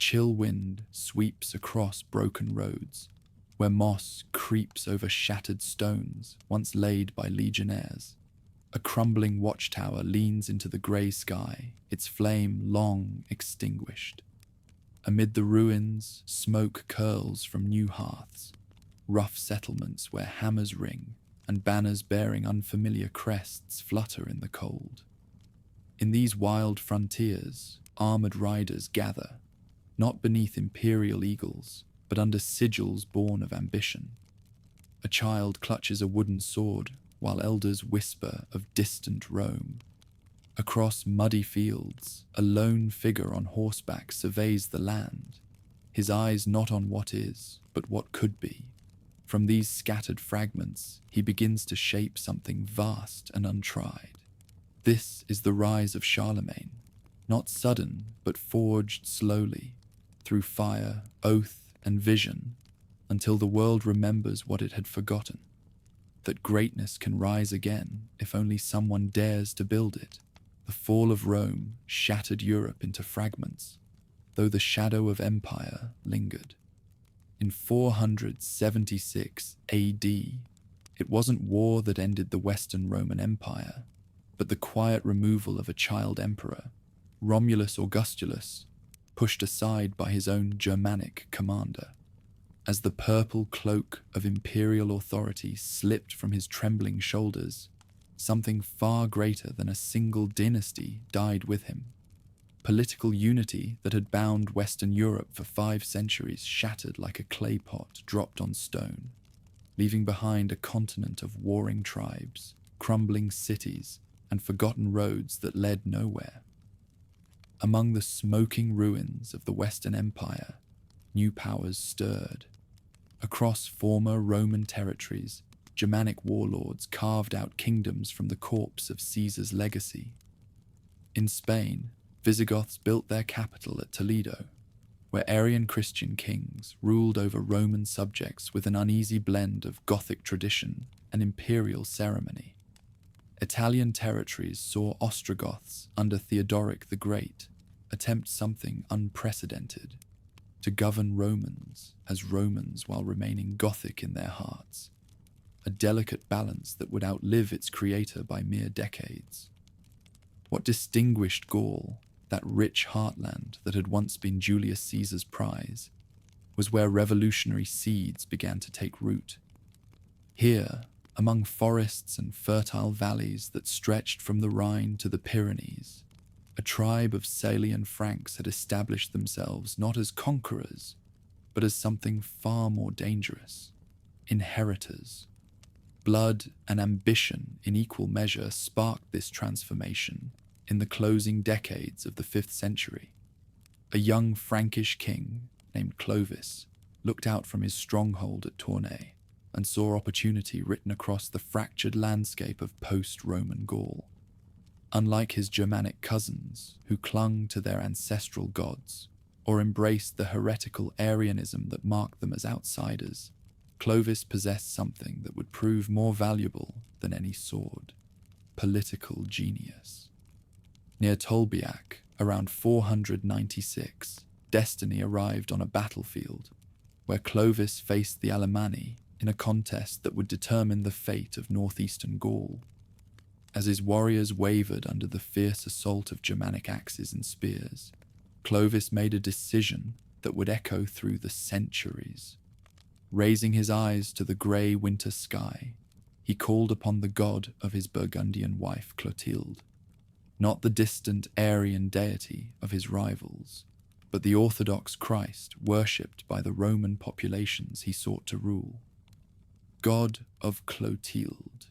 chill wind sweeps across broken roads, where moss creeps over shattered stones once laid by legionnaires. A crumbling watchtower leans into the grey sky, its flame long extinguished. Amid the ruins, smoke curls from new hearths, rough settlements where hammers ring and banners bearing unfamiliar crests flutter in the cold. In these wild frontiers, armoured riders gather, not beneath imperial eagles, but under sigils born of ambition. A child clutches a wooden sword, while elders whisper of distant Rome. Across muddy fields, a lone figure on horseback surveys the land, his eyes not on what is, but what could be. From these scattered fragments, he begins to shape something vast and untried. This is the rise of Charlemagne, not sudden, but forged slowly, through fire, oath, and vision, until the world remembers what it had forgotten. That greatness can rise again if only someone dares to build it. The fall of Rome shattered Europe into fragments, though the shadow of empire lingered. In 476 AD, it wasn't war that ended the Western Roman Empire, but the quiet removal of a child emperor, Romulus Augustulus, pushed aside by his own Germanic commander. As the purple cloak of imperial authority slipped from his trembling shoulders, something far greater than a single dynasty died with him. Political unity that had bound Western Europe for 5 centuries shattered like a clay pot dropped on stone, leaving behind a continent of warring tribes, crumbling cities, and forgotten roads that led nowhere. Among the smoking ruins of the Western Empire, new powers stirred. Across former Roman territories, Germanic warlords carved out kingdoms from the corpse of Caesar's legacy. In Spain, Visigoths built their capital at Toledo, where Arian Christian kings ruled over Roman subjects with an uneasy blend of Gothic tradition and imperial ceremony. Italian territories saw Ostrogoths under Theodoric the Great attempt something unprecedented, to govern Romans as Romans while remaining Gothic in their hearts, a delicate balance that would outlive its creator by mere decades. What distinguished Gaul, that rich heartland that had once been Julius Caesar's prize, was where revolutionary seeds began to take root. Here, among forests and fertile valleys that stretched from the Rhine to the Pyrenees, a tribe of Salian Franks had established themselves not as conquerors, but as something far more dangerous, inheritors. Blood and ambition in equal measure sparked this transformation in the closing decades of the 5th century. A young Frankish king named Clovis looked out from his stronghold at Tournai and saw opportunity written across the fractured landscape of post-Roman Gaul. Unlike his Germanic cousins, who clung to their ancestral gods or embraced the heretical Arianism that marked them as outsiders, Clovis possessed something that would prove more valuable than any sword: political genius. Near Tolbiac, around 496, destiny arrived on a battlefield, where Clovis faced the Alemanni in a contest that would determine the fate of northeastern Gaul. As his warriors wavered under the fierce assault of Germanic axes and spears, Clovis made a decision that would echo through the centuries. Raising his eyes to the grey winter sky, he called upon the god of his Burgundian wife Clotilde, not the distant Arian deity of his rivals, but the Orthodox Christ worshipped by the Roman populations he sought to rule. God of Clotilde,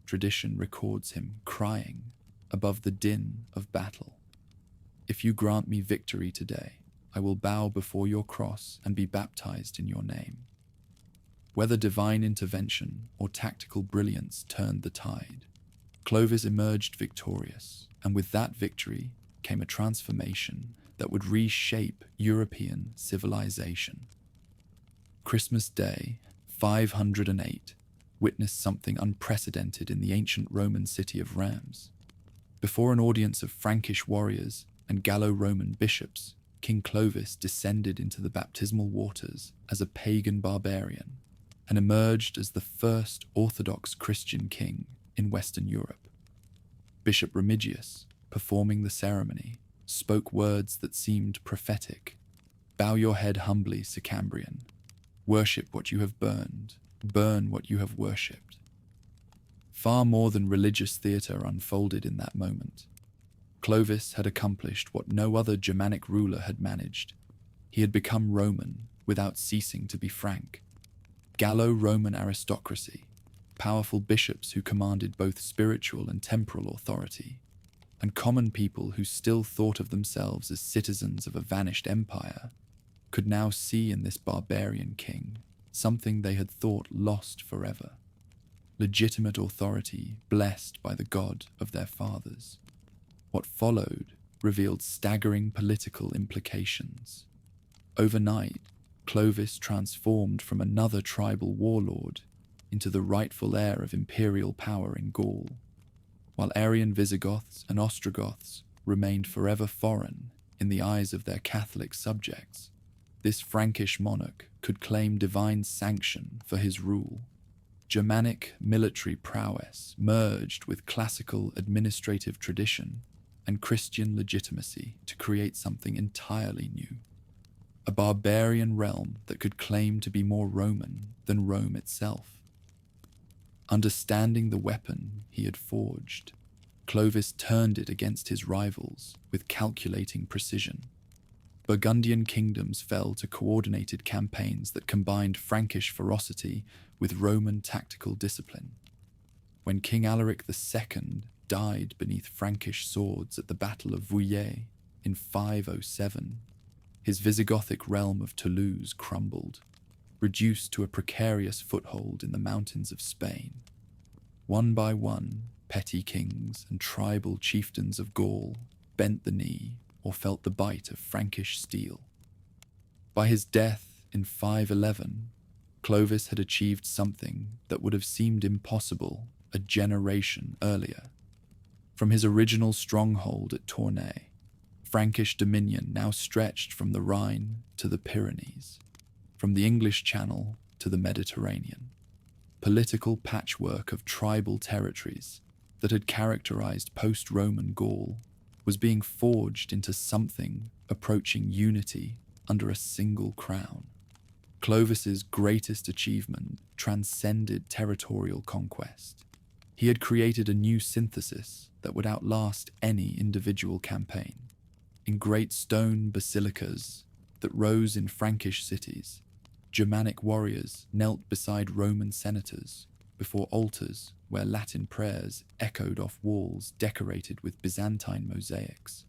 tradition records him crying above the din of battle. If you grant me victory today, I will bow before your cross and be baptized in your name. Whether divine intervention or tactical brilliance turned the tide, Clovis emerged victorious, and with that victory came a transformation that would reshape European civilization. Christmas Day, 508, witnessed something unprecedented in the ancient Roman city of Rheims. Before an audience of Frankish warriors and Gallo-Roman bishops, King Clovis descended into the baptismal waters as a pagan barbarian and emerged as the first Orthodox Christian king in Western Europe. Bishop Remigius, performing the ceremony, spoke words that seemed prophetic. "Bow your head humbly, Sicambrian. Worship what you have burned. Burn what you have worshipped." Far more than religious theatre unfolded in that moment. Clovis had accomplished what no other Germanic ruler had managed. He had become Roman without ceasing to be Frank. Gallo-Roman aristocracy, powerful bishops who commanded both spiritual and temporal authority, and common people who still thought of themselves as citizens of a vanished empire, could now see in this barbarian king something they had thought lost forever: legitimate authority blessed by the God of their fathers. What followed revealed staggering political implications. Overnight, Clovis transformed from another tribal warlord into the rightful heir of imperial power in Gaul, while Arian Visigoths and Ostrogoths remained forever foreign in the eyes of their Catholic subjects. This Frankish monarch could claim divine sanction for his rule. Germanic military prowess merged with classical administrative tradition and Christian legitimacy to create something entirely new. A barbarian realm that could claim to be more Roman than Rome itself. Understanding the weapon he had forged, Clovis turned it against his rivals with calculating precision. Burgundian kingdoms fell to coordinated campaigns that combined Frankish ferocity with Roman tactical discipline. When King Alaric II died beneath Frankish swords at the Battle of Vouillers in 507, his Visigothic realm of Toulouse crumbled, reduced to a precarious foothold in the mountains of Spain. One by one, petty kings and tribal chieftains of Gaul bent the knee or felt the bite of Frankish steel. By his death in 511, Clovis had achieved something that would have seemed impossible a generation earlier. From his original stronghold at Tournai, Frankish dominion now stretched from the Rhine to the Pyrenees, from the English Channel to the Mediterranean. Political patchwork of tribal territories that had characterized post-Roman Gaul was being forged into something approaching unity under a single crown. Clovis's greatest achievement transcended territorial conquest. He had created a new synthesis that would outlast any individual campaign. In great stone basilicas that rose in Frankish cities, Germanic warriors knelt beside Roman senators before altars where Latin prayers echoed off walls decorated with Byzantine mosaics.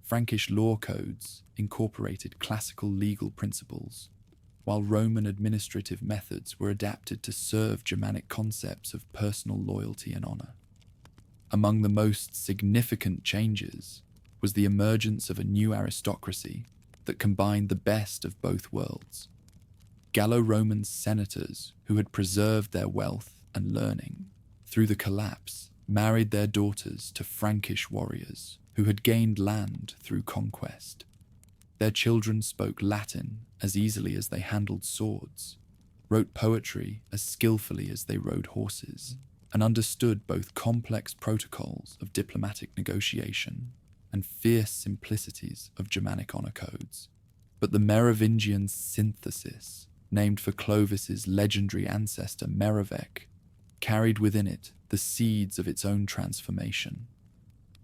Frankish law codes incorporated classical legal principles, while Roman administrative methods were adapted to serve Germanic concepts of personal loyalty and honor. Among the most significant changes was the emergence of a new aristocracy that combined the best of both worlds. Gallo-Roman senators who had preserved their wealth and learning through the collapse married their daughters to Frankish warriors who had gained land through conquest. Their children spoke Latin as easily as they handled swords, wrote poetry as skillfully as they rode horses, and understood both complex protocols of diplomatic negotiation and fierce simplicities of Germanic honor codes. But the Merovingian synthesis, named for Clovis's legendary ancestor Merovech, carried within it the seeds of its own transformation.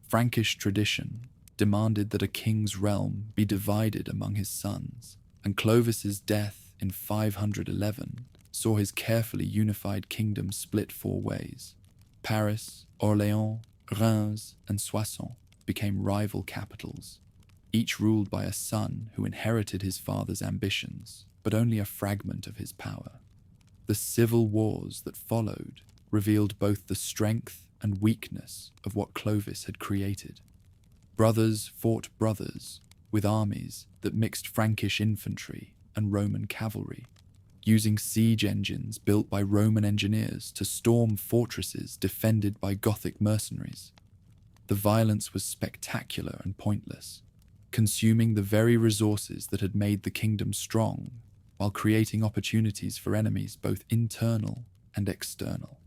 Frankish tradition demanded that a king's realm be divided among his sons, and Clovis's death in 511 saw his carefully unified kingdom split 4 ways. Paris, Orléans, Reims, and Soissons became rival capitals, each ruled by a son who inherited his father's ambitions, but only a fragment of his power. The civil wars that followed revealed both the strength and weakness of what Clovis had created. Brothers fought brothers with armies that mixed Frankish infantry and Roman cavalry, using siege engines built by Roman engineers to storm fortresses defended by Gothic mercenaries. The violence was spectacular and pointless, consuming the very resources that had made the kingdom strong, while creating opportunities for enemies both internal and external.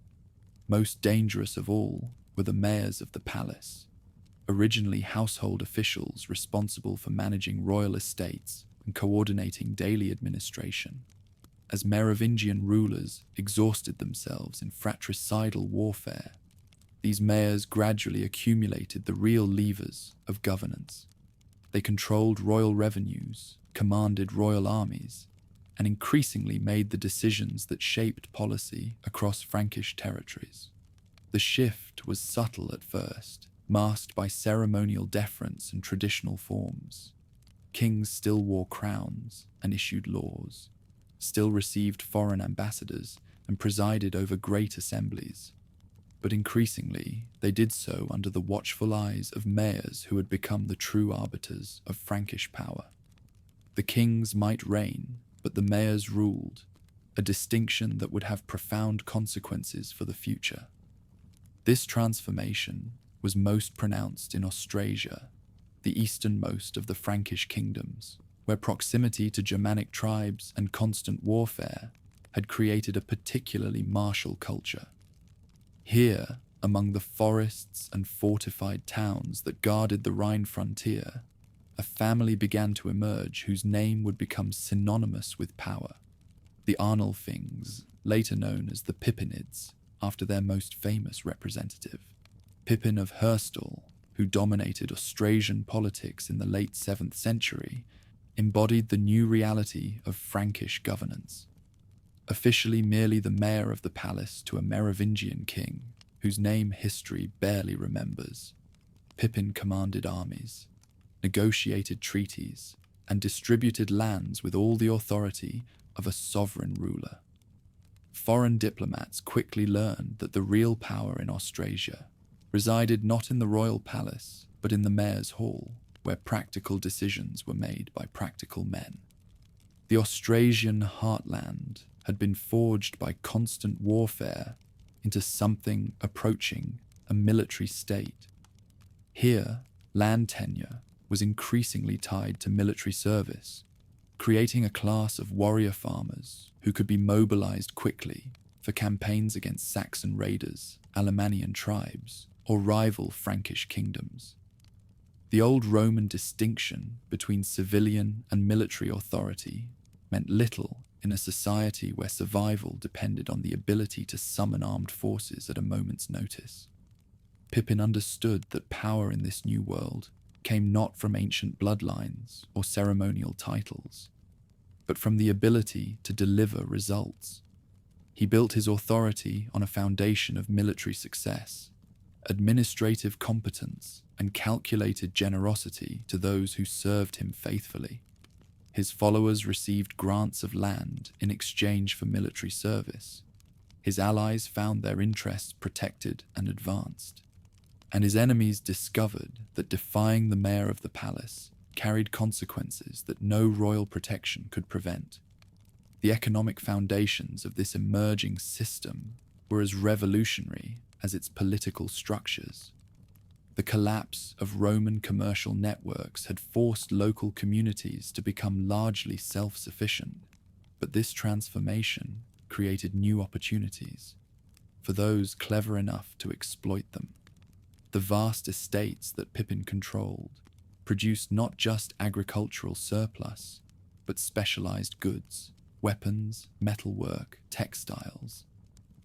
Most dangerous of all were the mayors of the palace, originally household officials responsible for managing royal estates and coordinating daily administration. As Merovingian rulers exhausted themselves in fratricidal warfare, these mayors gradually accumulated the real levers of governance. They controlled royal revenues, commanded royal armies, and increasingly made the decisions that shaped policy across Frankish territories. The shift was subtle at first, masked by ceremonial deference and traditional forms. Kings still wore crowns and issued laws, still received foreign ambassadors and presided over great assemblies. But increasingly, they did so under the watchful eyes of mayors who had become the true arbiters of Frankish power. The kings might reign, but the mayors ruled, a distinction that would have profound consequences for the future. This transformation was most pronounced in Austrasia, the easternmost of the Frankish kingdoms, where proximity to Germanic tribes and constant warfare had created a particularly martial culture. Here, among the forests and fortified towns that guarded the Rhine frontier, a family began to emerge whose name would become synonymous with power. The Arnulfings, later known as the Pippinids, after their most famous representative. Pippin of Herstal, who dominated Austrasian politics in the late 7th century, embodied the new reality of Frankish governance. Officially merely the mayor of the palace to a Merovingian king, whose name history barely remembers, Pippin commanded armies, negotiated treaties, and distributed lands with all the authority of a sovereign ruler. Foreign diplomats quickly learned that the real power in Austrasia resided not in the royal palace, but in the mayor's hall, where practical decisions were made by practical men. The Austrasian heartland had been forged by constant warfare into something approaching a military state. Here, land tenure was increasingly tied to military service, creating a class of warrior farmers who could be mobilized quickly for campaigns against Saxon raiders, Alemannian tribes, or rival Frankish kingdoms. The old Roman distinction between civilian and military authority meant little in a society where survival depended on the ability to summon armed forces at a moment's notice. Pippin understood that power in this new world came not from ancient bloodlines or ceremonial titles, but from the ability to deliver results. He built his authority on a foundation of military success, administrative competence, and calculated generosity to those who served him faithfully. His followers received grants of land in exchange for military service. His allies found their interests protected and advanced. And his enemies discovered that defying the mayor of the palace carried consequences that no royal protection could prevent. The economic foundations of this emerging system were as revolutionary as its political structures. The collapse of Roman commercial networks had forced local communities to become largely self-sufficient, but this transformation created new opportunities for those clever enough to exploit them. The vast estates that Pippin controlled produced not just agricultural surplus, but specialized goods, weapons, metalwork, textiles,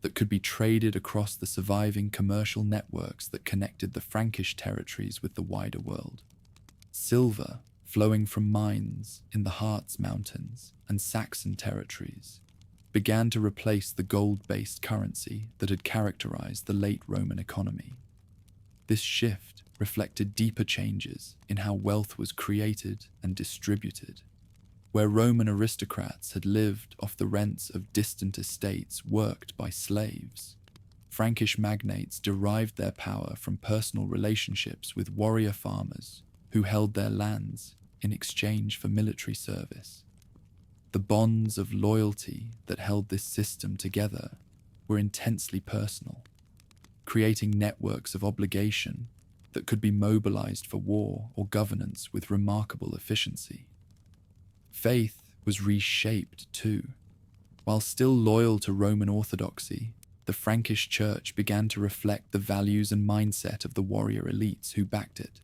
that could be traded across the surviving commercial networks that connected the Frankish territories with the wider world. Silver, flowing from mines in the Harz Mountains and Saxon territories, began to replace the gold-based currency that had characterized the late Roman economy. This shift reflected deeper changes in how wealth was created and distributed. Where Roman aristocrats had lived off the rents of distant estates worked by slaves, Frankish magnates derived their power from personal relationships with warrior farmers who held their lands in exchange for military service. The bonds of loyalty that held this system together were intensely personal, creating networks of obligation that could be mobilized for war or governance with remarkable efficiency. Faith was reshaped too. While still loyal to Roman orthodoxy, the Frankish church began to reflect the values and mindset of the warrior elites who backed it.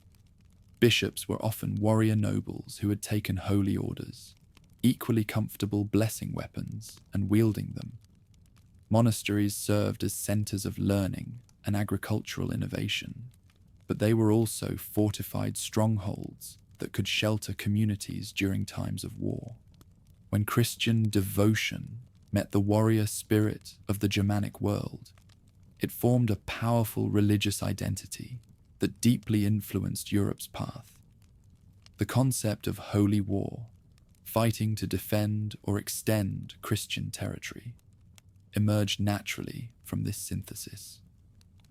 Bishops were often warrior nobles who had taken holy orders, equally comfortable blessing weapons and wielding them. Monasteries served as centers of learning and agricultural innovation, but they were also fortified strongholds that could shelter communities during times of war. When Christian devotion met the warrior spirit of the Germanic world, it formed a powerful religious identity that deeply influenced Europe's path. The concept of holy war, fighting to defend or extend Christian territory, emerged naturally from this synthesis.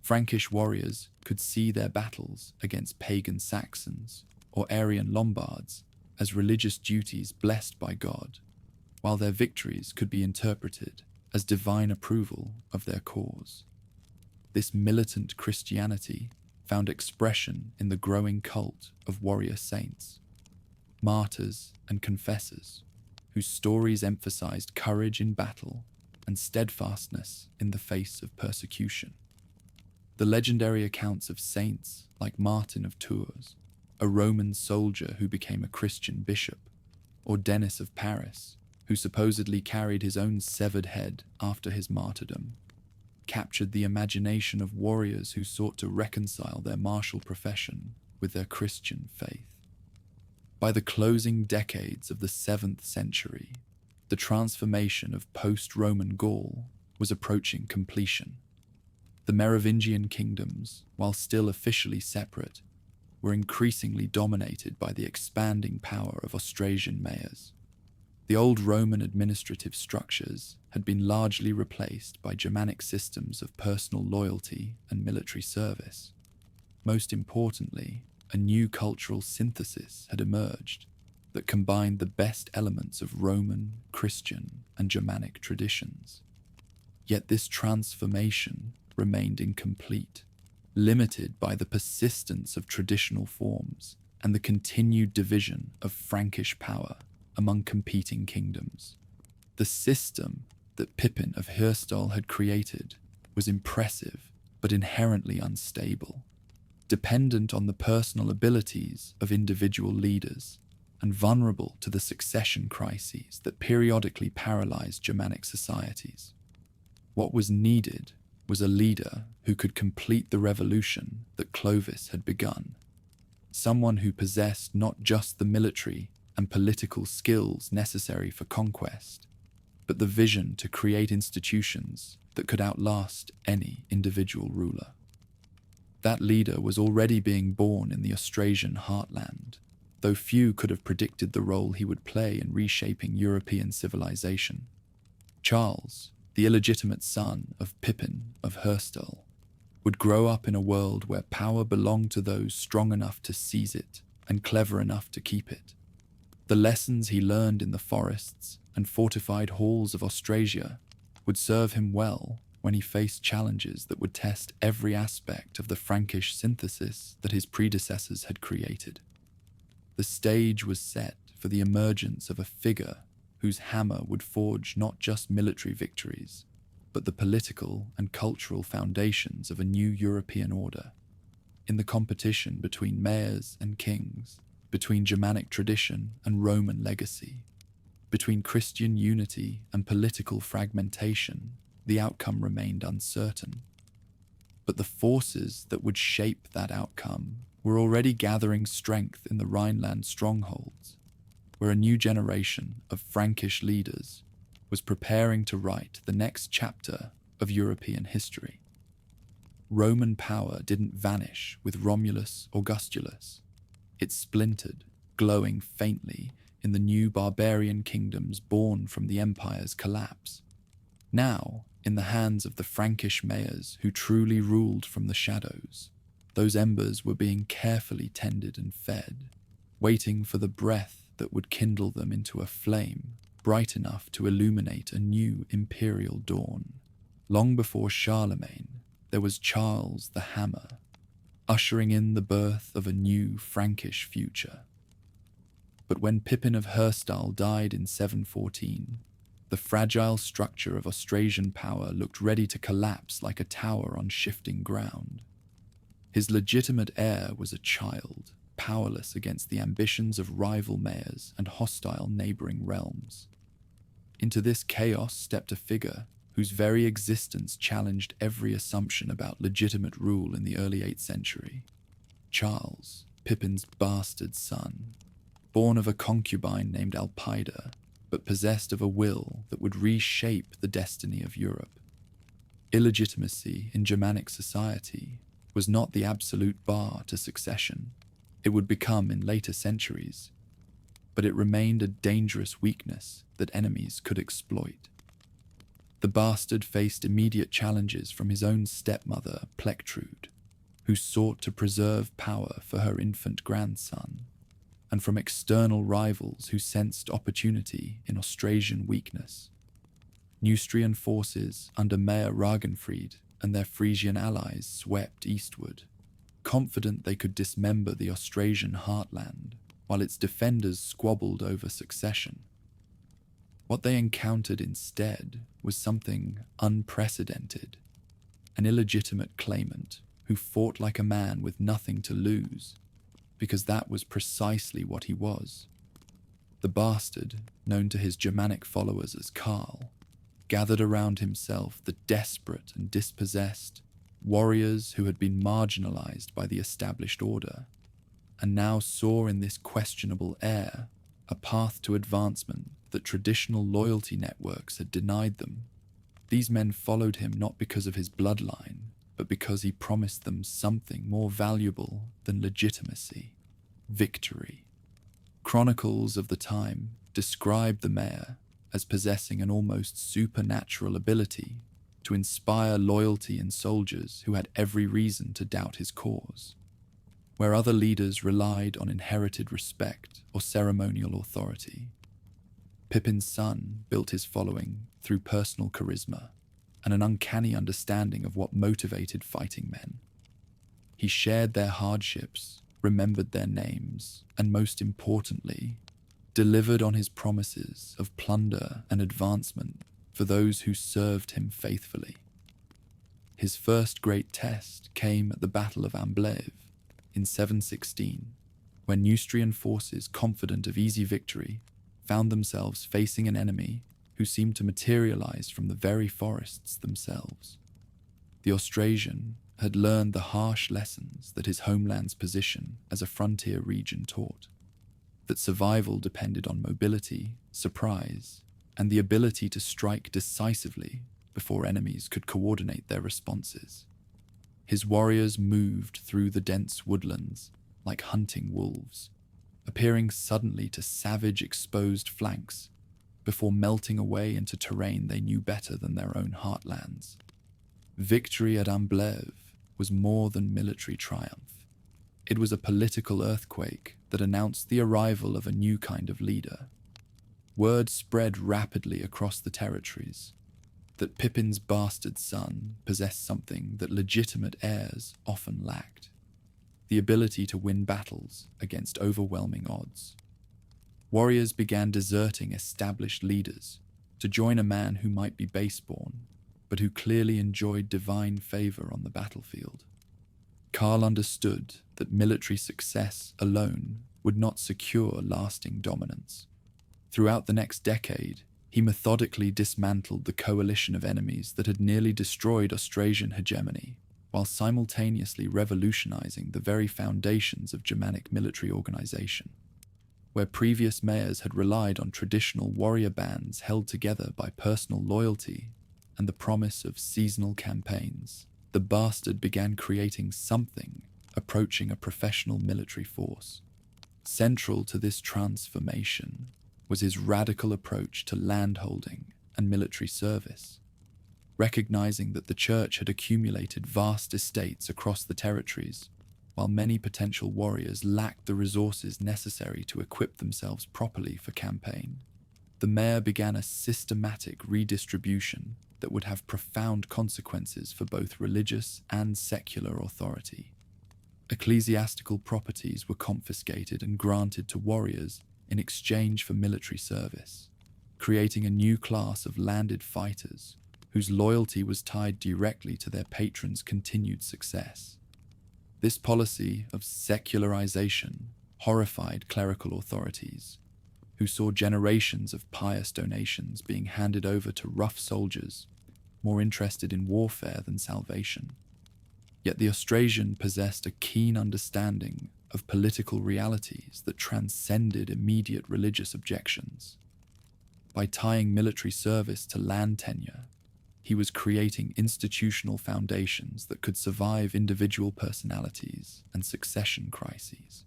Frankish warriors could see their battles against pagan Saxons or Arian Lombards as religious duties blessed by God, while their victories could be interpreted as divine approval of their cause. This militant Christianity found expression in the growing cult of warrior saints, martyrs and confessors, whose stories emphasized courage in battle and steadfastness in the face of persecution. The legendary accounts of saints like Martin of Tours, a Roman soldier who became a Christian bishop, or Denis of Paris, who supposedly carried his own severed head after his martyrdom, captured the imagination of warriors who sought to reconcile their martial profession with their Christian faith. By the closing decades of the 7th century, the transformation of post-Roman Gaul was approaching completion. The Merovingian kingdoms, while still officially separate, were increasingly dominated by the expanding power of Austrasian mayors. The old Roman administrative structures had been largely replaced by Germanic systems of personal loyalty and military service. Most importantly, a new cultural synthesis had emerged that combined the best elements of Roman, Christian, and Germanic traditions. Yet this transformation remained incomplete, limited by the persistence of traditional forms and the continued division of Frankish power among competing kingdoms. The system that Pippin of Herstal had created was impressive but inherently unstable, dependent on the personal abilities of individual leaders and vulnerable to the succession crises that periodically paralyzed Germanic societies. What was needed was a leader who could complete the revolution that Clovis had begun, someone who possessed not just the military and political skills necessary for conquest, but the vision to create institutions that could outlast any individual ruler. That leader was already being born in the Austrasian heartland, though few could have predicted the role he would play in reshaping European civilization. Charles, the illegitimate son of Pippin of Herstal, would grow up in a world where power belonged to those strong enough to seize it and clever enough to keep it. The lessons he learned in the forests and fortified halls of Austrasia would serve him well when he faced challenges that would test every aspect of the Frankish synthesis that his predecessors had created. The stage was set for the emergence of a figure whose hammer would forge not just military victories, but the political and cultural foundations of a new European order. In the competition between mayors and kings, between Germanic tradition and Roman legacy, between Christian unity and political fragmentation, the outcome remained uncertain. But the forces that would shape that outcome were already gathering strength in the Rhineland strongholds, where a new generation of Frankish leaders was preparing to write the next chapter of European history. Roman power didn't vanish with Romulus or Augustulus. It splintered, glowing faintly in the new barbarian kingdoms born from the empire's collapse. Now, in the hands of the Frankish mayors who truly ruled from the shadows, those embers were being carefully tended and fed, waiting for the breath that would kindle them into a flame bright enough to illuminate a new imperial dawn. Long before Charlemagne, there was Charles the Hammer, ushering in the birth of a new Frankish future. But when Pippin of Herstal died in 714, the fragile structure of Austrasian power looked ready to collapse like a tower on shifting ground. His legitimate heir was a child, powerless against the ambitions of rival mayors and hostile neighboring realms. Into this chaos stepped a figure whose very existence challenged every assumption about legitimate rule in the early 8th century. Charles, Pippin's bastard son, born of a concubine named Alpida, but possessed of a will that would reshape the destiny of Europe. Illegitimacy in Germanic society was not the absolute bar to succession. It would become in later centuries, but it remained a dangerous weakness that enemies could exploit. The bastard faced immediate challenges from his own stepmother, Plectrude, who sought to preserve power for her infant grandson, and from external rivals who sensed opportunity in Austrasian weakness. Neustrian forces under Mayor Ragenfried and their Frisian allies swept eastward, confident they could dismember the Austrasian heartland, while its defenders squabbled over succession. What they encountered instead was something unprecedented, an illegitimate claimant who fought like a man with nothing to lose, because that was precisely what he was. The bastard, known to his Germanic followers as Carl, gathered around himself the desperate and dispossessed, warriors who had been marginalized by the established order, and now saw in this questionable heir a path to advancement that traditional loyalty networks had denied them. These men followed him not because of his bloodline, but because he promised them something more valuable than legitimacy: victory. Chronicles of the time described the mayor as possessing an almost supernatural ability to inspire loyalty in soldiers who had every reason to doubt his cause. Where other leaders relied on inherited respect or ceremonial authority, Pippin's son built his following through personal charisma and an uncanny understanding of what motivated fighting men. He shared their hardships, remembered their names, and most importantly, delivered on his promises of plunder and advancement for those who served him faithfully. His first great test came at the Battle of Amblève in 716, when Neustrian forces, confident of easy victory, found themselves facing an enemy who seemed to materialize from the very forests themselves. The Austrasian had learned the harsh lessons that his homeland's position as a frontier region taught, that survival depended on mobility, surprise, and the ability to strike decisively before enemies could coordinate their responses. His warriors moved through the dense woodlands like hunting wolves, appearing suddenly to savage exposed flanks before melting away into terrain they knew better than their own heartlands. Victory at Amblève was more than military triumph. It was a political earthquake that announced the arrival of a new kind of leader. Word spread rapidly across the territories that Pippin's bastard son possessed something that legitimate heirs often lacked: the ability to win battles against overwhelming odds. Warriors began deserting established leaders to join a man who might be baseborn, but who clearly enjoyed divine favor on the battlefield. Carl understood that military success alone would not secure lasting dominance. Throughout the next decade, he methodically dismantled the coalition of enemies that had nearly destroyed Austrasian hegemony, while simultaneously revolutionizing the very foundations of Germanic military organization. Where previous mayors had relied on traditional warrior bands held together by personal loyalty and the promise of seasonal campaigns, the bastard began creating something approaching a professional military force. Central to this transformation was his radical approach to landholding and military service. Recognizing that the church had accumulated vast estates across the territories, while many potential warriors lacked the resources necessary to equip themselves properly for campaign, the mayor began a systematic redistribution that would have profound consequences for both religious and secular authority. Ecclesiastical properties were confiscated and granted to warriors in exchange for military service, creating a new class of landed fighters whose loyalty was tied directly to their patrons' continued success. This policy of secularization horrified clerical authorities, who saw generations of pious donations being handed over to rough soldiers more interested in warfare than salvation. Yet the Austrasian possessed a keen understanding of political realities that transcended immediate religious objections. By tying military service to land tenure, he was creating institutional foundations that could survive individual personalities and succession crises.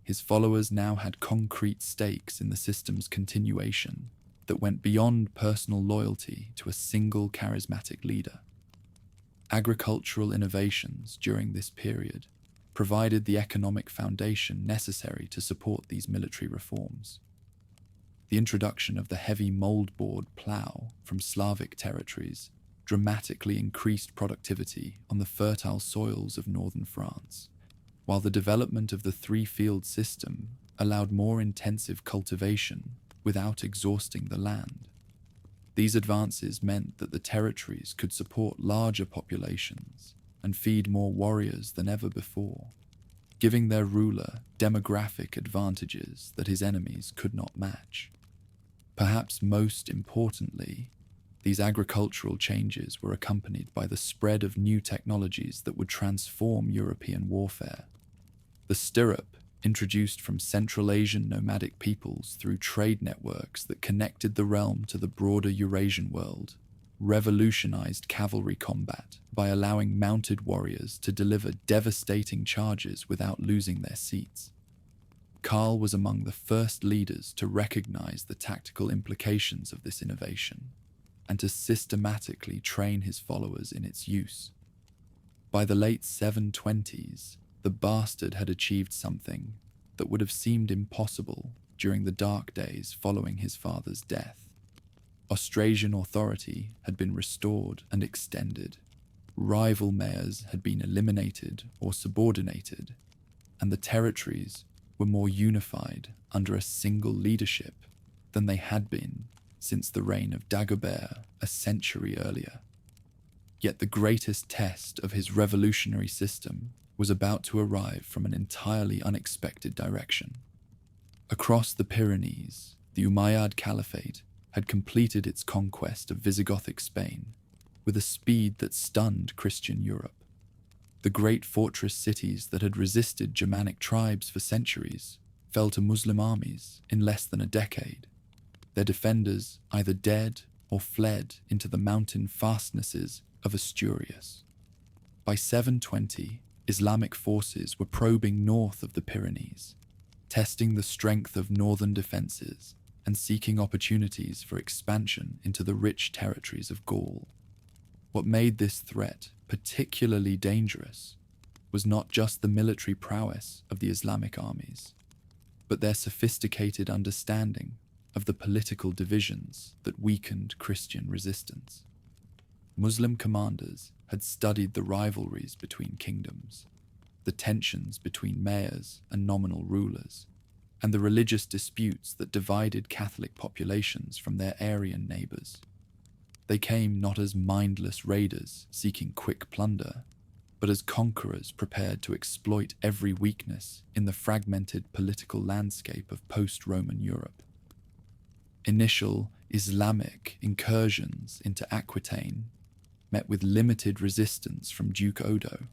His followers now had concrete stakes in the system's continuation that went beyond personal loyalty to a single charismatic leader. Agricultural innovations during this period provided the economic foundation necessary to support these military reforms. The introduction of the heavy moldboard plough from Slavic territories dramatically increased productivity on the fertile soils of northern France, while the development of the three-field system allowed more intensive cultivation without exhausting the land. These advances meant that the territories could support larger populations and feed more warriors than ever before, giving their ruler demographic advantages that his enemies could not match. Perhaps most importantly, these agricultural changes were accompanied by the spread of new technologies that would transform European warfare. The stirrup, introduced from Central Asian nomadic peoples through trade networks that connected the realm to the broader Eurasian world, revolutionized cavalry combat by allowing mounted warriors to deliver devastating charges without losing their seats. Karl was among the first leaders to recognize the tactical implications of this innovation and to systematically train his followers in its use. By the late 720s, the bastard had achieved something that would have seemed impossible during the dark days following his father's death. Austrasian authority had been restored and extended. Rival mayors had been eliminated or subordinated, and the territories were more unified under a single leadership than they had been since the reign of Dagobert a century earlier. Yet the greatest test of his revolutionary system was about to arrive from an entirely unexpected direction. Across the Pyrenees, the Umayyad Caliphate had completed its conquest of Visigothic Spain with a speed that stunned Christian Europe. The great fortress cities that had resisted Germanic tribes for centuries fell to Muslim armies in less than a decade, their defenders either dead or fled into the mountain fastnesses of Asturias. By 720, Islamic forces were probing north of the Pyrenees, testing the strength of northern defenses and seeking opportunities for expansion into the rich territories of Gaul. What made this threat particularly dangerous was not just the military prowess of the Islamic armies, but their sophisticated understanding of the political divisions that weakened Christian resistance. Muslim commanders had studied the rivalries between kingdoms, the tensions between mayors and nominal rulers, and the religious disputes that divided Catholic populations from their Arian neighbors. They came not as mindless raiders seeking quick plunder, but as conquerors prepared to exploit every weakness in the fragmented political landscape of post-Roman Europe. Initial Islamic incursions into Aquitaine met with limited resistance from Duke Odo,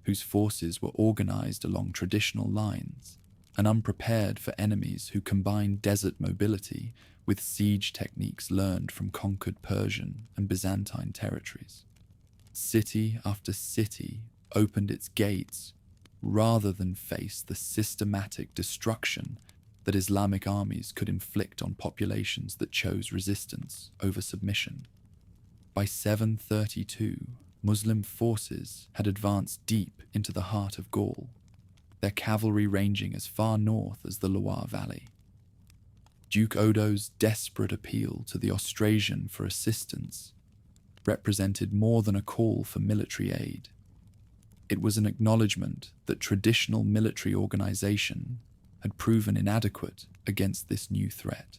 whose forces were organized along traditional lines and unprepared for enemies who combined desert mobility with siege techniques learned from conquered Persian and Byzantine territories. City after city opened its gates rather than face the systematic destruction that Islamic armies could inflict on populations that chose resistance over submission. By 732, Muslim forces had advanced deep into the heart of Gaul, their cavalry ranging as far north as the Loire Valley. Duke Odo's desperate appeal to the Austrasian for assistance represented more than a call for military aid. It was an acknowledgement that traditional military organization had proven inadequate against this new threat.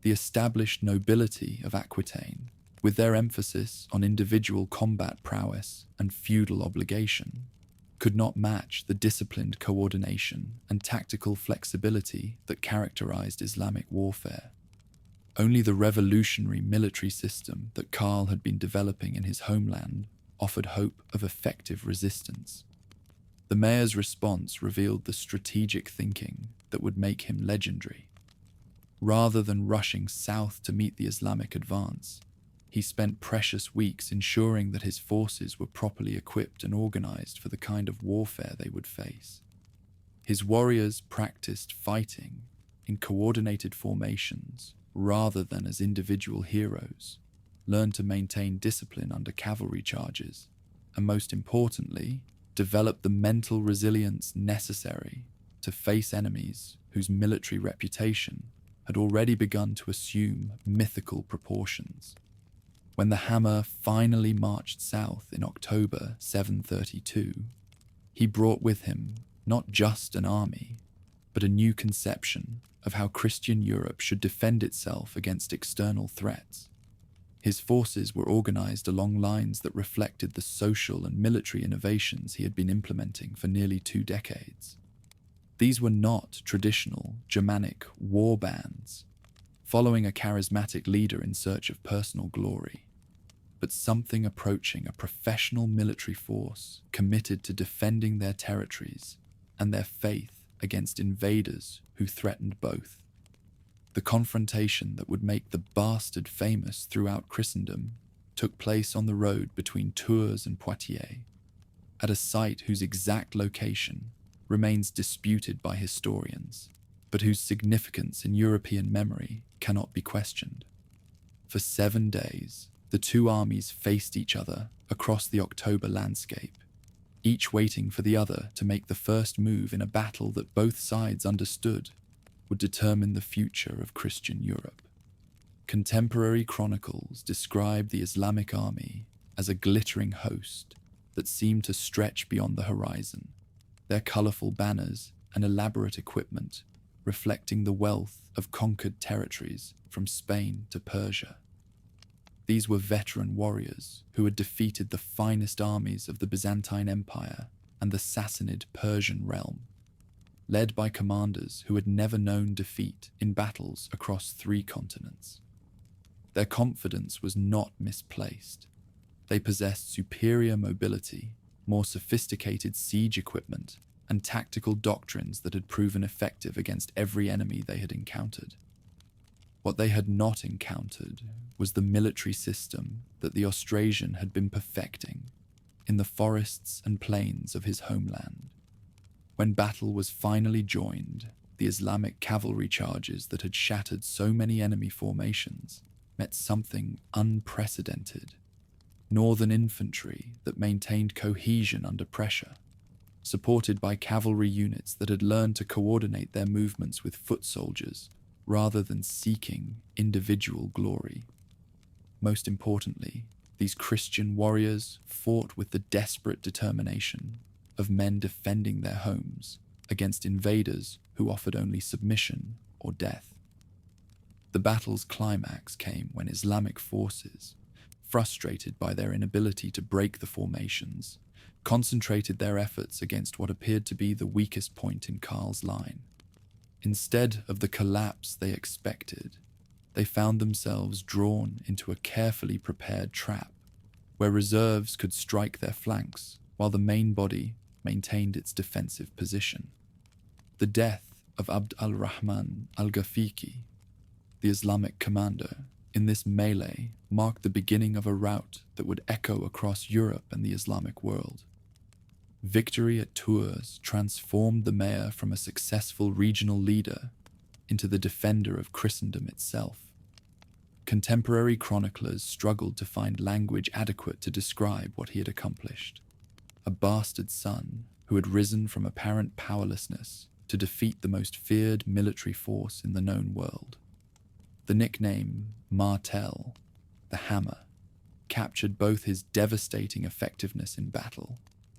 The established nobility of Aquitaine, with their emphasis on individual combat prowess and feudal obligation, could not match the disciplined coordination and tactical flexibility that characterized Islamic warfare. Only the revolutionary military system that Karl had been developing in his homeland offered hope of effective resistance. The mayor's response revealed the strategic thinking that would make him legendary. Rather than rushing south to meet the Islamic advance, he spent precious weeks ensuring that his forces were properly equipped and organized for the kind of warfare they would face. His warriors practiced fighting in coordinated formations rather than as individual heroes, learned to maintain discipline under cavalry charges, and most importantly, developed the mental resilience necessary to face enemies whose military reputation had already begun to assume mythical proportions. When the hammer finally marched south in October 732, he brought with him not just an army, but a new conception of how Christian Europe should defend itself against external threats. His forces were organized along lines that reflected the social and military innovations he had been implementing for nearly 2 decades. These were not traditional Germanic war bands, following a charismatic leader in search of personal glory, but something approaching a professional military force committed to defending their territories and their faith against invaders who threatened both. The confrontation that would make the bastard famous throughout Christendom took place on the road between Tours and Poitiers, at a site whose exact location remains disputed by historians, but whose significance in European memory cannot be questioned. For 7 days, the two armies faced each other across the October landscape, each waiting for the other to make the first move in a battle that both sides understood would determine the future of Christian Europe. Contemporary chronicles describe the Islamic army as a glittering host that seemed to stretch beyond the horizon, their colorful banners and elaborate equipment reflecting the wealth of conquered territories from Spain to Persia. These were veteran warriors who had defeated the finest armies of the Byzantine Empire and the Sassanid Persian realm, led by commanders who had never known defeat in battles across 3 continents. Their confidence was not misplaced. They possessed superior mobility, more sophisticated siege equipment, and tactical doctrines that had proven effective against every enemy they had encountered. What they had not encountered was the military system that the Austrasian had been perfecting in the forests and plains of his homeland. When battle was finally joined, the Islamic cavalry charges that had shattered so many enemy formations met something unprecedented. Northern infantry that maintained cohesion under pressure, supported by cavalry units that had learned to coordinate their movements with foot soldiers rather than seeking individual glory. Most importantly, these Christian warriors fought with the desperate determination of men defending their homes against invaders who offered only submission or death. The battle's climax came when Islamic forces, frustrated by their inability to break the formations, concentrated their efforts against what appeared to be the weakest point in Karl's line. Instead of the collapse they expected, they found themselves drawn into a carefully prepared trap, where reserves could strike their flanks while the main body maintained its defensive position. The death of Abd al-Rahman al-Ghafiqi, the Islamic commander, in this melee marked the beginning of a rout that would echo across Europe and the Islamic world. Victory at Tours transformed the mayor from a successful regional leader into the defender of Christendom itself. Contemporary chroniclers struggled to find language adequate to describe what he had accomplished. A bastard son who had risen from apparent powerlessness to defeat the most feared military force in the known world. The nickname Martel, the hammer, captured both his devastating effectiveness in battle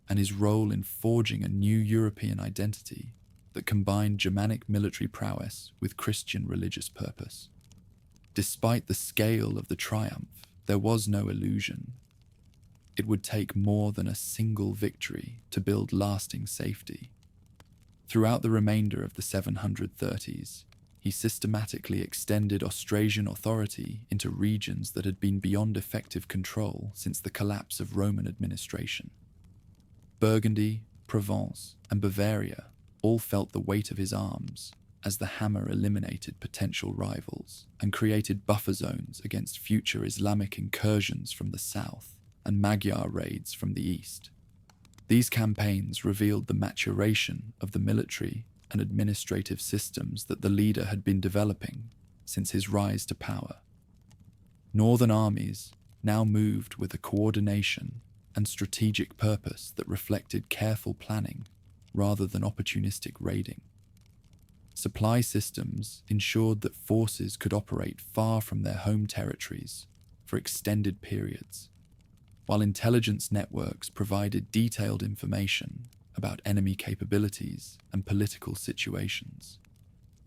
and his role in forging a new European identity that combined Germanic military prowess with Christian religious purpose. Despite the scale of the triumph, there was no illusion. It would take more than a single victory to build lasting safety. Throughout the remainder of the 730s, he systematically extended Austrasian authority into regions that had been beyond effective control since the collapse of Roman administration. Burgundy, Provence, and Bavaria all felt the weight of his arms as the hammer eliminated potential rivals and created buffer zones against future Islamic incursions from the south and Magyar raids from the east. These campaigns revealed the maturation of the military and administrative systems that the leader had been developing since his rise to power. Northern armies now moved with a coordination and strategic purpose that reflected careful planning rather than opportunistic raiding. Supply systems ensured that forces could operate far from their home territories for extended periods, while intelligence networks provided detailed information about enemy capabilities and political situations.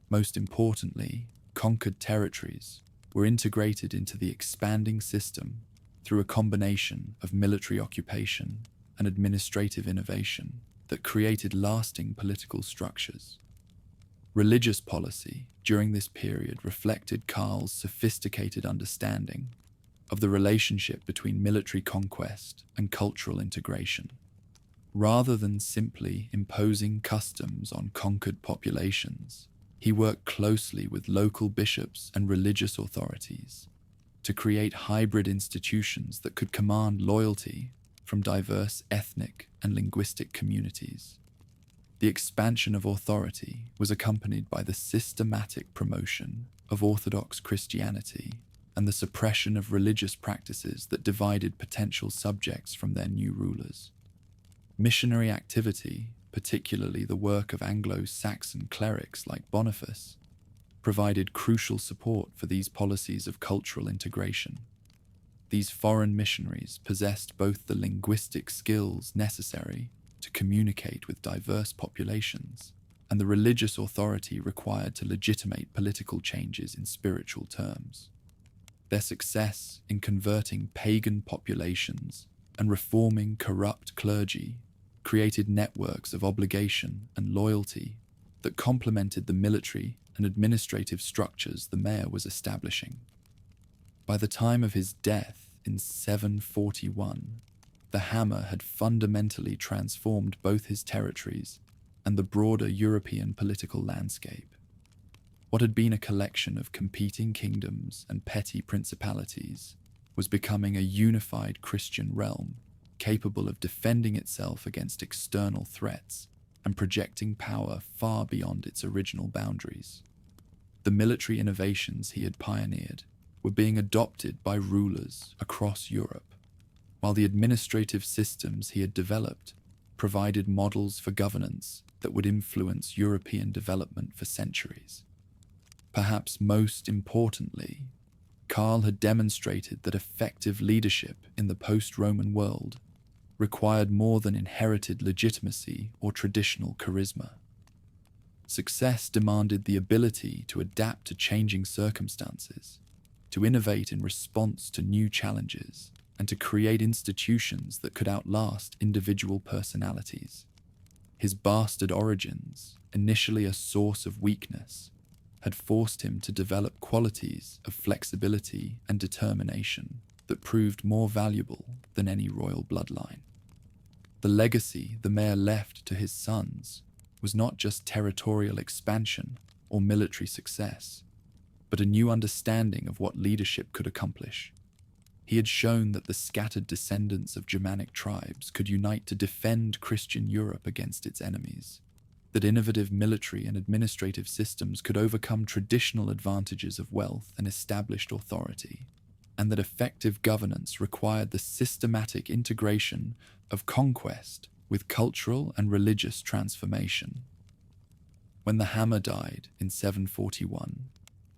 Most importantly, conquered territories were integrated into the expanding system through a combination of military occupation and administrative innovation that created lasting political structures. Religious policy during this period reflected Karl's sophisticated understanding of the relationship between military conquest and cultural integration. Rather than simply imposing customs on conquered populations, he worked closely with local bishops and religious authorities to create hybrid institutions that could command loyalty from diverse ethnic and linguistic communities. The expansion of authority was accompanied by the systematic promotion of Orthodox Christianity and the suppression of religious practices that divided potential subjects from their new rulers. Missionary activity, particularly the work of Anglo-Saxon clerics like Boniface, provided crucial support for these policies of cultural integration. These foreign missionaries possessed both the linguistic skills necessary to communicate with diverse populations and the religious authority required to legitimate political changes in spiritual terms. Their success in converting pagan populations and reforming corrupt clergy created networks of obligation and loyalty that complemented the military and administrative structures the mayor was establishing. By the time of his death in 741, the hammer had fundamentally transformed both his territories and the broader European political landscape. What had been a collection of competing kingdoms and petty principalities was becoming a unified Christian realm capable of defending itself against external threats and projecting power far beyond its original boundaries. The military innovations he had pioneered were being adopted by rulers across Europe, while the administrative systems he had developed provided models for governance that would influence European development for centuries. Perhaps most importantly, Karl had demonstrated that effective leadership in the post-Roman world required more than inherited legitimacy or traditional charisma. Success demanded the ability to adapt to changing circumstances, to innovate in response to new challenges, and to create institutions that could outlast individual personalities. His bastard origins, initially a source of weakness, had forced him to develop qualities of flexibility and determination that proved more valuable than any royal bloodline. The legacy the mayor left to his sons was not just territorial expansion or military success, but a new understanding of what leadership could accomplish. He had shown that the scattered descendants of Germanic tribes could unite to defend Christian Europe against its enemies, that innovative military and administrative systems could overcome traditional advantages of wealth and established authority, and that effective governance required the systematic integration of conquest with cultural and religious transformation. When the hammer died in 741,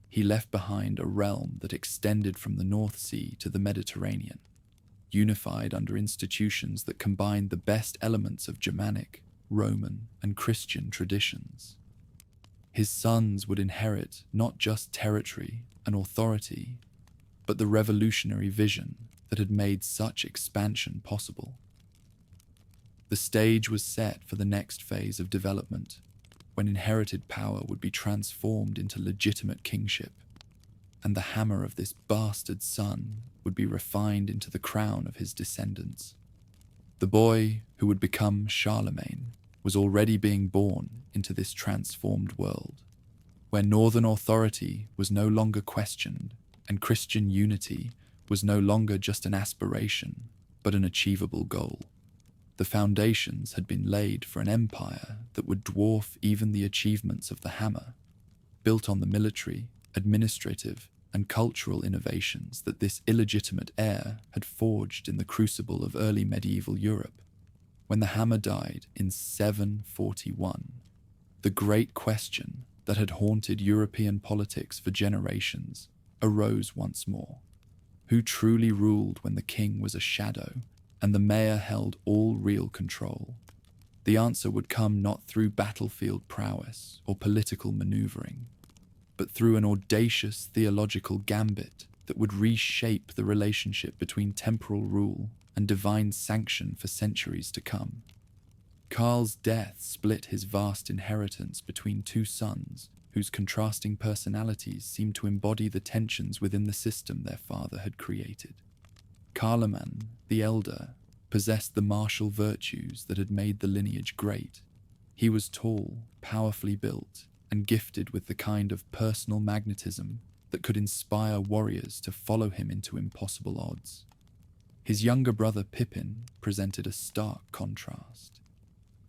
he left behind a realm that extended from the North Sea to the Mediterranean. unified under institutions that combined the best elements of Germanic, Roman, and Christian traditions. His sons would inherit not just territory and authority, but the revolutionary vision that had made such expansion possible. The stage was set for the next phase of development, when inherited power would be transformed into legitimate kingship, and the hammer of this bastard son would be refined into the crown of his descendants. The boy who would become Charlemagne was already being born into this transformed world, where northern authority was no longer questioned and Christian unity was no longer just an aspiration, but an achievable goal. The foundations had been laid for an empire that would dwarf even the achievements of the hammer, built on the military, administrative, and cultural innovations that this illegitimate heir had forged in the crucible of early medieval Europe. When the hammer died in 741, the great question that had haunted European politics for generations arose once more. Who truly ruled when the king was a shadow and the mayor held all real control? The answer would come not through battlefield prowess or political maneuvering, but through an audacious theological gambit that would reshape the relationship between temporal rule and divine sanction for centuries to come. Karl's death split his vast inheritance between two sons whose contrasting personalities seemed to embody the tensions within the system their father had created. Carloman, the elder, possessed the martial virtues that had made the lineage great. He was tall, powerfully built, and gifted with the kind of personal magnetism that could inspire warriors to follow him into impossible odds. His younger brother Pippin presented a stark contrast.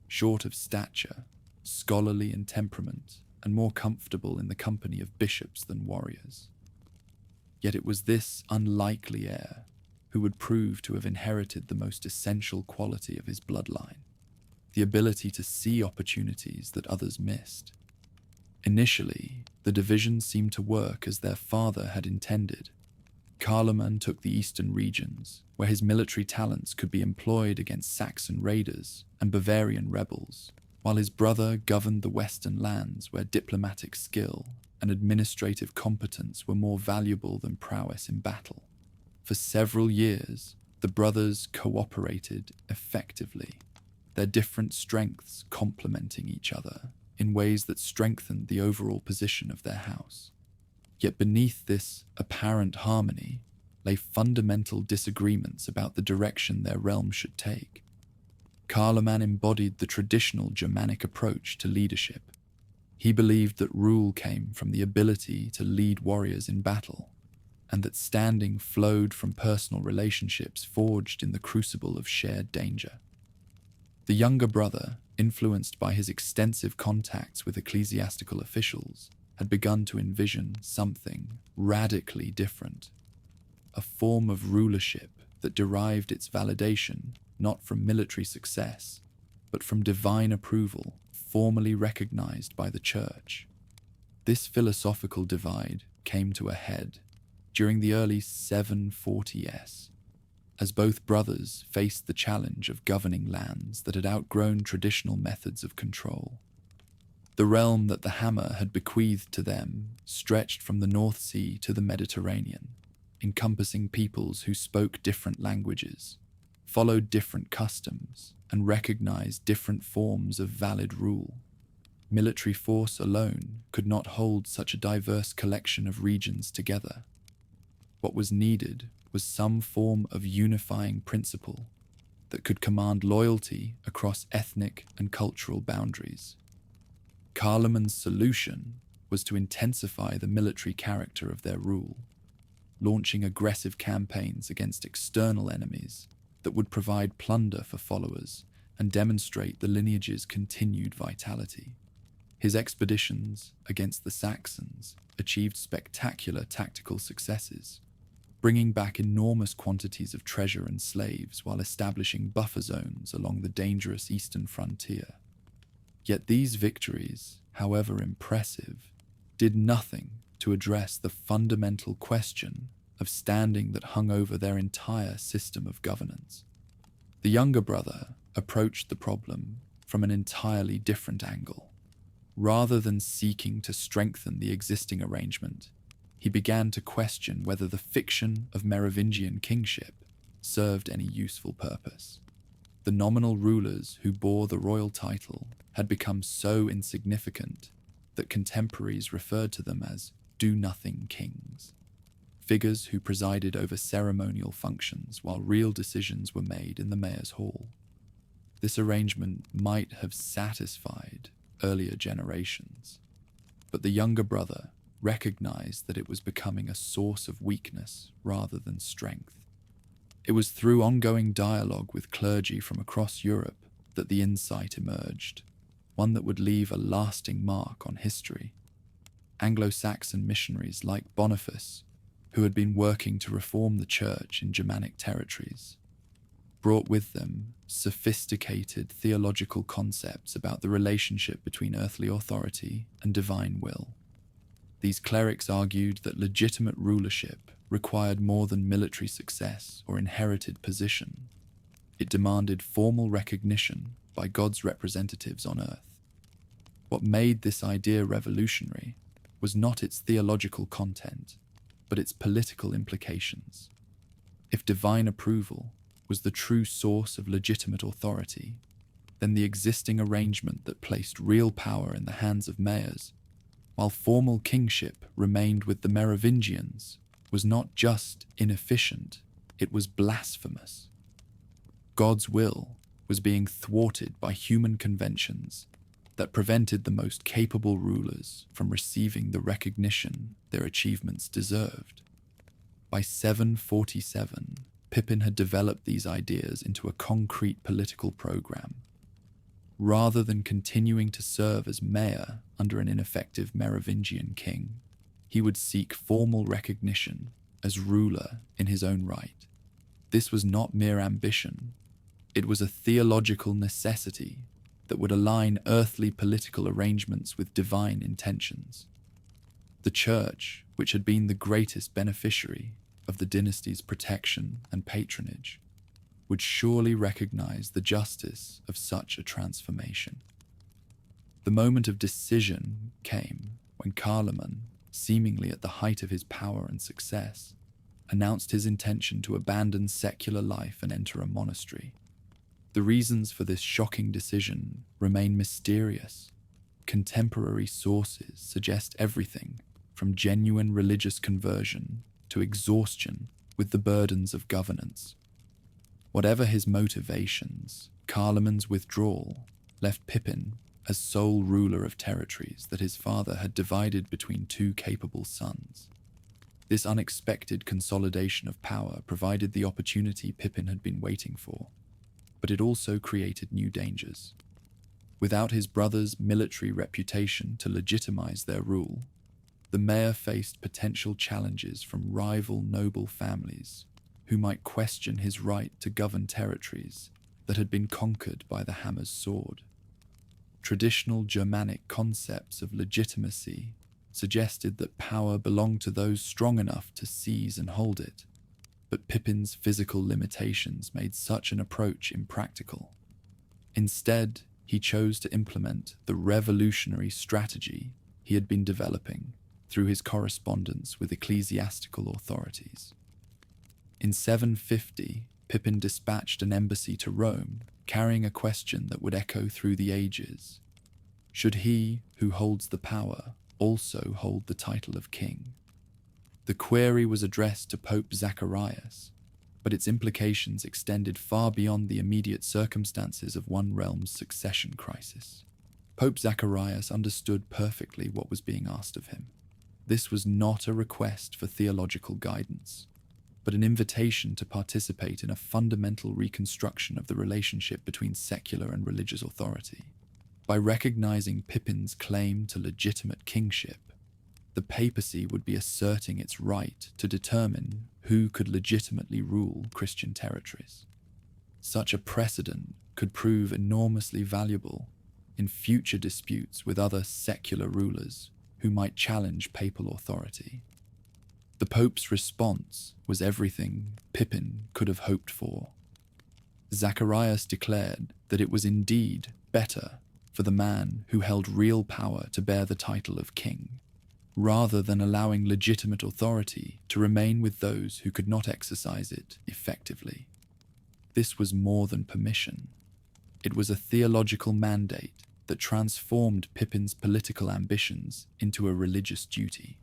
Short of stature, scholarly in temperament, and more comfortable in the company of bishops than warriors. Yet it was this unlikely heir who would prove to have inherited the most essential quality of his bloodline, the ability to see opportunities that others missed. Initially, the division seemed to work as their father had intended. Carloman took the eastern regions, where his military talents could be employed against Saxon raiders and Bavarian rebels, while his brother governed the western lands where diplomatic skill and administrative competence were more valuable than prowess in battle. For several years, the brothers cooperated effectively, their different strengths complementing each other in ways that strengthened the overall position of their house. Yet beneath this apparent harmony lay fundamental disagreements about the direction their realm should take. Carloman embodied the traditional Germanic approach to leadership. He believed that rule came from the ability to lead warriors in battle, and that standing flowed from personal relationships forged in the crucible of shared danger. The younger brother, influenced by his extensive contacts with ecclesiastical officials, had begun to envision something radically different, a form of rulership that derived its validation not from military success, but from divine approval formally recognized by the Church. This philosophical divide came to a head during the early 740s, as both brothers faced the challenge of governing lands that had outgrown traditional methods of control. The realm that the hammer had bequeathed to them stretched from the North Sea to the Mediterranean, encompassing peoples who spoke different languages, followed different customs, and recognized different forms of valid rule. Military force alone could not hold such a diverse collection of regions together. What was needed was some form of unifying principle that could command loyalty across ethnic and cultural boundaries. Carloman's solution was to intensify the military character of their rule, launching aggressive campaigns against external enemies that would provide plunder for followers and demonstrate the lineage's continued vitality. His expeditions against the Saxons achieved spectacular tactical successes, bringing back enormous quantities of treasure and slaves while establishing buffer zones along the dangerous eastern frontier. Yet these victories, however impressive, did nothing to address the fundamental question of standing that hung over their entire system of governance. The younger brother approached the problem from an entirely different angle. Rather than seeking to strengthen the existing arrangement, he began to question whether the fiction of Merovingian kingship served any useful purpose. The nominal rulers who bore the royal title had become so insignificant that contemporaries referred to them as do-nothing kings, figures who presided over ceremonial functions while real decisions were made in the mayor's hall. This arrangement might have satisfied earlier generations, but the younger brother recognized that it was becoming a source of weakness rather than strength. It was through ongoing dialogue with clergy from across Europe that the insight emerged, one that would leave a lasting mark on history. Anglo-Saxon missionaries like Boniface, who had been working to reform the church in Germanic territories, brought with them sophisticated theological concepts about the relationship between earthly authority and divine will. These clerics argued that legitimate rulership required more than military success or inherited position. It demanded formal recognition by God's representatives on earth. What made this idea revolutionary was not its theological content, but its political implications. If divine approval was the true source of legitimate authority, then the existing arrangement that placed real power in the hands of mayors, while formal kingship remained with the Merovingians, was not just inefficient, it was blasphemous. God's will was being thwarted by human conventions that prevented the most capable rulers from receiving the recognition their achievements deserved. By 747, Pippin had developed these ideas into a concrete political program. Rather than continuing to serve as mayor under an ineffective Merovingian king, he would seek formal recognition as ruler in his own right. This was not mere ambition. It was a theological necessity that would align earthly political arrangements with divine intentions. The church, which had been the greatest beneficiary of the dynasty's protection and patronage, would surely recognize the justice of such a transformation. The moment of decision came when Carloman, seemingly at the height of his power and success, announced his intention to abandon secular life and enter a monastery. The reasons for this shocking decision remain mysterious. Contemporary sources suggest everything from genuine religious conversion to exhaustion with the burdens of governance. Whatever his motivations, Carloman's withdrawal left Pippin as sole ruler of territories that his father had divided between two capable sons. This unexpected consolidation of power provided the opportunity Pippin had been waiting for, but it also created new dangers. Without his brother's military reputation to legitimize their rule, the mayor faced potential challenges from rival noble families who might question his right to govern territories that had been conquered by the hammer's sword. Traditional Germanic concepts of legitimacy suggested that power belonged to those strong enough to seize and hold it, but Pippin's physical limitations made such an approach impractical. Instead, he chose to implement the revolutionary strategy he had been developing through his correspondence with ecclesiastical authorities. In 750, Pippin dispatched an embassy to Rome, carrying a question that would echo through the ages. Should he who holds the power also hold the title of king? The query was addressed to Pope Zacharias, but its implications extended far beyond the immediate circumstances of one realm's succession crisis. Pope Zacharias understood perfectly what was being asked of him. This was not a request for theological guidance, but an invitation to participate in a fundamental reconstruction of the relationship between secular and religious authority. By recognizing Pippin's claim to legitimate kingship, the papacy would be asserting its right to determine who could legitimately rule Christian territories. Such a precedent could prove enormously valuable in future disputes with other secular rulers who might challenge papal authority. The Pope's response was everything Pippin could have hoped for. Zacharias declared that it was indeed better for the man who held real power to bear the title of king, rather than allowing legitimate authority to remain with those who could not exercise it effectively. This was more than permission. It was a theological mandate that transformed Pippin's political ambitions into a religious duty.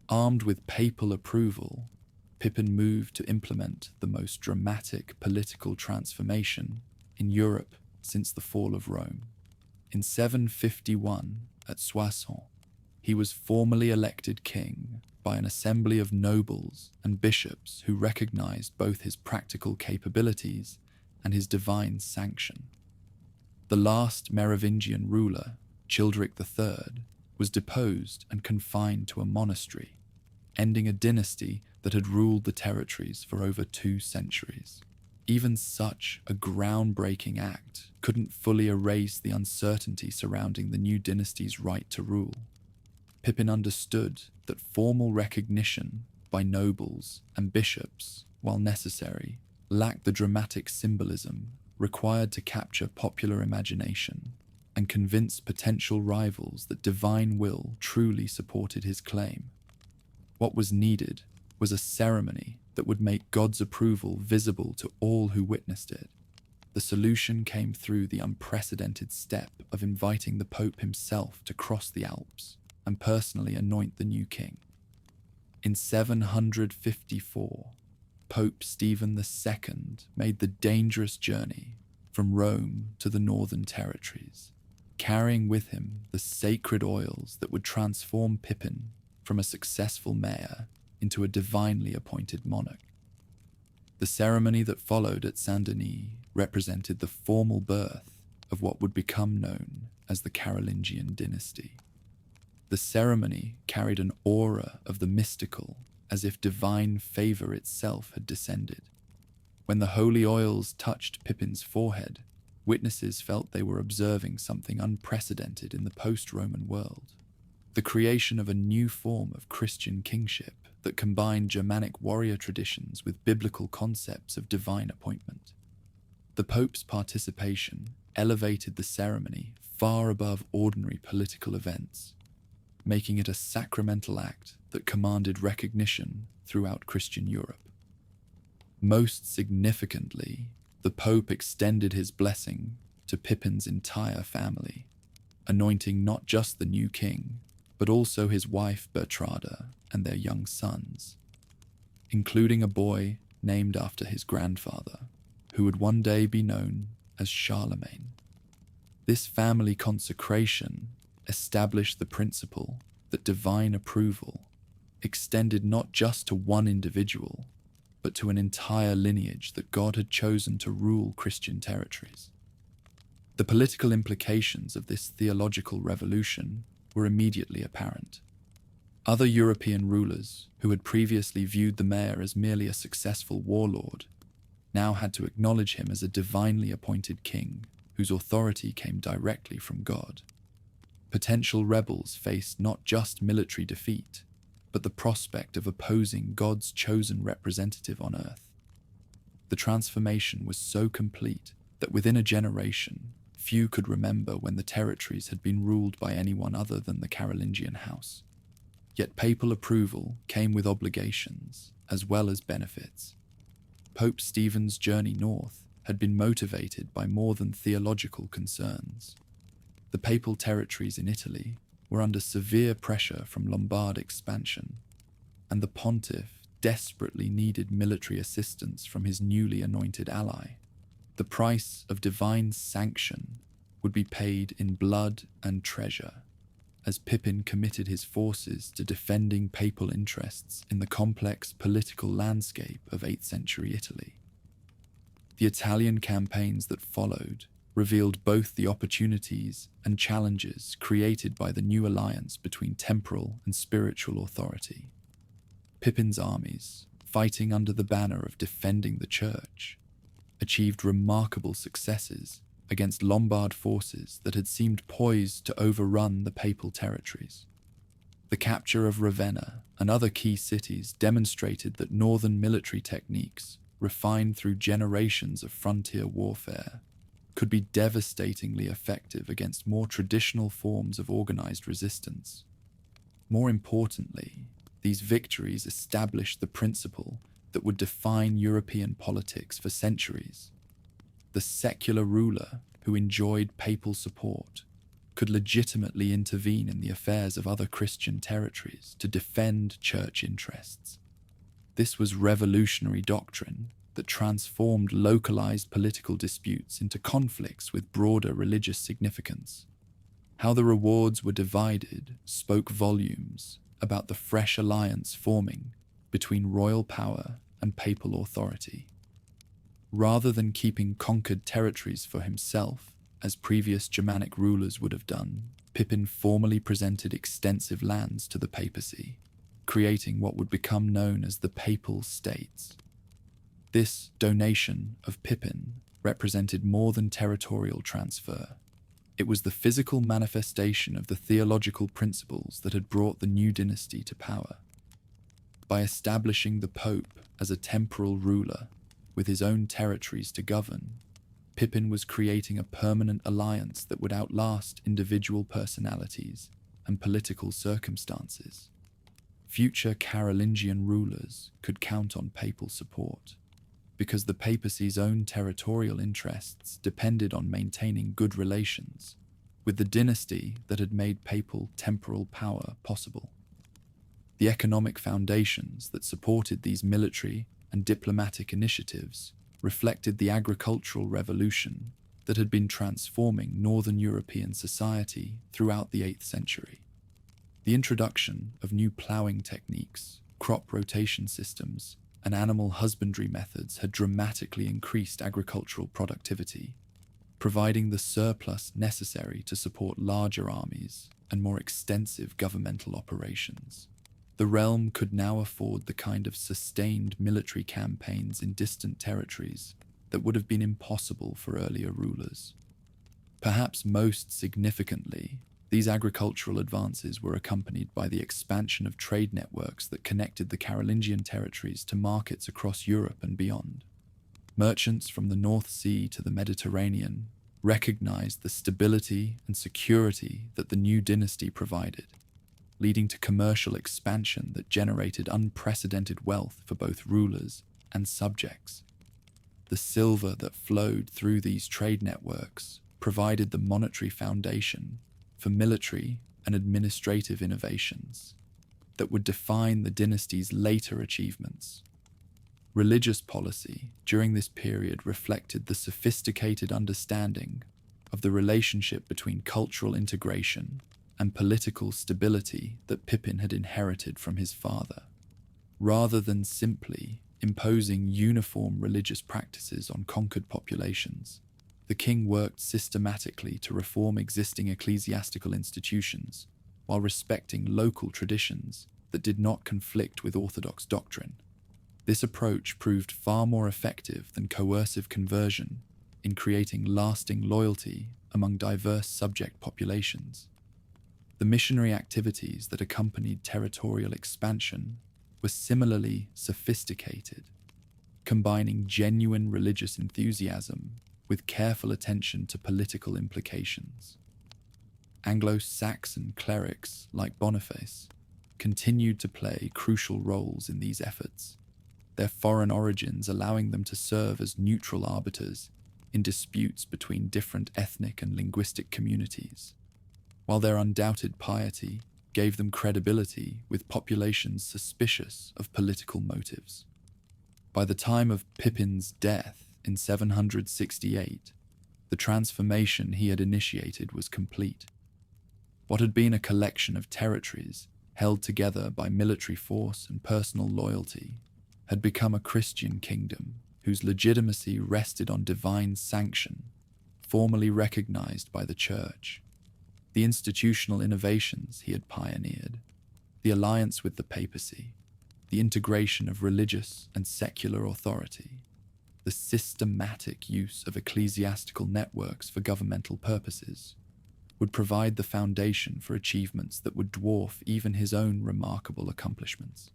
Armed with papal approval, Pippin moved to implement the most dramatic political transformation in Europe since the fall of Rome. In 751, at Soissons, he was formally elected king by an assembly of nobles and bishops who recognized both his practical capabilities and his divine sanction. The last Merovingian ruler, Childeric III, was deposed and confined to a monastery, ending a dynasty that had ruled the territories for over 2 centuries. Even such a groundbreaking act couldn't fully erase the uncertainty surrounding the new dynasty's right to rule. Pippin understood that formal recognition by nobles and bishops, while necessary, lacked the dramatic symbolism required to capture popular imagination and convince potential rivals that divine will truly supported his claim. What was needed was a ceremony that would make God's approval visible to all who witnessed it. The solution came through the unprecedented step of inviting the Pope himself to cross the Alps and personally anoint the new king. In 754, Pope Stephen II made the dangerous journey from Rome to the northern territories, carrying with him the sacred oils that would transform Pippin from a successful mayor into a divinely appointed monarch. The ceremony that followed at Saint-Denis represented the formal birth of what would become known as the Carolingian dynasty. The ceremony carried an aura of the mystical, as if divine favor itself had descended. When the holy oils touched Pippin's forehead, witnesses felt they were observing something unprecedented in the post-Roman world: the creation of a new form of Christian kingship that combined Germanic warrior traditions with biblical concepts of divine appointment. The Pope's participation elevated the ceremony far above ordinary political events, making it a sacramental act that commanded recognition throughout Christian Europe. Most significantly, the Pope extended his blessing to Pippin's entire family, anointing not just the new king, but also his wife Bertrada and their young sons, including a boy named after his grandfather, who would one day be known as Charlemagne. This family consecration established the principle that divine approval extended not just to one individual, but to an entire lineage that God had chosen to rule Christian territories. The political implications of this theological revolution were immediately apparent. Other European rulers, who had previously viewed the mayor as merely a successful warlord, now had to acknowledge him as a divinely appointed king whose authority came directly from God. Potential rebels faced not just military defeat, but the prospect of opposing God's chosen representative on earth. The transformation was so complete that within a generation, few could remember when the territories had been ruled by anyone other than the Carolingian house. Yet papal approval came with obligations as well as benefits. Pope Stephen's journey north had been motivated by more than theological concerns. The papal territories in Italy were under severe pressure from Lombard expansion, and the pontiff desperately needed military assistance from his newly anointed ally. The price of divine sanction would be paid in blood and treasure, as Pippin committed his forces to defending papal interests in the complex political landscape of 8th century Italy. The Italian campaigns that followed revealed both the opportunities and challenges created by the new alliance between temporal and spiritual authority. Pippin's armies, fighting under the banner of defending the church, achieved remarkable successes against Lombard forces that had seemed poised to overrun the papal territories. The capture of Ravenna and other key cities demonstrated that northern military techniques, refined through generations of frontier warfare, could be devastatingly effective against more traditional forms of organized resistance. More importantly, these victories established the principle that would define European politics for centuries. The secular ruler who enjoyed papal support could legitimately intervene in the affairs of other Christian territories to defend church interests. This was revolutionary doctrine that transformed localized political disputes into conflicts with broader religious significance. How the rewards were divided spoke volumes about the fresh alliance forming between royal power and papal authority. Rather than keeping conquered territories for himself, as previous Germanic rulers would have done, Pippin formally presented extensive lands to the papacy, creating what would become known as the Papal States. This donation of Pippin represented more than territorial transfer. It was the physical manifestation of the theological principles that had brought the new dynasty to power. By establishing the Pope as a temporal ruler with his own territories to govern, Pippin was creating a permanent alliance that would outlast individual personalities and political circumstances. Future Carolingian rulers could count on papal support, because the papacy's own territorial interests depended on maintaining good relations with the dynasty that had made papal temporal power possible. The economic foundations that supported these military and diplomatic initiatives reflected the agricultural revolution that had been transforming northern European society throughout the 8th century. The introduction of new ploughing techniques, crop rotation systems, and animal husbandry methods had dramatically increased agricultural productivity, providing the surplus necessary to support larger armies and more extensive governmental operations. The realm could now afford the kind of sustained military campaigns in distant territories that would have been impossible for earlier rulers. Perhaps most significantly, these agricultural advances were accompanied by the expansion of trade networks that connected the Carolingian territories to markets across Europe and beyond. Merchants from the North Sea to the Mediterranean recognized the stability and security that the new dynasty provided, leading to commercial expansion that generated unprecedented wealth for both rulers and subjects. The silver that flowed through these trade networks provided the monetary foundation for military and administrative innovations that would define the dynasty's later achievements. Religious policy during this period reflected the sophisticated understanding of the relationship between cultural integration and political stability that Pippin had inherited from his father. Rather than simply imposing uniform religious practices on conquered populations, the king worked systematically to reform existing ecclesiastical institutions while respecting local traditions that did not conflict with orthodox doctrine. This approach proved far more effective than coercive conversion in creating lasting loyalty among diverse subject populations. The missionary activities that accompanied territorial expansion were similarly sophisticated, combining genuine religious enthusiasm with careful attention to political implications. Anglo-Saxon clerics like Boniface continued to play crucial roles in these efforts, their foreign origins allowing them to serve as neutral arbiters in disputes between different ethnic and linguistic communities, while their undoubted piety gave them credibility with populations suspicious of political motives. By the time of Pippin's death in 768, the transformation he had initiated was complete. What had been a collection of territories held together by military force and personal loyalty had become a Christian kingdom whose legitimacy rested on divine sanction, formally recognized by the Church. The institutional innovations he had pioneered, the alliance with the papacy, the integration of religious and secular authority, the systematic use of ecclesiastical networks for governmental purposes, would provide the foundation for achievements that would dwarf even his own remarkable accomplishments.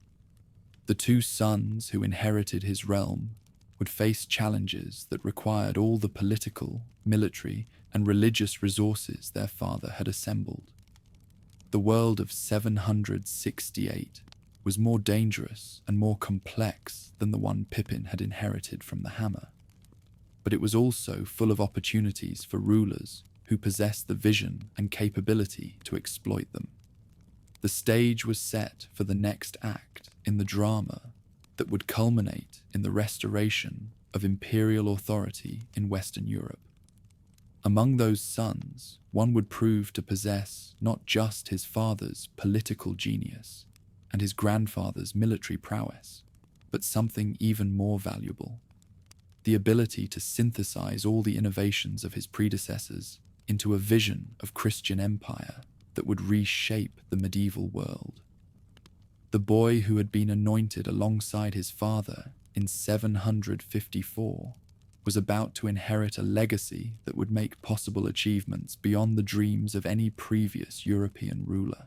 The two sons who inherited his realm would face challenges that required all the political, military, and religious resources their father had assembled. The world of 768 was more dangerous and more complex than the one Pippin had inherited from the hammer, but it was also full of opportunities for rulers who possessed the vision and capability to exploit them. The stage was set for the next act in the drama that would culminate in the restoration of imperial authority in Western Europe. Among those sons, one would prove to possess not just his father's political genius and his grandfather's military prowess, but something even more valuable: the ability to synthesize all the innovations of his predecessors into a vision of Christian empire that would reshape the medieval world. The boy who had been anointed alongside his father in 754 was about to inherit a legacy that would make possible achievements beyond the dreams of any previous European ruler.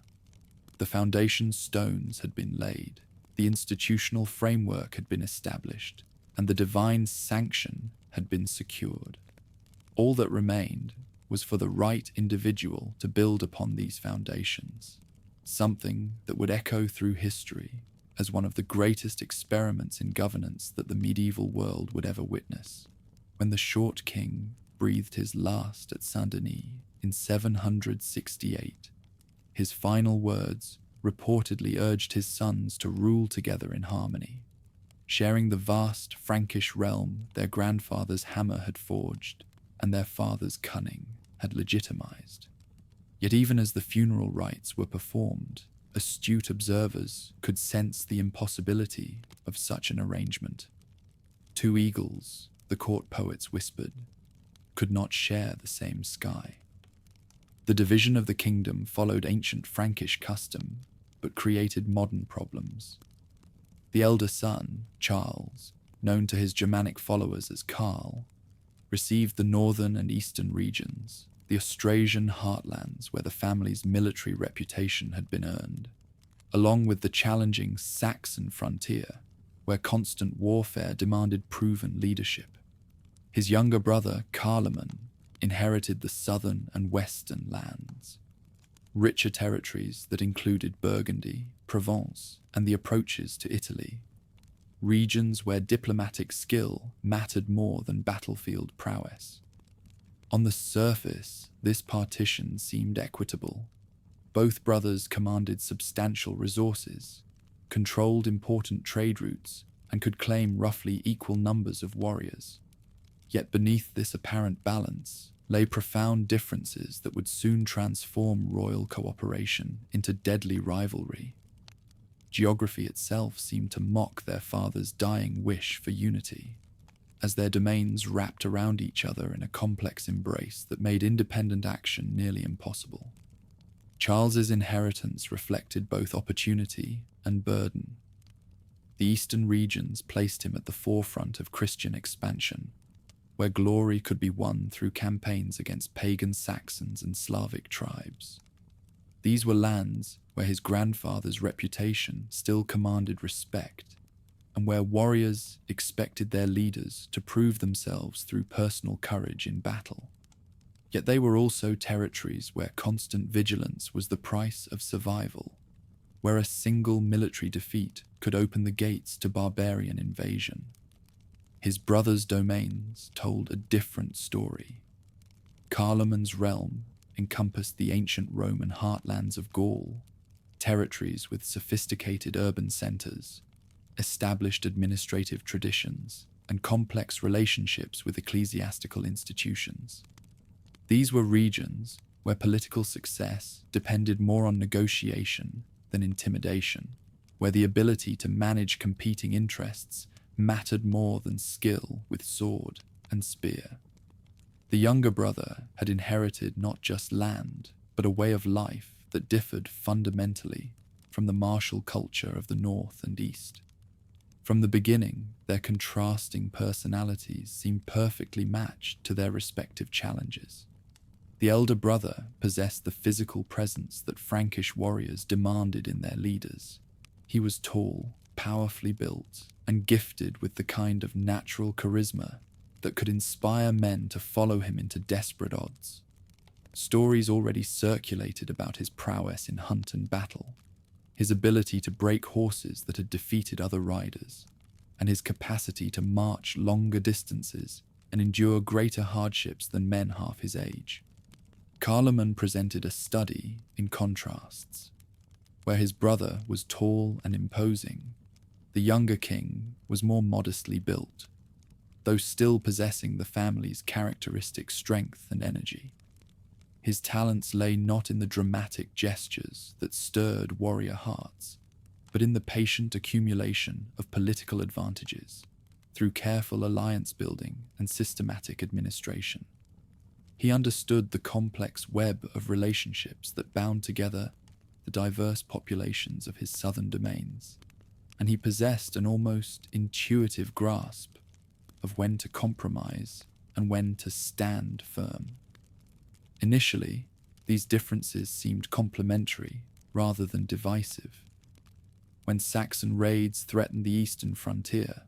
The foundation stones had been laid, the institutional framework had been established, and the divine sanction had been secured. All that remained was for the right individual to build upon these foundations, something that would echo through history as one of the greatest experiments in governance that the medieval world would ever witness. When the short king breathed his last at Saint-Denis in 768, his final words reportedly urged his sons to rule together in harmony, sharing the vast Frankish realm their grandfather's hammer had forged and their father's cunning had legitimized. Yet even as the funeral rites were performed, astute observers could sense the impossibility of such an arrangement. Two eagles, the court poets whispered, could not share the same sky. The division of the kingdom followed ancient Frankish custom, but created modern problems. The elder son, Charles, known to his Germanic followers as Carl, received the northern and eastern regions, the Austrasian heartlands where the family's military reputation had been earned, along with the challenging Saxon frontier, where constant warfare demanded proven leadership. His younger brother, Carloman, inherited the southern and western lands, richer territories that included Burgundy, Provence, and the approaches to Italy, regions where diplomatic skill mattered more than battlefield prowess. On the surface, this partition seemed equitable. Both brothers commanded substantial resources, controlled important trade routes, and could claim roughly equal numbers of warriors. Yet beneath this apparent balance lay profound differences that would soon transform royal cooperation into deadly rivalry. Geography itself seemed to mock their father's dying wish for unity, as their domains wrapped around each other in a complex embrace that made independent action nearly impossible. Charles's inheritance reflected both opportunity and burden. The eastern regions placed him at the forefront of Christian expansion, where glory could be won through campaigns against pagan Saxons and Slavic tribes. These were lands where his grandfather's reputation still commanded respect, and where warriors expected their leaders to prove themselves through personal courage in battle. Yet they were also territories where constant vigilance was the price of survival, where a single military defeat could open the gates to barbarian invasion. His brother's domains told a different story. Carloman's realm encompassed the ancient Roman heartlands of Gaul, territories with sophisticated urban centers, established administrative traditions, and complex relationships with ecclesiastical institutions. These were regions where political success depended more on negotiation than intimidation, where the ability to manage competing interests mattered more than skill with sword and spear. The younger brother had inherited not just land, but a way of life that differed fundamentally from the martial culture of the North and East. From the beginning, their contrasting personalities seemed perfectly matched to their respective challenges. The elder brother possessed the physical presence that Frankish warriors demanded in their leaders. He was tall, powerfully built, and gifted with the kind of natural charisma that could inspire men to follow him into desperate odds. Stories already circulated about his prowess in hunt and battle, his ability to break horses that had defeated other riders, and his capacity to march longer distances and endure greater hardships than men half his age. Carloman presented a study in contrasts. Where his brother was tall and imposing, the younger king was more modestly built, though still possessing the family's characteristic strength and energy. His talents lay not in the dramatic gestures that stirred warrior hearts, but in the patient accumulation of political advantages through careful alliance building and systematic administration. He understood the complex web of relationships that bound together the diverse populations of his southern domains, and he possessed an almost intuitive grasp of when to compromise and when to stand firm. Initially, these differences seemed complementary rather than divisive. When Saxon raids threatened the eastern frontier,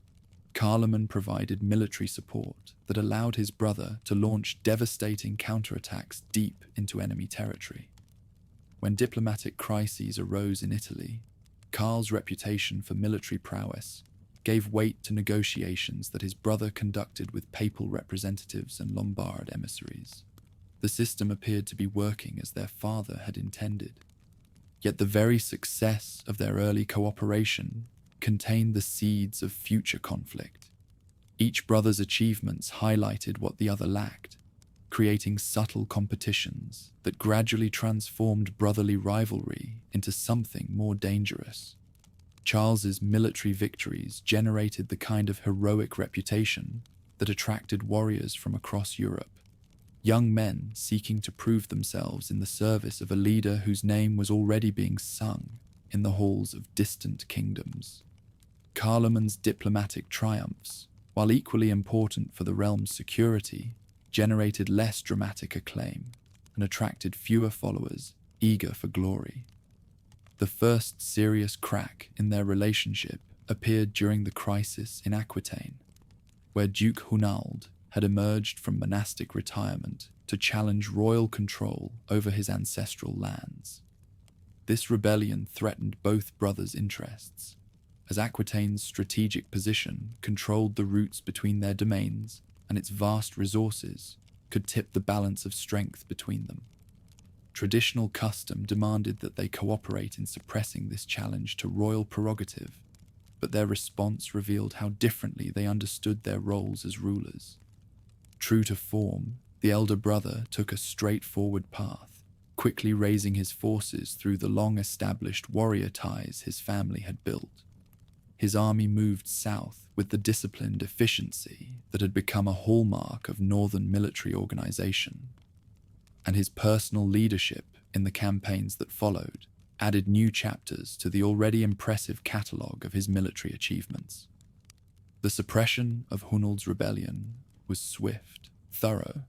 Carloman provided military support that allowed his brother to launch devastating counterattacks deep into enemy territory. When diplomatic crises arose in Italy, Karl's reputation for military prowess gave weight to negotiations that his brother conducted with papal representatives and Lombard emissaries. The system appeared to be working as their father had intended. Yet the very success of their early cooperation contained the seeds of future conflict. Each brother's achievements highlighted what the other lacked, creating subtle competitions that gradually transformed brotherly rivalry into something more dangerous. Charles's military victories generated the kind of heroic reputation that attracted warriors from across Europe, young men seeking to prove themselves in the service of a leader whose name was already being sung in the halls of distant kingdoms. Carloman's diplomatic triumphs, while equally important for the realm's security, generated less dramatic acclaim and attracted fewer followers eager for glory. The first serious crack in their relationship appeared during the crisis in Aquitaine, where Duke Hunald had emerged from monastic retirement to challenge royal control over his ancestral lands. This rebellion threatened both brothers' interests, as Aquitaine's strategic position controlled the routes between their domains, and its vast resources could tip the balance of strength between them. Traditional custom demanded that they cooperate in suppressing this challenge to royal prerogative, but their response revealed how differently they understood their roles as rulers. True to form, the elder brother took a straightforward path, quickly raising his forces through the long-established warrior ties his family had built. His army moved south with the disciplined efficiency that had become a hallmark of northern military organization, and his personal leadership in the campaigns that followed added new chapters to the already impressive catalogue of his military achievements. The suppression of Hunald's rebellion was swift, thorough,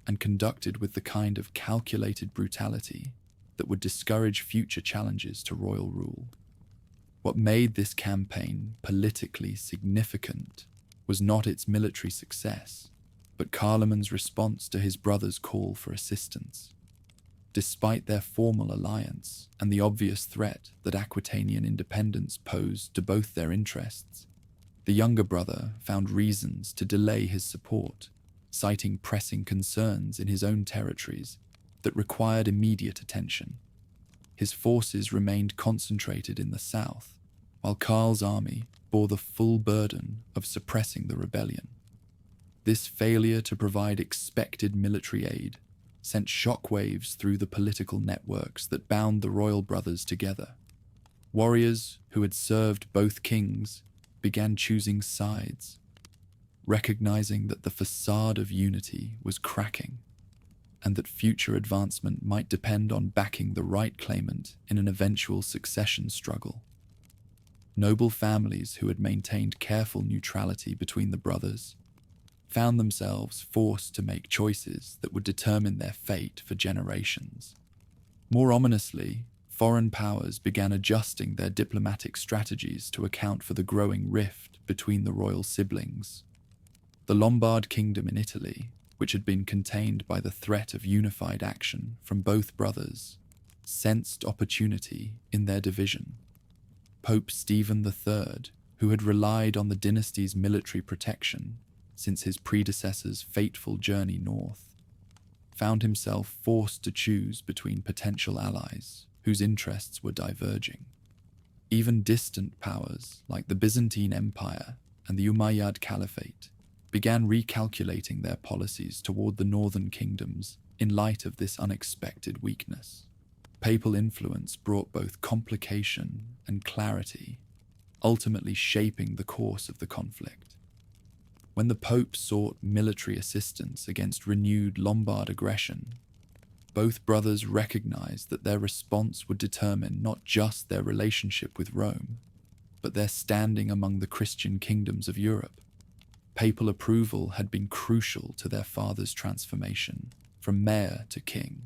and conducted with the kind of calculated brutality that would discourage future challenges to royal rule. What made this campaign politically significant was not its military success, but Carloman's response to his brother's call for assistance. Despite their formal alliance and the obvious threat that Aquitanian independence posed to both their interests, the younger brother found reasons to delay his support, citing pressing concerns in his own territories that required immediate attention. His forces remained concentrated in the south, while Karl's army bore the full burden of suppressing the rebellion. This failure to provide expected military aid sent shockwaves through the political networks that bound the royal brothers together. Warriors who had served both kings began choosing sides, recognizing that the facade of unity was cracking, and that future advancement might depend on backing the right claimant in an eventual succession struggle. Noble families who had maintained careful neutrality between the brothers found themselves forced to make choices that would determine their fate for generations. More ominously, foreign powers began adjusting their diplomatic strategies to account for the growing rift between the royal siblings. The Lombard kingdom in Italy, which had been contained by the threat of unified action from both brothers, sensed opportunity in their division. Pope Stephen III, who had relied on the dynasty's military protection since his predecessor's fateful journey north, found himself forced to choose between potential allies whose interests were diverging. Even distant powers like the Byzantine Empire and the Umayyad Caliphate began recalculating their policies toward the northern kingdoms in light of this unexpected weakness. Papal influence brought both complication and clarity, ultimately shaping the course of the conflict. When the Pope sought military assistance against renewed Lombard aggression, both brothers recognized that their response would determine not just their relationship with Rome, but their standing among the Christian kingdoms of Europe. Papal approval had been crucial to their father's transformation from mayor to king,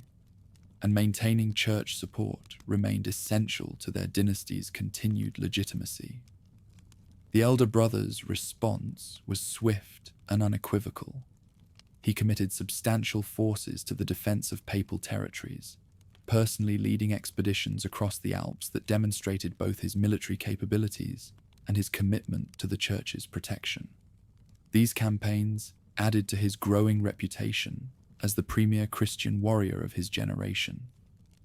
and maintaining church support remained essential to their dynasty's continued legitimacy. The elder brother's response was swift and unequivocal. He committed substantial forces to the defense of papal territories, personally leading expeditions across the Alps that demonstrated both his military capabilities and his commitment to the church's protection. These campaigns added to his growing reputation as the premier Christian warrior of his generation,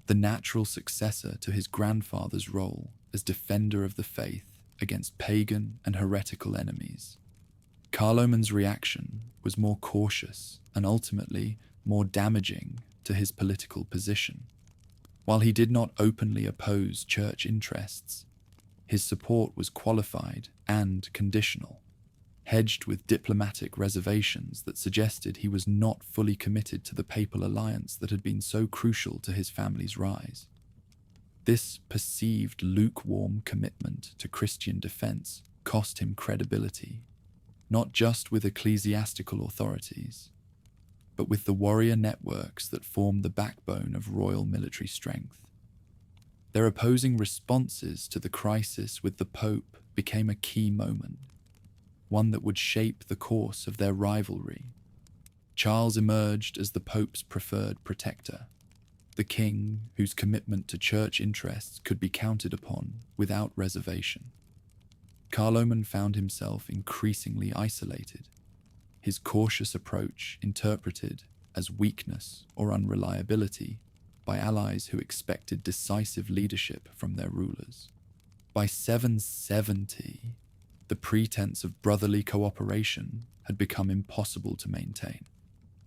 the natural successor to his grandfather's role as defender of the faith against pagan and heretical enemies. Carloman's reaction was more cautious and ultimately more damaging to his political position. While he did not openly oppose church interests, his support was qualified and conditional, hedged with diplomatic reservations that suggested he was not fully committed to the papal alliance that had been so crucial to his family's rise. This perceived lukewarm commitment to Christian defense cost him credibility, not just with ecclesiastical authorities, but with the warrior networks that formed the backbone of royal military strength. Their opposing responses to the crisis with the Pope became a key moment, one that would shape the course of their rivalry. Charles emerged as the Pope's preferred protector, the king whose commitment to church interests could be counted upon without reservation. Carloman found himself increasingly isolated, his cautious approach interpreted as weakness or unreliability by allies who expected decisive leadership from their rulers. By 770, the pretense of brotherly cooperation had become impossible to maintain.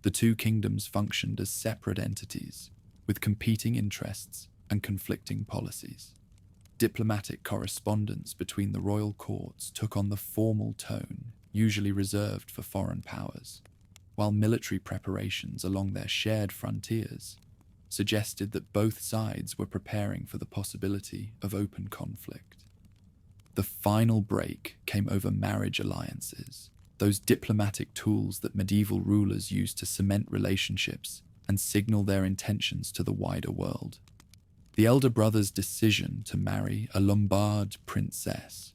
The two kingdoms functioned as separate entities, with competing interests and conflicting policies. Diplomatic correspondence between the royal courts took on the formal tone usually reserved for foreign powers, while military preparations along their shared frontiers suggested that both sides were preparing for the possibility of open conflict. The final break came over marriage alliances, those diplomatic tools that medieval rulers used to cement relationships and signal their intentions to the wider world. The elder brother's decision to marry a Lombard princess,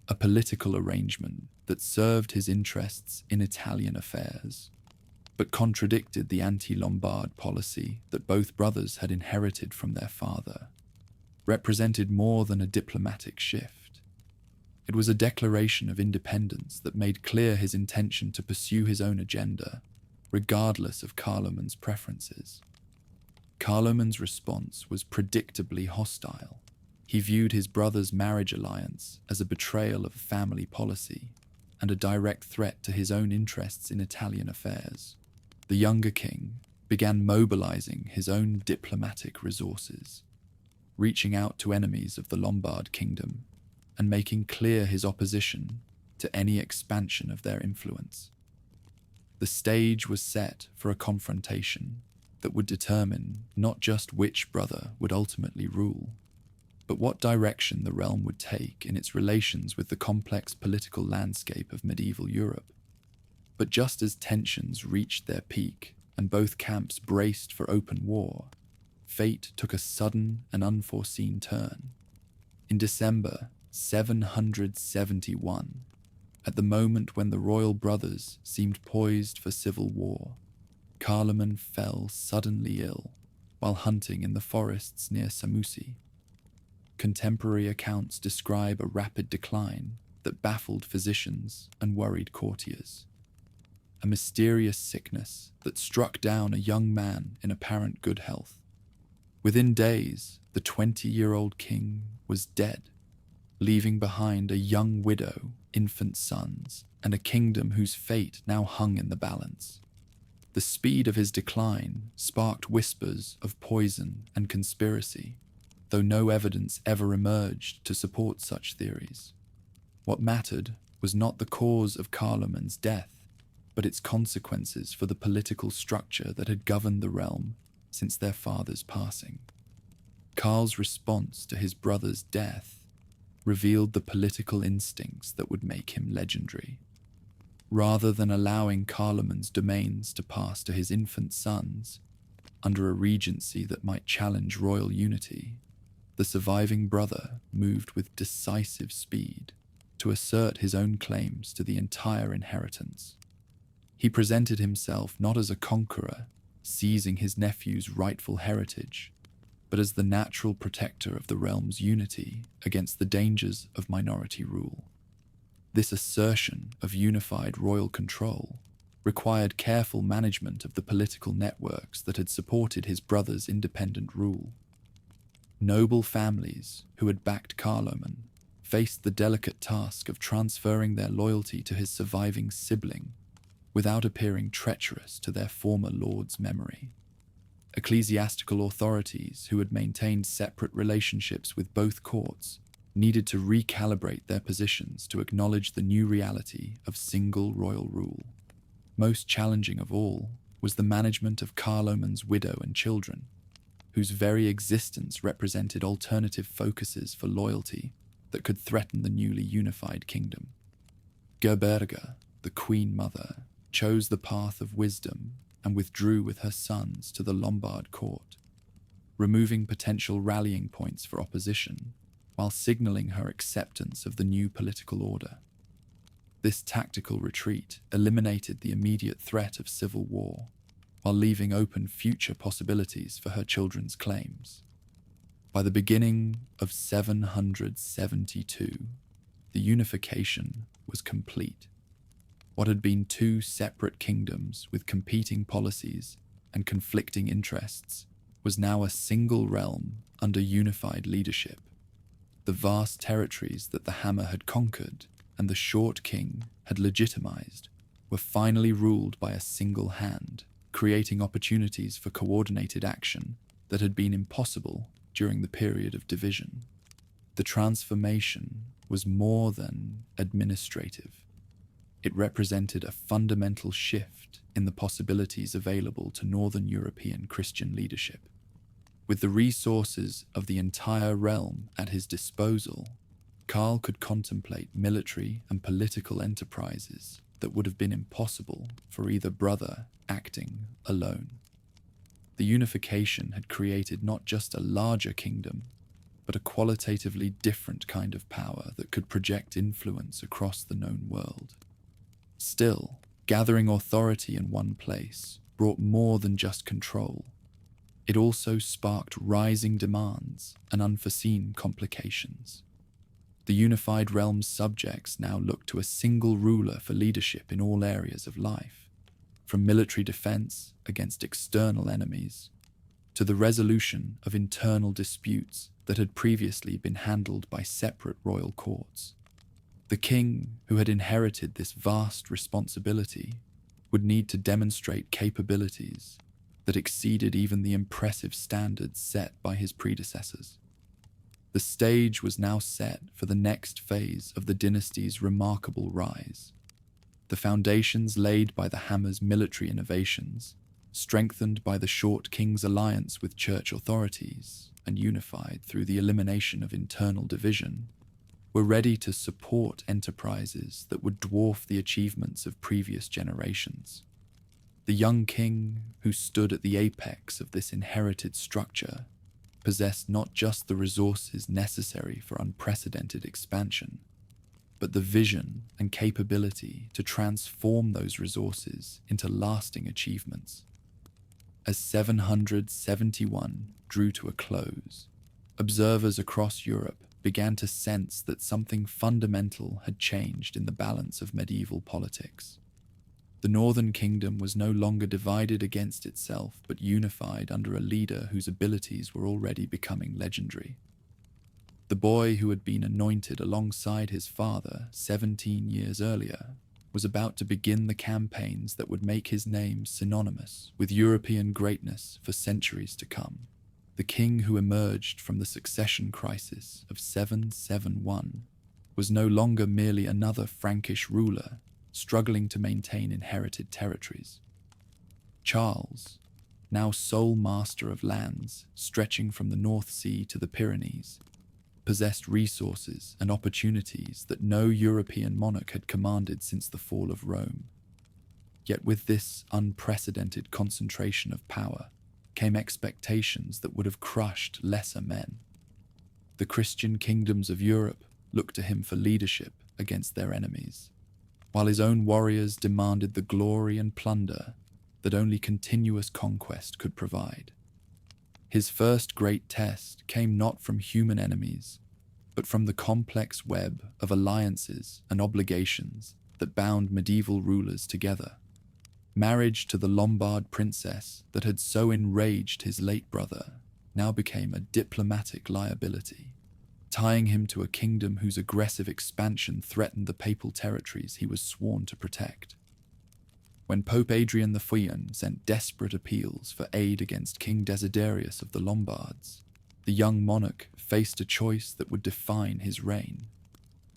a political arrangement that served his interests in Italian affairs, but contradicted the anti-Lombard policy that both brothers had inherited from their father, represented more than a diplomatic shift. It was a declaration of independence that made clear his intention to pursue his own agenda, regardless of Carloman's preferences. Carloman's response was predictably hostile. He viewed his brother's marriage alliance as a betrayal of family policy and a direct threat to his own interests in Italian affairs. The younger king began mobilizing his own diplomatic resources, reaching out to enemies of the Lombard kingdom and making clear his opposition to any expansion of their influence. The stage was set for a confrontation that would determine not just which brother would ultimately rule, but what direction the realm would take in its relations with the complex political landscape of medieval Europe. But just as tensions reached their peak and both camps braced for open war, fate took a sudden and unforeseen turn. In December 771, at the moment when the royal brothers seemed poised for civil war, Carloman fell suddenly ill while hunting in the forests near Samusi. Contemporary accounts describe a rapid decline that baffled physicians and worried courtiers. A mysterious sickness that struck down a young man in apparent good health. Within days, the 20-year-old king was dead, leaving behind a young widow, infant sons, and a kingdom whose fate now hung in the balance. The speed of his decline sparked whispers of poison and conspiracy, though no evidence ever emerged to support such theories. What mattered was not the cause of Carloman's death, but its consequences for the political structure that had governed the realm since their father's passing. Karl's response to his brother's death revealed the political instincts that would make him legendary. Rather than allowing Carloman's domains to pass to his infant sons, under a regency that might challenge royal unity, the surviving brother moved with decisive speed to assert his own claims to the entire inheritance. He presented himself not as a conqueror, seizing his nephew's rightful heritage, but as the natural protector of the realm's unity against the dangers of minority rule. This assertion of unified royal control required careful management of the political networks that had supported his brother's independent rule. Noble families who had backed Carloman faced the delicate task of transferring their loyalty to his surviving sibling without appearing treacherous to their former lord's memory. Ecclesiastical authorities who had maintained separate relationships with both courts needed to recalibrate their positions to acknowledge the new reality of single royal rule. Most challenging of all was the management of Carloman's widow and children, whose very existence represented alternative focuses for loyalty that could threaten the newly unified kingdom. Gerberga, the queen mother, chose the path of wisdom and withdrew with her sons to the Lombard court, removing potential rallying points for opposition while signaling her acceptance of the new political order. This tactical retreat eliminated the immediate threat of civil war, while leaving open future possibilities for her children's claims. By the beginning of 772, the unification was complete. What had been two separate kingdoms with competing policies and conflicting interests was now a single realm under unified leadership. The vast territories that the Hammer had conquered and the Short King had legitimized were finally ruled by a single hand, creating opportunities for coordinated action that had been impossible during the period of division. The transformation was more than administrative. It represented a fundamental shift in the possibilities available to Northern European Christian leadership. With the resources of the entire realm at his disposal, Karl could contemplate military and political enterprises that would have been impossible for either brother acting alone. The unification had created not just a larger kingdom, but a qualitatively different kind of power that could project influence across the known world. Still, gathering authority in one place brought more than just control. It also sparked rising demands and unforeseen complications. The unified realm's subjects now looked to a single ruler for leadership in all areas of life, from military defense against external enemies to the resolution of internal disputes that had previously been handled by separate royal courts. The king, who had inherited this vast responsibility, would need to demonstrate capabilities that exceeded even the impressive standards set by his predecessors. The stage was now set for the next phase of the dynasty's remarkable rise. The foundations laid by the Hammer's military innovations, strengthened by the Short King's alliance with church authorities, and unified through the elimination of internal division, were ready to support enterprises that would dwarf the achievements of previous generations. The young king, who stood at the apex of this inherited structure, possessed not just the resources necessary for unprecedented expansion, but the vision and capability to transform those resources into lasting achievements. As 771 drew to a close, observers across Europe began to sense that something fundamental had changed in the balance of medieval politics. The Northern Kingdom was no longer divided against itself, but unified under a leader whose abilities were already becoming legendary. The boy who had been anointed alongside his father 17 years earlier was about to begin the campaigns that would make his name synonymous with European greatness for centuries to come. The king who emerged from the succession crisis of 771 was no longer merely another Frankish ruler struggling to maintain inherited territories. Charles, now sole master of lands stretching from the North Sea to the Pyrenees, possessed resources and opportunities that no European monarch had commanded since the fall of Rome. Yet with this unprecedented concentration of power came expectations that would have crushed lesser men. The Christian kingdoms of Europe looked to him for leadership against their enemies, while his own warriors demanded the glory and plunder that only continuous conquest could provide. His first great test came not from human enemies, but from the complex web of alliances and obligations that bound medieval rulers together. Marriage to the Lombard princess that had so enraged his late brother now became a diplomatic liability, tying him to a kingdom whose aggressive expansion threatened the papal territories he was sworn to protect. When Pope Adrian the Feuillan sent desperate appeals for aid against King Desiderius of the Lombards, the young monarch faced a choice that would define his reign: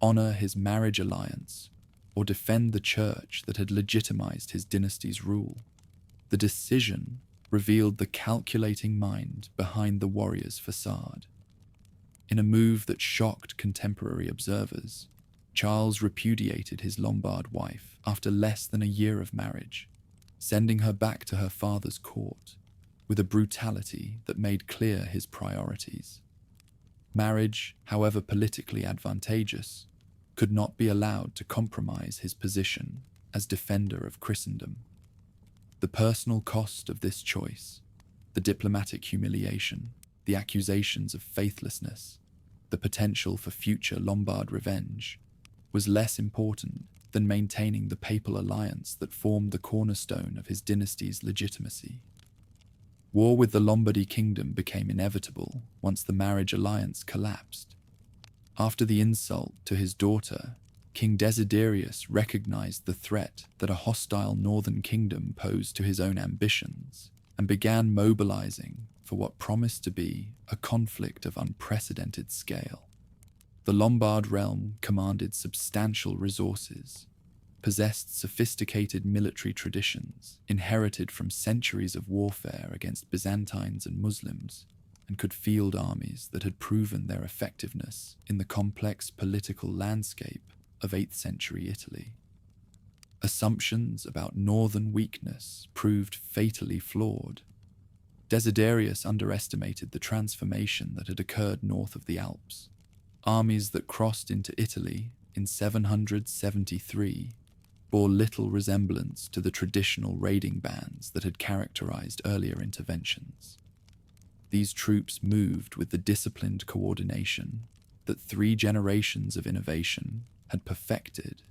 honor his marriage alliance or defend the church that had legitimized his dynasty's rule. The decision revealed the calculating mind behind the warrior's facade. In a move that shocked contemporary observers, Charles repudiated his Lombard wife after less than a year of marriage, sending her back to her father's court with a brutality that made clear his priorities. Marriage, however politically advantageous, could not be allowed to compromise his position as defender of Christendom. The personal cost of this choice, the diplomatic humiliation, the accusations of faithlessness, the potential for future Lombard revenge, was less important than maintaining the papal alliance that formed the cornerstone of his dynasty's legitimacy. War with the Lombardy kingdom became inevitable once the marriage alliance collapsed. After the insult to his daughter, King Desiderius recognized the threat that a hostile northern kingdom posed to his own ambitions and began mobilizing for what promised to be a conflict of unprecedented scale. The Lombard realm commanded substantial resources, possessed sophisticated military traditions inherited from centuries of warfare against Byzantines and Muslims, and could field armies that had proven their effectiveness in the complex political landscape of 8th century Italy. Assumptions about northern weakness proved fatally flawed. Desiderius underestimated the transformation that had occurred north of the Alps. Armies that crossed into Italy in 773 bore little resemblance to the traditional raiding bands that had characterized earlier interventions. These troops moved with the disciplined coordination that 3 generations of innovation had perfected,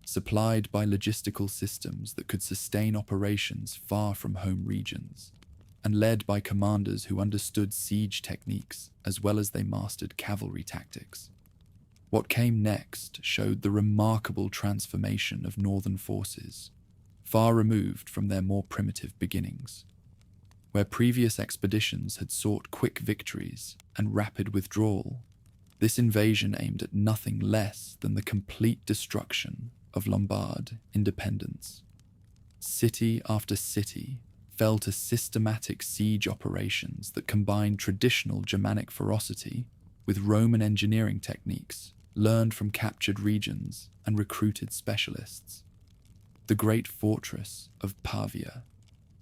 supplied by logistical systems that could sustain operations far from home regions, and led by commanders who understood siege techniques as well as they mastered cavalry tactics. What came next showed the remarkable transformation of northern forces, far removed from their more primitive beginnings. Where previous expeditions had sought quick victories and rapid withdrawal, this invasion aimed at nothing less than the complete destruction of Lombard independence. City after city fell to systematic siege operations that combined traditional Germanic ferocity with Roman engineering techniques learned from captured regions and recruited specialists. The great fortress of Pavia,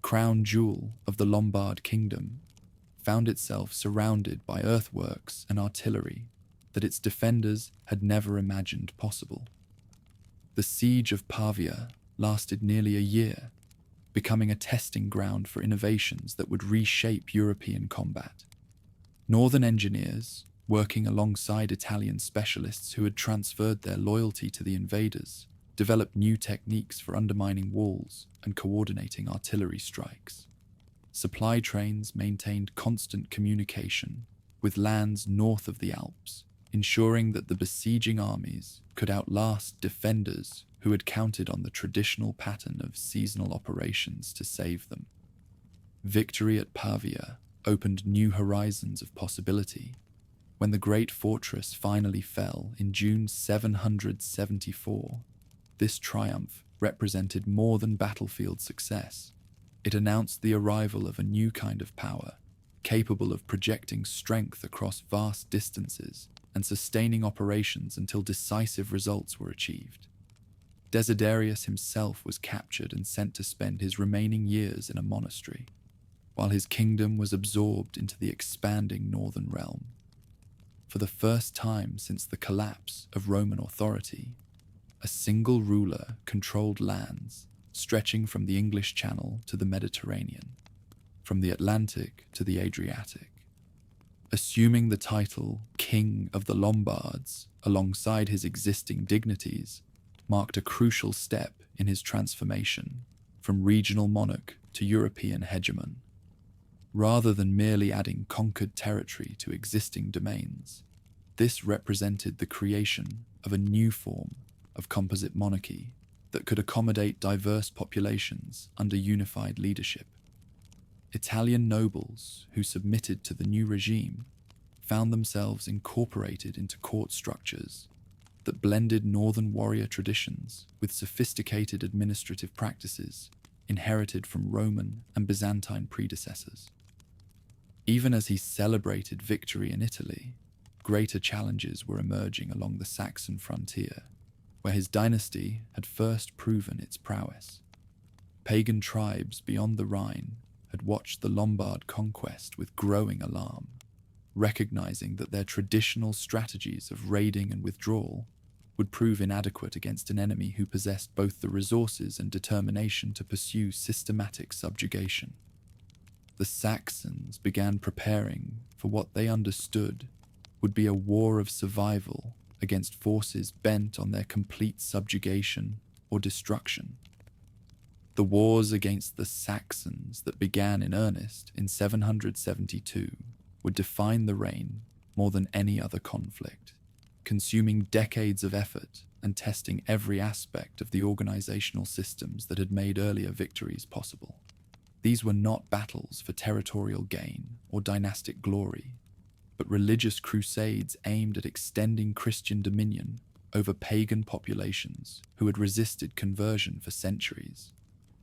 crown jewel of the Lombard kingdom, found itself surrounded by earthworks and artillery that its defenders had never imagined possible. The siege of Pavia lasted nearly a year, becoming a testing ground for innovations that would reshape European combat. Northern engineers, working alongside Italian specialists who had transferred their loyalty to the invaders, developed new techniques for undermining walls and coordinating artillery strikes. Supply trains maintained constant communication with lands north of the Alps, ensuring that the besieging armies could outlast defenders who had counted on the traditional pattern of seasonal operations to save them. Victory at Pavia opened new horizons of possibility. When the great fortress finally fell in June 774, this triumph represented more than battlefield success. It announced the arrival of a new kind of power, capable of projecting strength across vast distances and sustaining operations until decisive results were achieved. Desiderius himself was captured and sent to spend his remaining years in a monastery, while his kingdom was absorbed into the expanding northern realm. For the first time since the collapse of Roman authority, a single ruler controlled lands stretching from the English Channel to the Mediterranean, from the Atlantic to the Adriatic. Assuming the title King of the Lombards alongside his existing dignities marked a crucial step in his transformation from regional monarch to European hegemon. Rather than merely adding conquered territory to existing domains, this represented the creation of a new form of composite monarchy that could accommodate diverse populations under unified leadership. Italian nobles who submitted to the new regime found themselves incorporated into court structures that blended northern warrior traditions with sophisticated administrative practices inherited from Roman and Byzantine predecessors. Even as he celebrated victory in Italy, greater challenges were emerging along the Saxon frontier, where his dynasty had first proven its prowess. Pagan tribes beyond the Rhine had watched the Lombard conquest with growing alarm, recognizing that their traditional strategies of raiding and withdrawal would prove inadequate against an enemy who possessed both the resources and determination to pursue systematic subjugation. The Saxons began preparing for what they understood would be a war of survival against forces bent on their complete subjugation or destruction. The wars against the Saxons that began in earnest in 772 would define the reign more than any other conflict, consuming decades of effort and testing every aspect of the organizational systems that had made earlier victories possible. These were not battles for territorial gain or dynastic glory, but religious crusades aimed at extending Christian dominion over pagan populations who had resisted conversion for centuries.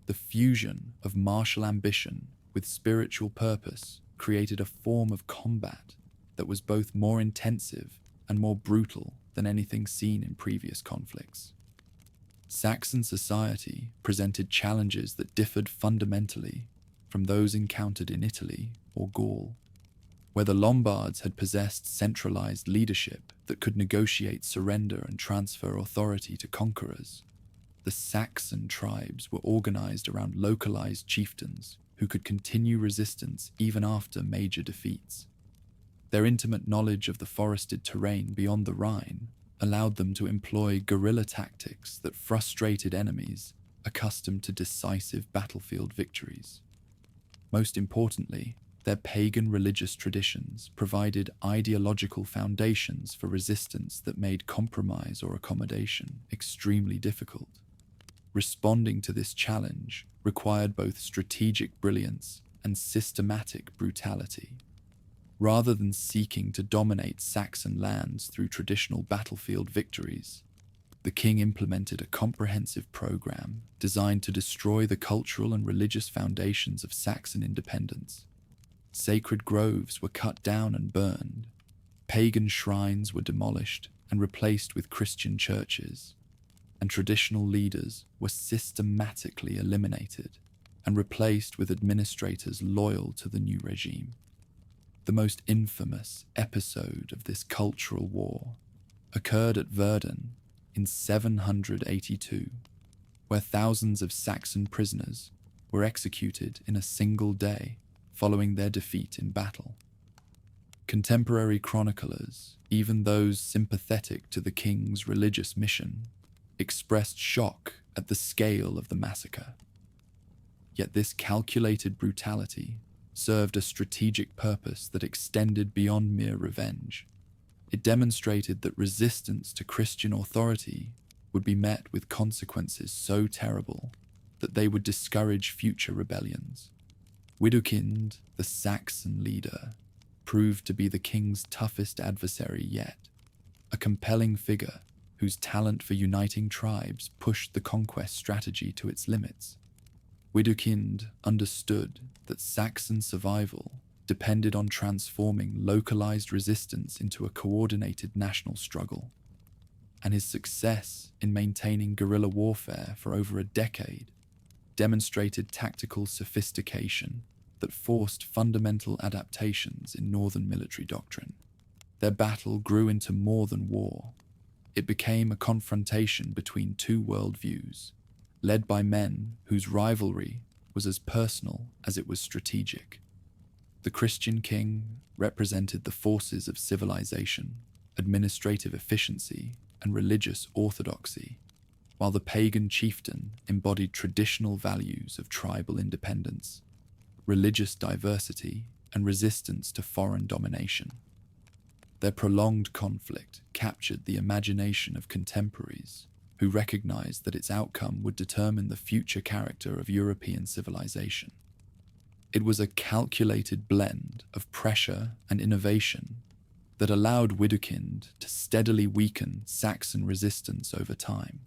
The fusion of martial ambition with spiritual purpose created a form of combat that was both more intensive and more brutal than anything seen in previous conflicts. Saxon society presented challenges that differed fundamentally from those encountered in Italy or Gaul. Where the Lombards had possessed centralized leadership that could negotiate surrender and transfer authority to conquerors, the Saxon tribes were organized around localized chieftains who could continue resistance even after major defeats. Their intimate knowledge of the forested terrain beyond the Rhine allowed them to employ guerrilla tactics that frustrated enemies accustomed to decisive battlefield victories. Most importantly, their pagan religious traditions provided ideological foundations for resistance that made compromise or accommodation extremely difficult. Responding to this challenge required both strategic brilliance and systematic brutality. Rather than seeking to dominate Saxon lands through traditional battlefield victories, the king implemented a comprehensive program designed to destroy the cultural and religious foundations of Saxon independence. Sacred groves were cut down and burned, pagan shrines were demolished, and replaced with Christian churches, and traditional leaders were systematically eliminated and replaced with administrators loyal to the new regime. The most infamous episode of this cultural war occurred at Verdun in 782, where thousands of Saxon prisoners were executed in a single day following their defeat in battle. Contemporary chroniclers, even those sympathetic to the king's religious mission, expressed shock at the scale of the massacre. Yet this calculated brutality served a strategic purpose that extended beyond mere revenge. It demonstrated that resistance to Christian authority would be met with consequences so terrible that they would discourage future rebellions. Widukind, the Saxon leader, proved to be the king's toughest adversary yet, a compelling figure whose talent for uniting tribes pushed the conquest strategy to its limits. Widukind understood that Saxon survival depended on transforming localized resistance into a coordinated national struggle, and his success in maintaining guerrilla warfare for over a decade demonstrated tactical sophistication that forced fundamental adaptations in northern military doctrine. Their battle grew into more than war. It became a confrontation between two worldviews, led by men whose rivalry was as personal as it was strategic. The Christian king represented the forces of civilization, administrative efficiency, and religious orthodoxy, while the pagan chieftain embodied traditional values of tribal independence, religious diversity, and resistance to foreign domination. Their prolonged conflict captured the imagination of contemporaries who recognized that its outcome would determine the future character of European civilization. It was a calculated blend of pressure and innovation that allowed Widukind to steadily weaken Saxon resistance over time.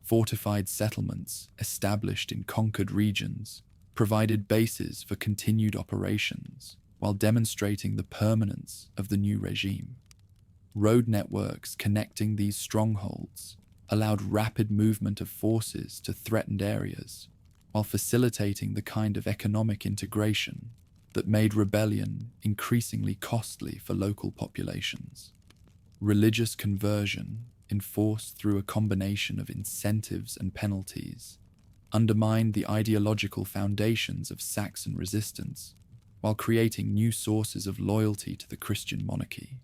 Fortified settlements established in conquered regions provided bases for continued operations while demonstrating the permanence of the new regime. Road networks connecting these strongholds allowed rapid movement of forces to threatened areas, while facilitating the kind of economic integration that made rebellion increasingly costly for local populations. Religious conversion, enforced through a combination of incentives and penalties, undermined the ideological foundations of Saxon resistance, while creating new sources of loyalty to the Christian monarchy.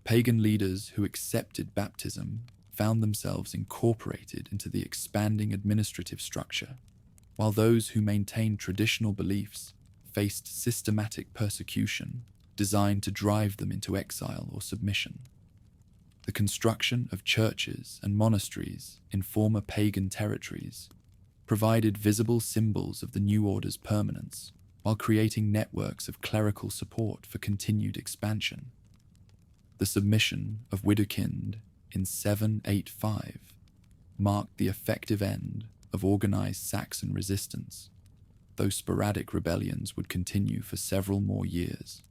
Pagan leaders who accepted baptism found themselves incorporated into the expanding administrative structure, while those who maintained traditional beliefs faced systematic persecution designed to drive them into exile or submission. The construction of churches and monasteries in former pagan territories provided visible symbols of the new order's permanence, while creating networks of clerical support for continued expansion. The submission of Widukind in 785 marked the effective end of organized Saxon resistance, though sporadic rebellions would continue for several more years.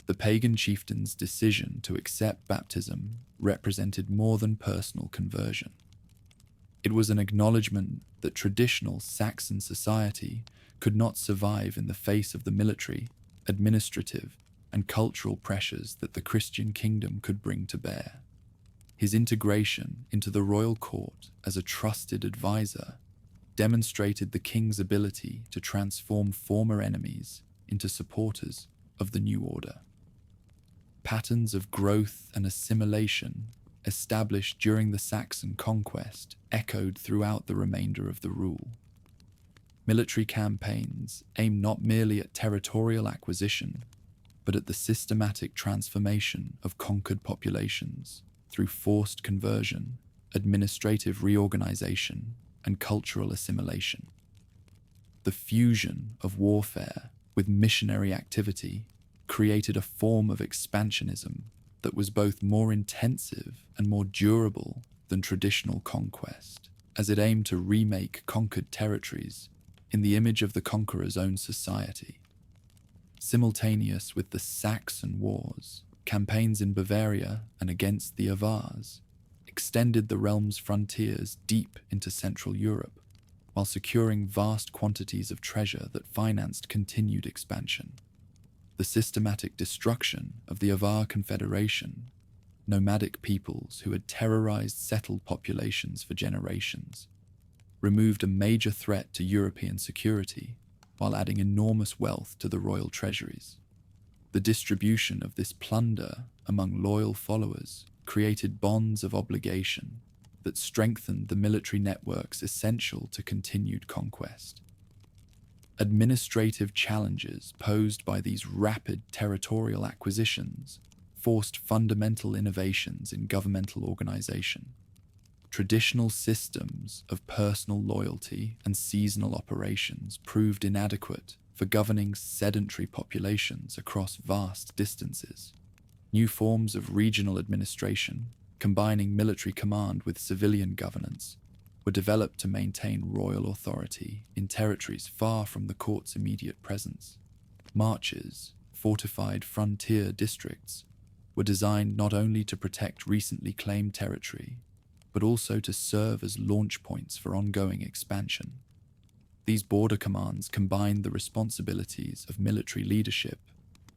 The pagan chieftain's decision to accept baptism represented more than personal conversion. It was an acknowledgement that traditional Saxon society could not survive in the face of the military, administrative, and cultural pressures that the Christian kingdom could bring to bear. His integration into the royal court as a trusted advisor demonstrated the king's ability to transform former enemies into supporters of the new order. Patterns of growth and assimilation established during the Saxon conquest echoed throughout the remainder of the rule. Military campaigns aimed not merely at territorial acquisition, but at the systematic transformation of conquered populations through forced conversion, administrative reorganization, and cultural assimilation. The fusion of warfare with missionary activity created a form of expansionism that was both more intensive and more durable than traditional conquest, as it aimed to remake conquered territories in the image of the conqueror's own society. Simultaneous with the Saxon Wars campaigns in Bavaria and against the Avars extended the realm's frontiers deep into Central Europe, while securing vast quantities of treasure that financed continued expansion. The systematic destruction of the Avar Confederation, nomadic peoples who had terrorized settled populations for generations, removed a major threat to European security while adding enormous wealth to the royal treasuries. The distribution of this plunder among loyal followers created bonds of obligation that strengthened the military networks essential to continued conquest. Administrative challenges posed by these rapid territorial acquisitions forced fundamental innovations in governmental organization. Traditional systems of personal loyalty and seasonal operations proved inadequate for governing sedentary populations across vast distances. New forms of regional administration, combining military command with civilian governance, were developed to maintain royal authority in territories far from the court's immediate presence. Marches, fortified frontier districts, were designed not only to protect recently claimed territory, but also to serve as launch points for ongoing expansion. These border commands combined the responsibilities of military leadership,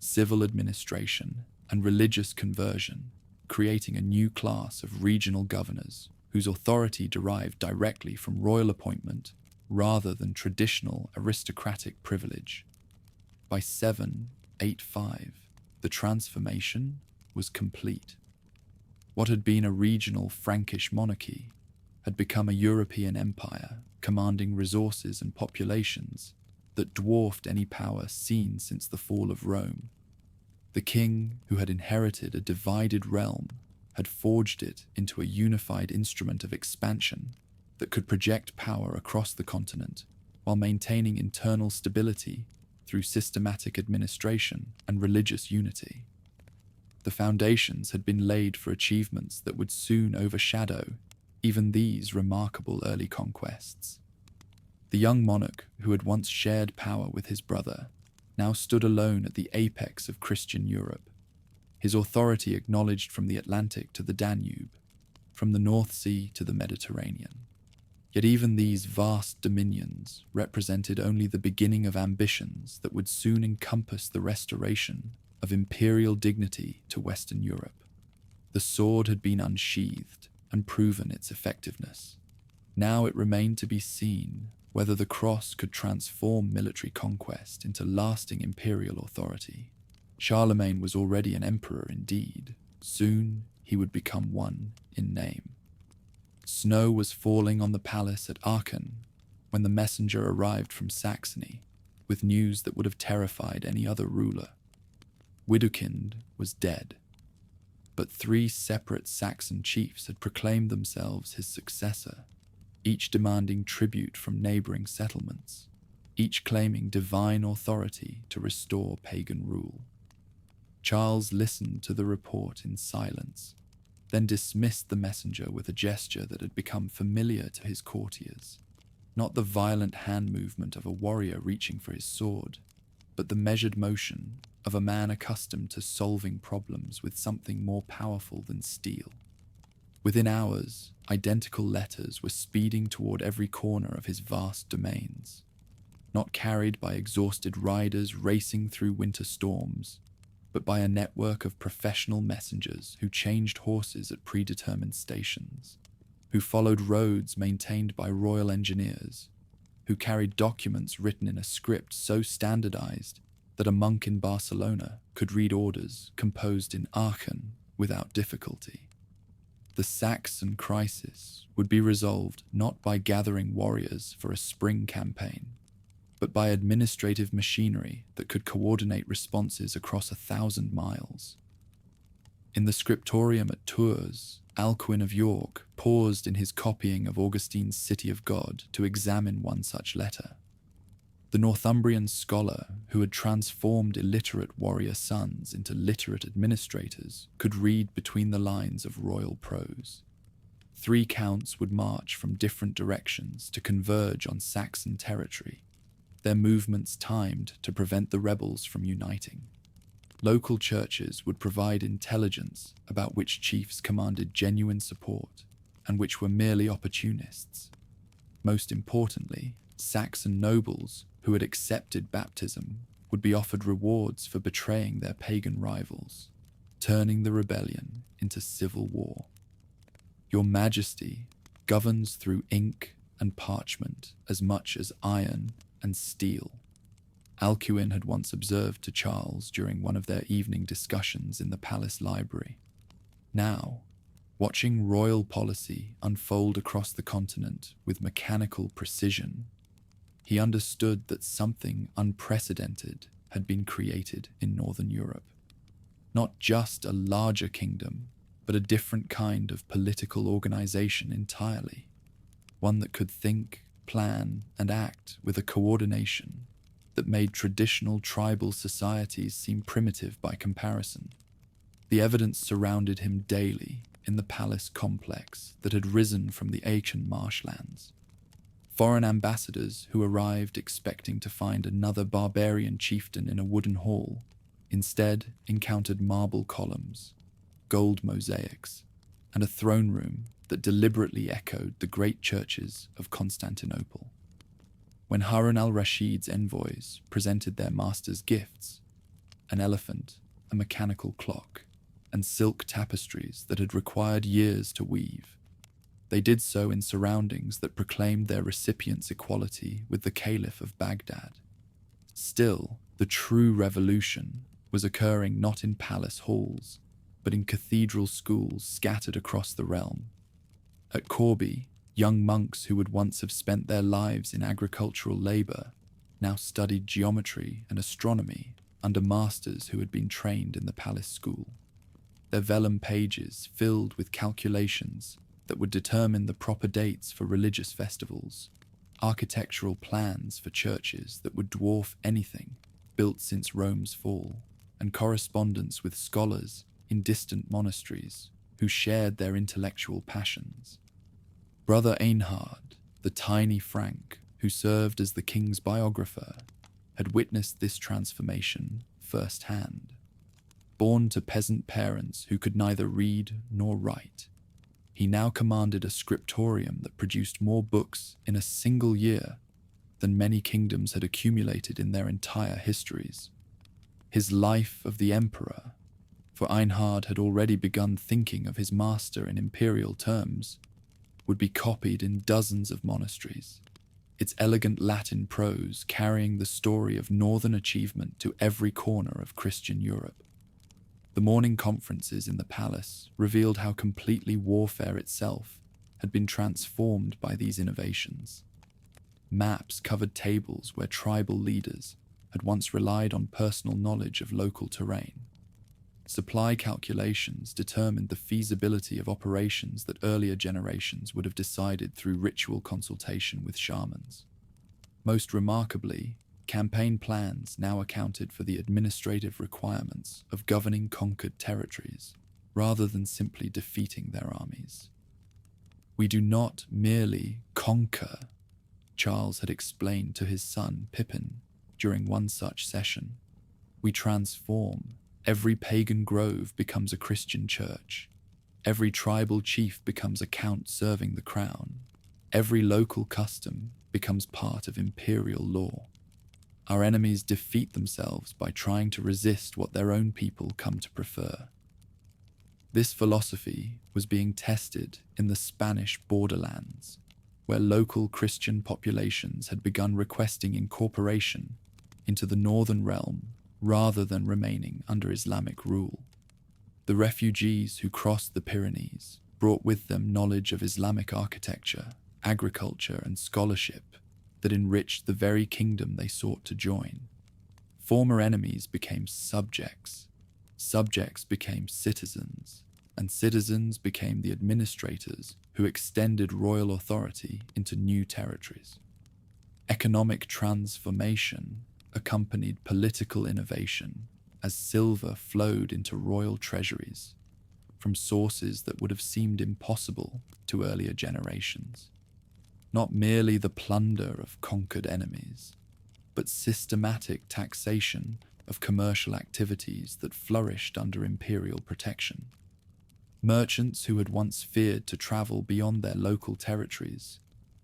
civil administration, and religious conversion, creating a new class of regional governors whose authority derived directly from royal appointment rather than traditional aristocratic privilege. By 785, the transformation was complete. What had been a regional Frankish monarchy had become a European empire commanding resources and populations that dwarfed any power seen since the fall of Rome. The king, who had inherited a divided realm, had forged it into a unified instrument of expansion that could project power across the continent while maintaining internal stability through systematic administration and religious unity. The foundations had been laid for achievements that would soon overshadow even these remarkable early conquests. The young monarch, who had once shared power with his brother, now stood alone at the apex of Christian Europe, his authority acknowledged from the Atlantic to the Danube, from the North Sea to the Mediterranean. Yet even these vast dominions represented only the beginning of ambitions that would soon encompass the restoration of imperial dignity to Western Europe. The sword had been unsheathed and proven its effectiveness. Now it remained to be seen whether the cross could transform military conquest into lasting imperial authority. Charlemagne was already an emperor indeed. Soon he would become one in name. Snow was falling on the palace at Aachen when the messenger arrived from Saxony with news that would have terrified any other ruler. Widukind was dead, but 3 separate Saxon chiefs had proclaimed themselves his successor, each demanding tribute from neighboring settlements, each claiming divine authority to restore pagan rule. Charles listened to the report in silence, then dismissed the messenger with a gesture that had become familiar to his courtiers. Not the violent hand movement of a warrior reaching for his sword, but the measured motion of a man accustomed to solving problems with something more powerful than steel. Within hours, identical letters were speeding toward every corner of his vast domains, not carried by exhausted riders racing through winter storms, but by a network of professional messengers who changed horses at predetermined stations, who followed roads maintained by royal engineers, who carried documents written in a script so standardized that a monk in Barcelona could read orders composed in Aachen without difficulty. The Saxon crisis would be resolved not by gathering warriors for a spring campaign, but by administrative machinery that could coordinate responses across 1,000 miles. In the scriptorium at Tours, Alcuin of York paused in his copying of Augustine's City of God to examine one such letter. The Northumbrian scholar who had transformed illiterate warrior sons into literate administrators could read between the lines of royal prose. 3 counts would march from different directions to converge on Saxon territory, their movements timed to prevent the rebels from uniting. Local churches would provide intelligence about which chiefs commanded genuine support and which were merely opportunists. Most importantly, Saxon nobles who had accepted baptism would be offered rewards for betraying their pagan rivals, turning the rebellion into civil war. Your Majesty governs through ink and parchment as much as iron and steel, Alcuin had once observed to Charles during one of their evening discussions in the palace library. Now, watching royal policy unfold across the continent with mechanical precision, he understood that something unprecedented had been created in Northern Europe. Not just a larger kingdom, but a different kind of political organization entirely. One that could think, plan, and act with a coordination that made traditional tribal societies seem primitive by comparison. The evidence surrounded him daily in the palace complex that had risen from the Aachen marshlands. Foreign ambassadors who arrived expecting to find another barbarian chieftain in a wooden hall instead encountered marble columns, gold mosaics, and a throne room that deliberately echoed the great churches of Constantinople. When Harun al-Rashid's envoys presented their master's gifts, an elephant, a mechanical clock, and silk tapestries that had required years to weave, they did so in surroundings that proclaimed their recipients' equality with the Caliph of Baghdad. Still, the true revolution was occurring not in palace halls, but in cathedral schools scattered across the realm. At Corby, young monks who would once have spent their lives in agricultural labor now studied geometry and astronomy under masters who had been trained in the palace school. Their vellum pages filled with calculations that would determine the proper dates for religious festivals, architectural plans for churches that would dwarf anything built since Rome's fall, and correspondence with scholars in distant monasteries who shared their intellectual passions. Brother Einhard, the tiny Frank who served as the king's biographer, had witnessed this transformation firsthand. Born to peasant parents who could neither read nor write, he now commanded a scriptorium that produced more books in a single year than many kingdoms had accumulated in their entire histories. His Life of the Emperor, for Einhard had already begun thinking of his master in imperial terms, would be copied in dozens of monasteries, its elegant Latin prose carrying the story of northern achievement to every corner of Christian Europe. The morning conferences in the palace revealed how completely warfare itself had been transformed by these innovations. Maps covered tables where tribal leaders had once relied on personal knowledge of local terrain. Supply calculations determined the feasibility of operations that earlier generations would have decided through ritual consultation with shamans. Most remarkably, campaign plans now accounted for the administrative requirements of governing conquered territories, rather than simply defeating their armies. "We do not merely conquer," Charles had explained to his son Pippin during one such session. "We transform. Every pagan grove becomes a Christian church. Every tribal chief becomes a count serving the crown. Every local custom becomes part of imperial law. Our enemies defeat themselves by trying to resist what their own people come to prefer." This philosophy was being tested in the Spanish borderlands, where local Christian populations had begun requesting incorporation into the northern realm rather than remaining under Islamic rule. The refugees who crossed the Pyrenees brought with them knowledge of Islamic architecture, agriculture, and scholarship that enriched the very kingdom they sought to join. Former enemies became subjects, subjects became citizens, and citizens became the administrators who extended royal authority into new territories. Economic transformation accompanied political innovation as silver flowed into royal treasuries from sources that would have seemed impossible to earlier generations. Not merely the plunder of conquered enemies, but systematic taxation of commercial activities that flourished under imperial protection. Merchants who had once feared to travel beyond their local territories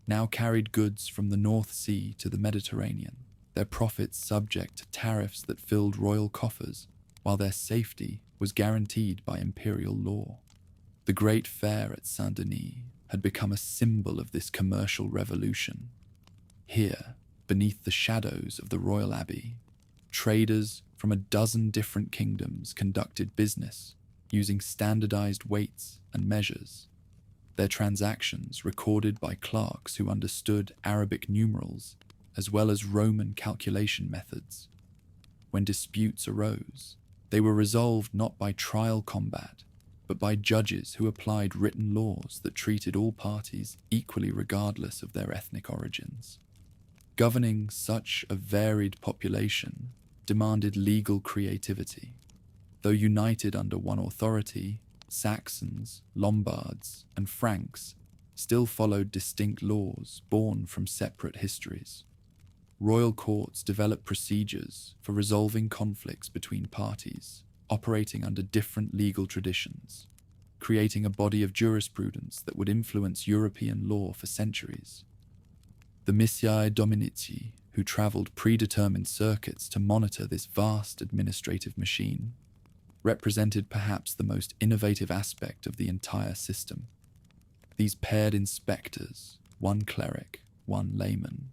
now carried goods from the North Sea to the Mediterranean, their profits subject to tariffs that filled royal coffers, while their safety was guaranteed by imperial law. The Great Fair at Saint-Denis had become a symbol of this commercial revolution. Here, beneath the shadows of the royal abbey, traders from a dozen different kingdoms conducted business using standardized weights and measures, their transactions recorded by clerks who understood Arabic numerals as well as Roman calculation methods. When disputes arose, they were resolved not by trial combat, but by judges who applied written laws that treated all parties equally regardless of their ethnic origins. Governing such a varied population demanded legal creativity. Though united under one authority, Saxons, Lombards, and Franks still followed distinct laws born from separate histories. Royal courts developed procedures for resolving conflicts between parties, operating under different legal traditions, creating a body of jurisprudence that would influence European law for centuries. The Missae Dominici, who travelled predetermined circuits to monitor this vast administrative machine, represented perhaps the most innovative aspect of the entire system. These paired inspectors, one cleric, one layman,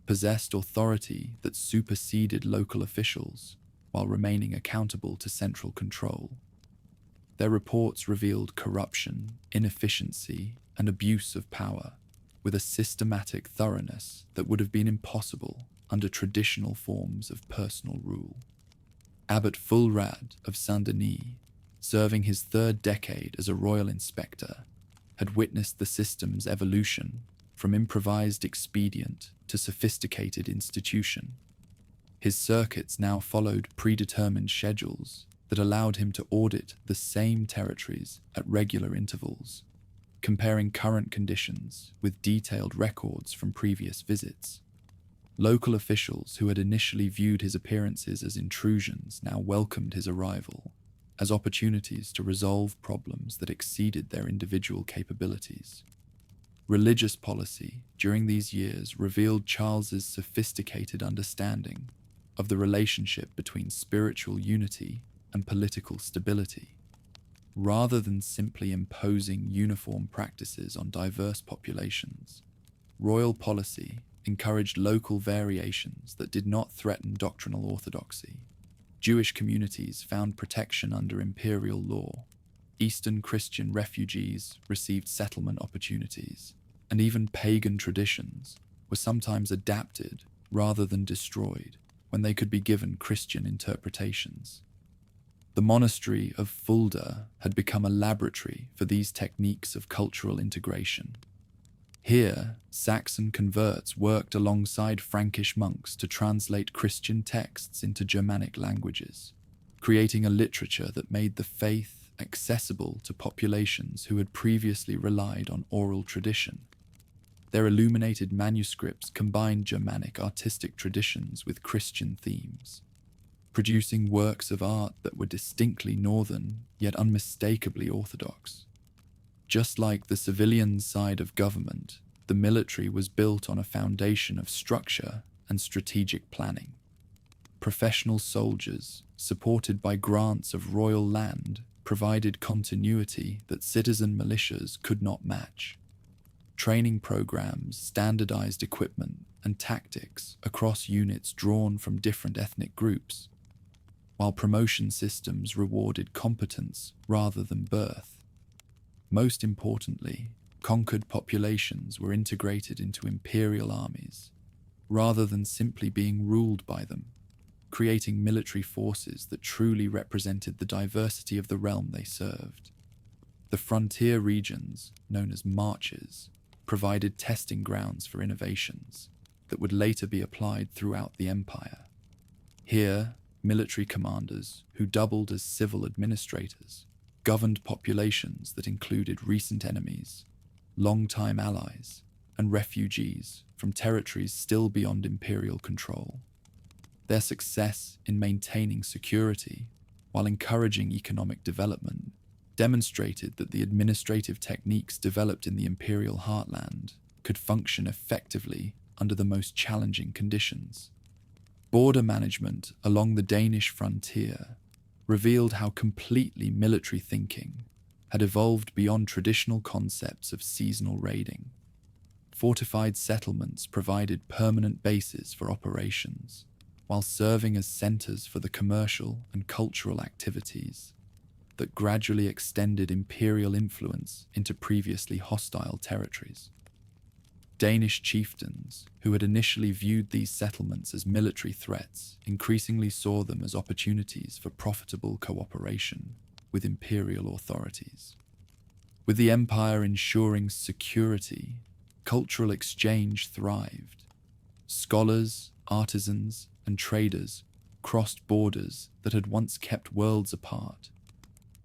possessed authority that superseded local officials while remaining accountable to central control. Their reports revealed corruption, inefficiency, and abuse of power, with a systematic thoroughness that would have been impossible under traditional forms of personal rule. Abbot Fulrad of Saint-Denis, serving his third decade as a royal inspector, had witnessed the system's evolution from improvised expedient to sophisticated institution. His circuits now followed predetermined schedules that allowed him to audit the same territories at regular intervals, comparing current conditions with detailed records from previous visits. Local officials who had initially viewed his appearances as intrusions now welcomed his arrival as opportunities to resolve problems that exceeded their individual capabilities. Religious policy during these years revealed Charles's sophisticated understanding of the relationship between spiritual unity and political stability. Rather than simply imposing uniform practices on diverse populations, royal policy encouraged local variations that did not threaten doctrinal orthodoxy. Jewish communities found protection under imperial law. Eastern Christian refugees received settlement opportunities, and even pagan traditions were sometimes adapted rather than destroyed when they could be given Christian interpretations. The monastery of Fulda had become a laboratory for these techniques of cultural integration. Here, Saxon converts worked alongside Frankish monks to translate Christian texts into Germanic languages, creating a literature that made the faith accessible to populations who had previously relied on oral tradition. Their illuminated manuscripts combined Germanic artistic traditions with Christian themes, producing works of art that were distinctly northern yet unmistakably orthodox. Just like the civilian side of government, the military was built on a foundation of structure and strategic planning. Professional soldiers, supported by grants of royal land, provided continuity that citizen militias could not match. Training programs, standardized equipment, and tactics across units drawn from different ethnic groups, while promotion systems rewarded competence rather than birth. Most importantly, conquered populations were integrated into imperial armies, rather than simply being ruled by them, creating military forces that truly represented the diversity of the realm they served. The frontier regions, known as marches, provided testing grounds for innovations that would later be applied throughout the empire. Here, military commanders, who doubled as civil administrators, governed populations that included recent enemies, long-time allies, and refugees from territories still beyond imperial control. Their success in maintaining security while encouraging economic development demonstrated that the administrative techniques developed in the imperial heartland could function effectively under the most challenging conditions. Border management along the Danish frontier revealed how completely military thinking had evolved beyond traditional concepts of seasonal raiding. Fortified settlements provided permanent bases for operations, while serving as centers for the commercial and cultural activities that gradually extended imperial influence into previously hostile territories. Danish chieftains, who had initially viewed these settlements as military threats, increasingly saw them as opportunities for profitable cooperation with imperial authorities. With the empire ensuring security, cultural exchange thrived. Scholars, artisans, and traders crossed borders that had once kept worlds apart.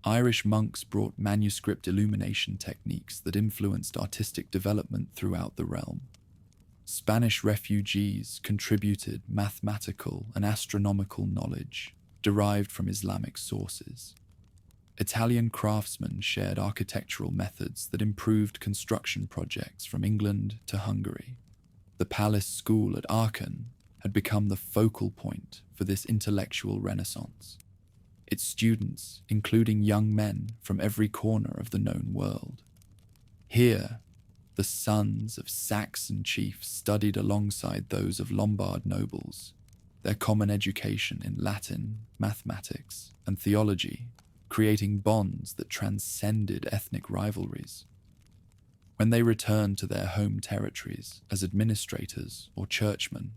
Irish monks brought manuscript illumination techniques that influenced artistic development throughout the realm. Spanish refugees contributed mathematical and astronomical knowledge derived from Islamic sources. Italian craftsmen shared architectural methods that improved construction projects from England to Hungary. The Palace School at Aachen had become the focal point for this intellectual renaissance. Its students, including young men from every corner of the known world. Here, the sons of Saxon chiefs studied alongside those of Lombard nobles, their common education in Latin, mathematics, and theology, creating bonds that transcended ethnic rivalries. When they returned to their home territories as administrators or churchmen,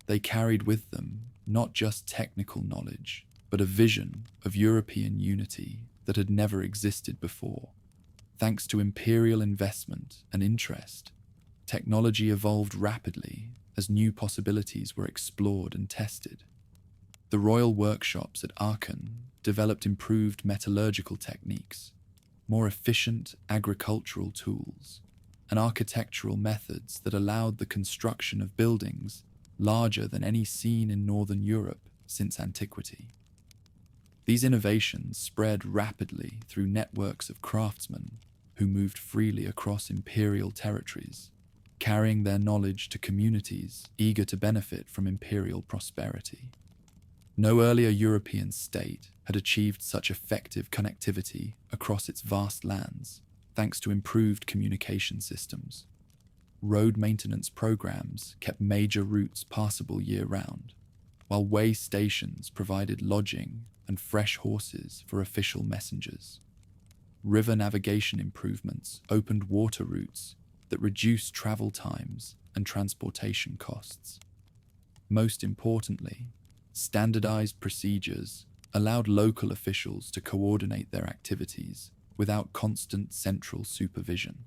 they carried with them not just technical knowledge, but a vision of European unity that had never existed before. Thanks to imperial investment and interest, technology evolved rapidly as new possibilities were explored and tested. The royal workshops at Aachen developed improved metallurgical techniques, more efficient agricultural tools, and architectural methods that allowed the construction of buildings larger than any seen in northern Europe since antiquity. These innovations spread rapidly through networks of craftsmen who moved freely across imperial territories, carrying their knowledge to communities eager to benefit from imperial prosperity. No earlier European state had achieved such effective connectivity across its vast lands, thanks to improved communication systems. Road maintenance programs kept major routes passable year-round, while way stations provided lodging and fresh horses for official messengers. River navigation improvements opened water routes that reduced travel times and transportation costs. Most importantly, standardized procedures allowed local officials to coordinate their activities without constant central supervision.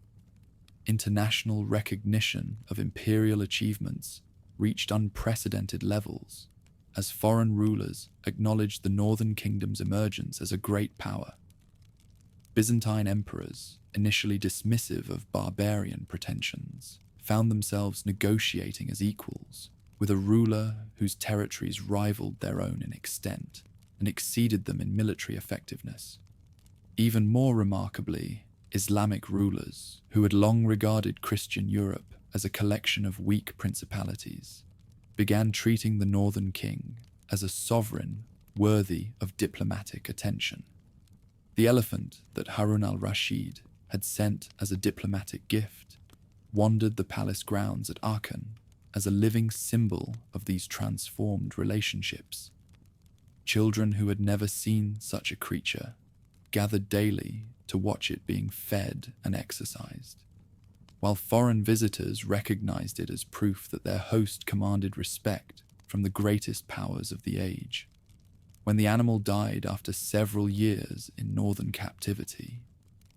International recognition of imperial achievements reached unprecedented levels as foreign rulers acknowledged the northern kingdom's emergence as a great power. Byzantine emperors, initially dismissive of barbarian pretensions, found themselves negotiating as equals with a ruler whose territories rivaled their own in extent and exceeded them in military effectiveness. Even more remarkably, Islamic rulers, who had long regarded Christian Europe as a collection of weak principalities, began treating the northern king as a sovereign worthy of diplomatic attention. The elephant that Harun al-Rashid had sent as a diplomatic gift wandered the palace grounds at Aachen as a living symbol of these transformed relationships. Children who had never seen such a creature gathered daily to watch it being fed and exercised, while foreign visitors recognized it as proof that their host commanded respect from the greatest powers of the age. When the animal died after several years in northern captivity,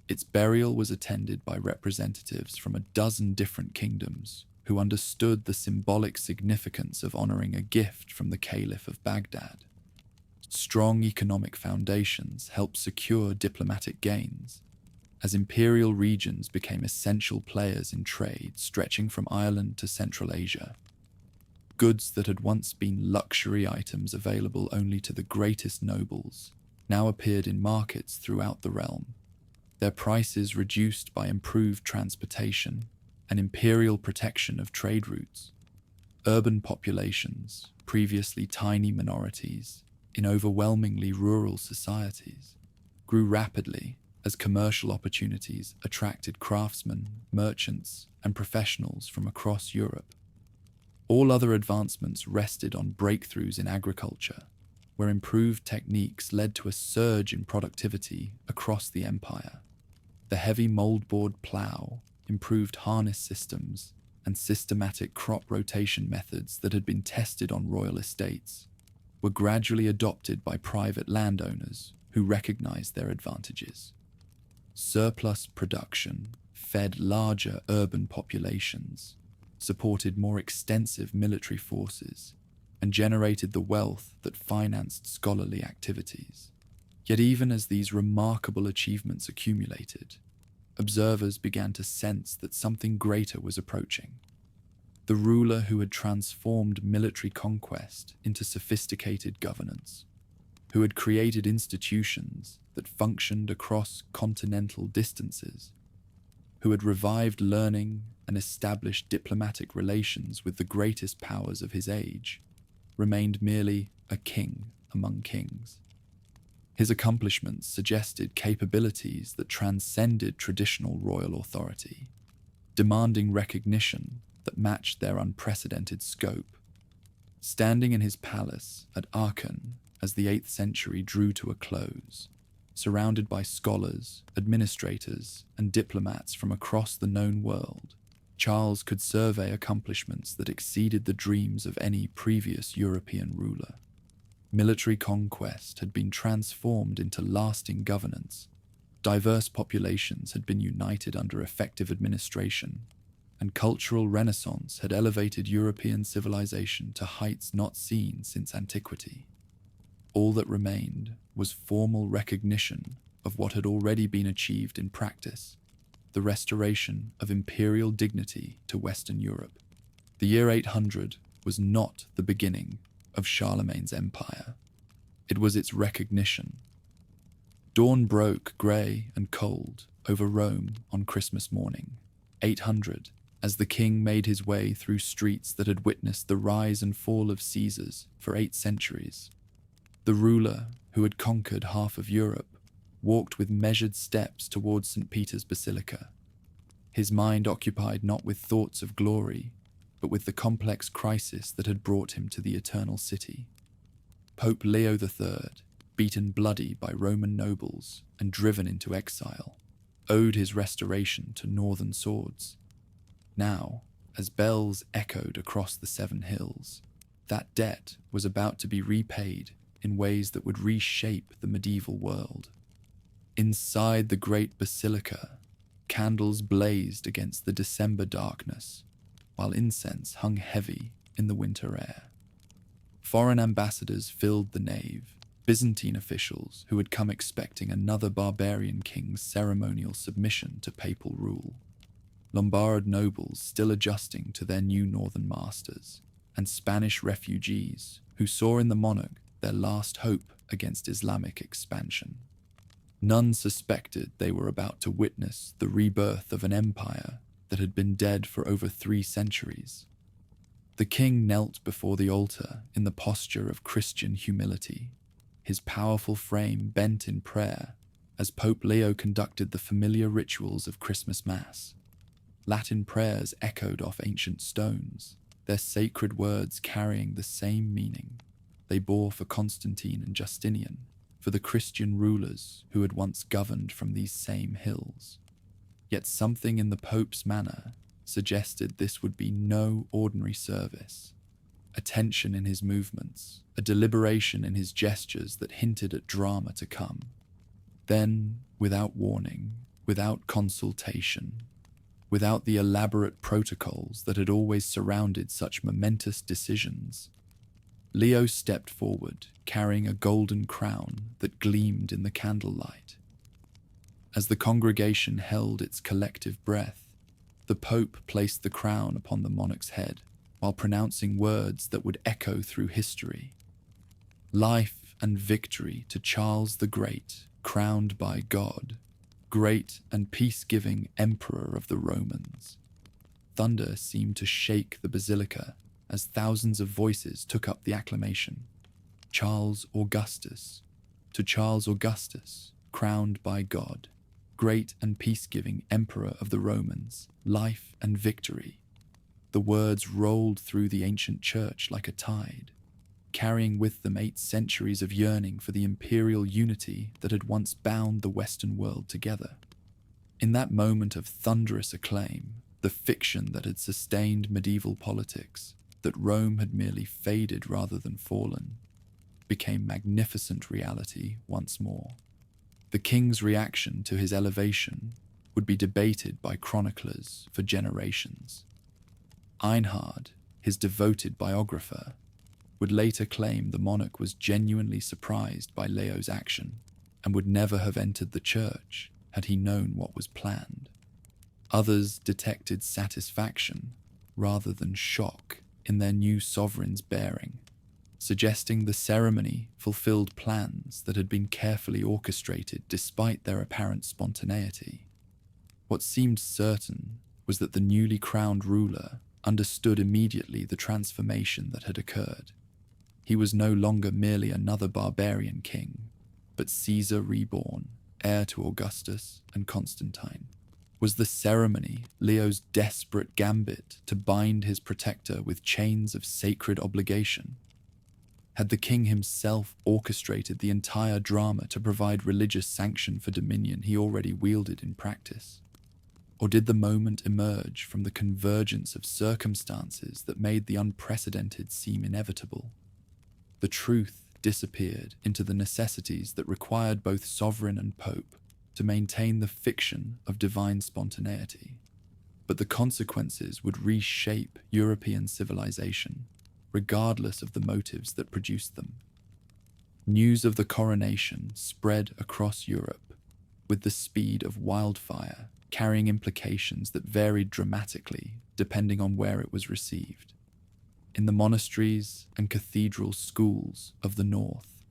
its burial was attended by representatives from a dozen different kingdoms who understood the symbolic significance of honoring a gift from the Caliph of Baghdad. Strong economic foundations helped secure diplomatic gains, as imperial regions became essential players in trade stretching from Ireland to Central Asia. Goods that had once been luxury items available only to the greatest nobles now appeared in markets throughout the realm, their prices reduced by improved transportation and imperial protection of trade routes. Urban populations, previously tiny minorities in overwhelmingly rural societies, grew rapidly as commercial opportunities attracted craftsmen, merchants, and professionals from across Europe. All other advancements rested on breakthroughs in agriculture, where improved techniques led to a surge in productivity across the empire. The heavy moldboard plough, improved harness systems, and systematic crop rotation methods that had been tested on royal estates were gradually adopted by private landowners who recognized their advantages. Surplus production fed larger urban populations, supported more extensive military forces, and generated the wealth that financed scholarly activities. Yet even as these remarkable achievements accumulated, observers began to sense that something greater was approaching. The ruler who had transformed military conquest into sophisticated governance, who had created institutions that functioned across continental distances, who had revived learning and established diplomatic relations with the greatest powers of his age, remained merely a king among kings. His accomplishments suggested capabilities that transcended traditional royal authority, demanding recognition that matched their unprecedented scope. Standing in his palace at Aachen as the 8th century drew to a close, surrounded by scholars, administrators, and diplomats from across the known world, Charles could survey accomplishments that exceeded the dreams of any previous European ruler. Military conquest had been transformed into lasting governance, diverse populations had been united under effective administration, and cultural renaissance had elevated European civilization to heights not seen since antiquity. All that remained was formal recognition of what had already been achieved in practice, the restoration of imperial dignity to Western Europe. The year 800 was not the beginning of Charlemagne's empire. It was its recognition. Dawn broke grey and cold over Rome on Christmas morning, 800, as the king made his way through streets that had witnessed the rise and fall of Caesars for 8 centuries. The ruler, who had conquered half of Europe, walked with measured steps towards St. Peter's Basilica, his mind occupied not with thoughts of glory, but with the complex crisis that had brought him to the Eternal City. Pope Leo III, beaten bloody by Roman nobles and driven into exile, owed his restoration to northern swords. Now, as bells echoed across the 7 hills, that debt was about to be repaid in ways that would reshape the medieval world. Inside the great basilica, candles blazed against the December darkness, while incense hung heavy in the winter air. Foreign ambassadors filled the nave, Byzantine officials who had come expecting another barbarian king's ceremonial submission to papal rule, Lombard nobles still adjusting to their new northern masters, and Spanish refugees who saw in the monarch their last hope against Islamic expansion. None suspected they were about to witness the rebirth of an empire that had been dead for over 3 centuries. The king knelt before the altar in the posture of Christian humility, his powerful frame bent in prayer as Pope Leo conducted the familiar rituals of Christmas Mass. Latin prayers echoed off ancient stones, their sacred words carrying the same meaning they bore for Constantine and Justinian, for the Christian rulers who had once governed from these same hills. Yet something in the Pope's manner suggested this would be no ordinary service. A tension in his movements, a deliberation in his gestures that hinted at drama to come. Then, without warning, without consultation, without the elaborate protocols that had always surrounded such momentous decisions, Leo stepped forward, carrying a golden crown that gleamed in the candlelight. As the congregation held its collective breath, the Pope placed the crown upon the monarch's head, while pronouncing words that would echo through history. Life and victory to Charles the Great, crowned by God, great and peace-giving Emperor of the Romans. Thunder seemed to shake the basilica as thousands of voices took up the acclamation. Charles Augustus, to Charles Augustus, crowned by God, great and peace-giving Emperor of the Romans, life and victory. The words rolled through the ancient church like a tide, carrying with them 8 centuries of yearning for the imperial unity that had once bound the Western world together. In that moment of thunderous acclaim, the fiction that had sustained medieval politics, that Rome had merely faded rather than fallen, became magnificent reality once more. The king's reaction to his elevation would be debated by chroniclers for generations. Einhard, his devoted biographer, would later claim the monarch was genuinely surprised by Leo's action and would never have entered the church had he known what was planned. Others detected satisfaction rather than shock in their new sovereign's bearing, suggesting the ceremony fulfilled plans that had been carefully orchestrated despite their apparent spontaneity. What seemed certain was that the newly crowned ruler understood immediately the transformation that had occurred. He was no longer merely another barbarian king, but Caesar reborn, heir to Augustus and Constantine. Was the ceremony Leo's desperate gambit to bind his protector with chains of sacred obligation? Had the king himself orchestrated the entire drama to provide religious sanction for dominion he already wielded in practice? Or did the moment emerge from the convergence of circumstances that made the unprecedented seem inevitable? The truth disappeared into the necessities that required both sovereign and pope to maintain the fiction of divine spontaneity. But the consequences would reshape European civilization, regardless of the motives that produced them. News of the coronation spread across Europe with the speed of wildfire, carrying implications that varied dramatically depending on where it was received. In the monasteries and cathedral schools of the north,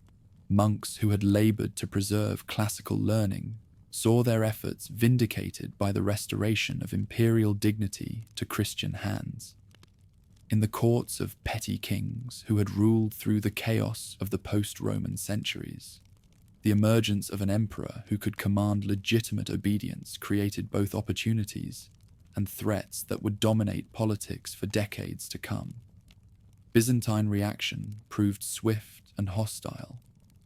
monks who had labored to preserve classical learning saw their efforts vindicated by the restoration of imperial dignity to Christian hands. In the courts of petty kings who had ruled through the chaos of the post-Roman centuries, the emergence of an emperor who could command legitimate obedience created both opportunities and threats that would dominate politics for decades to come. Byzantine reaction proved swift and hostile,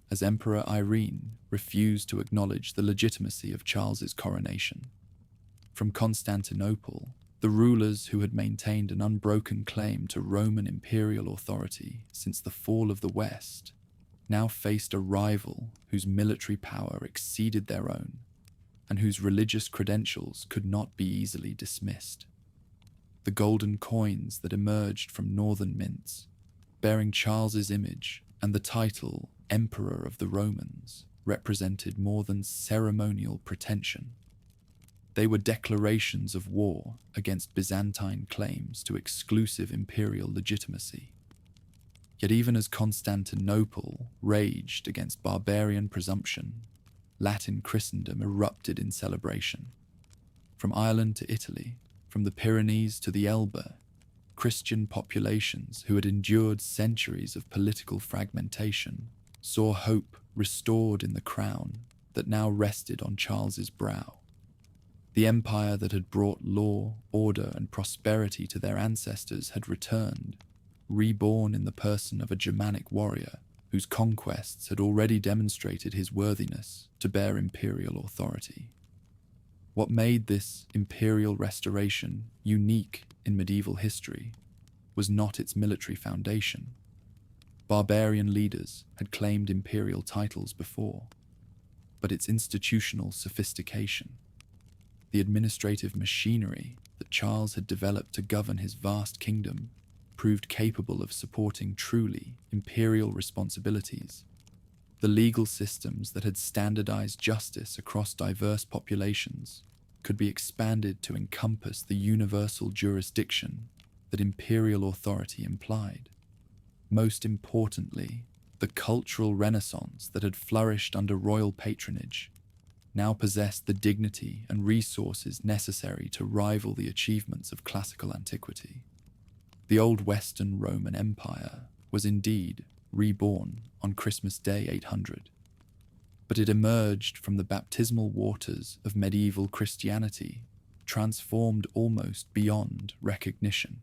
as Emperor Irene refused to acknowledge the legitimacy of Charles's coronation. From Constantinople, the rulers who had maintained an unbroken claim to Roman imperial authority since the fall of the West now faced a rival whose military power exceeded their own and whose religious credentials could not be easily dismissed. The golden coins that emerged from northern mints, bearing Charles's image and the title Emperor of the Romans, represented more than ceremonial pretension. They were declarations of war against Byzantine claims to exclusive imperial legitimacy. Yet even as Constantinople raged against barbarian presumption, Latin Christendom erupted in celebration. From Ireland to Italy, from the Pyrenees to the Elbe, Christian populations who had endured centuries of political fragmentation saw hope restored in the crown that now rested on Charles's brow. The empire that had brought law, order, and prosperity to their ancestors had returned, reborn in the person of a Germanic warrior whose conquests had already demonstrated his worthiness to bear imperial authority. What made this imperial restoration unique in medieval history was not its military foundation. Barbarian leaders had claimed imperial titles before, but its institutional sophistication. The administrative machinery that Charles had developed to govern his vast kingdom proved capable of supporting truly imperial responsibilities. The legal systems that had standardized justice across diverse populations could be expanded to encompass the universal jurisdiction that imperial authority implied. Most importantly, the cultural renaissance that had flourished under royal patronage now possessed the dignity and resources necessary to rival the achievements of classical antiquity. The old Western Roman Empire was indeed reborn on Christmas Day 800, but it emerged from the baptismal waters of medieval Christianity, transformed almost beyond recognition.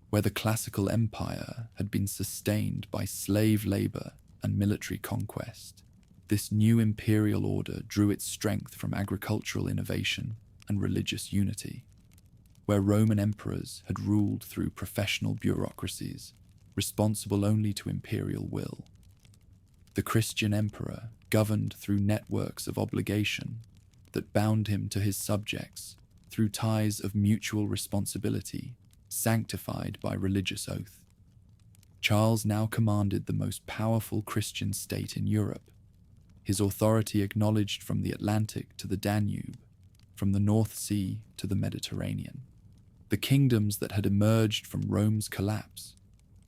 Where the classical empire had been sustained by slave labor and military conquest, this new imperial order drew its strength from agricultural innovation and religious unity. Where Roman emperors had ruled through professional bureaucracies, responsible only to imperial will, the Christian emperor governed through networks of obligation that bound him to his subjects through ties of mutual responsibility, sanctified by religious oath. Charles now commanded the most powerful Christian state in Europe, his authority acknowledged from the Atlantic to the Danube, from the North Sea to the Mediterranean. The kingdoms that had emerged from Rome's collapse,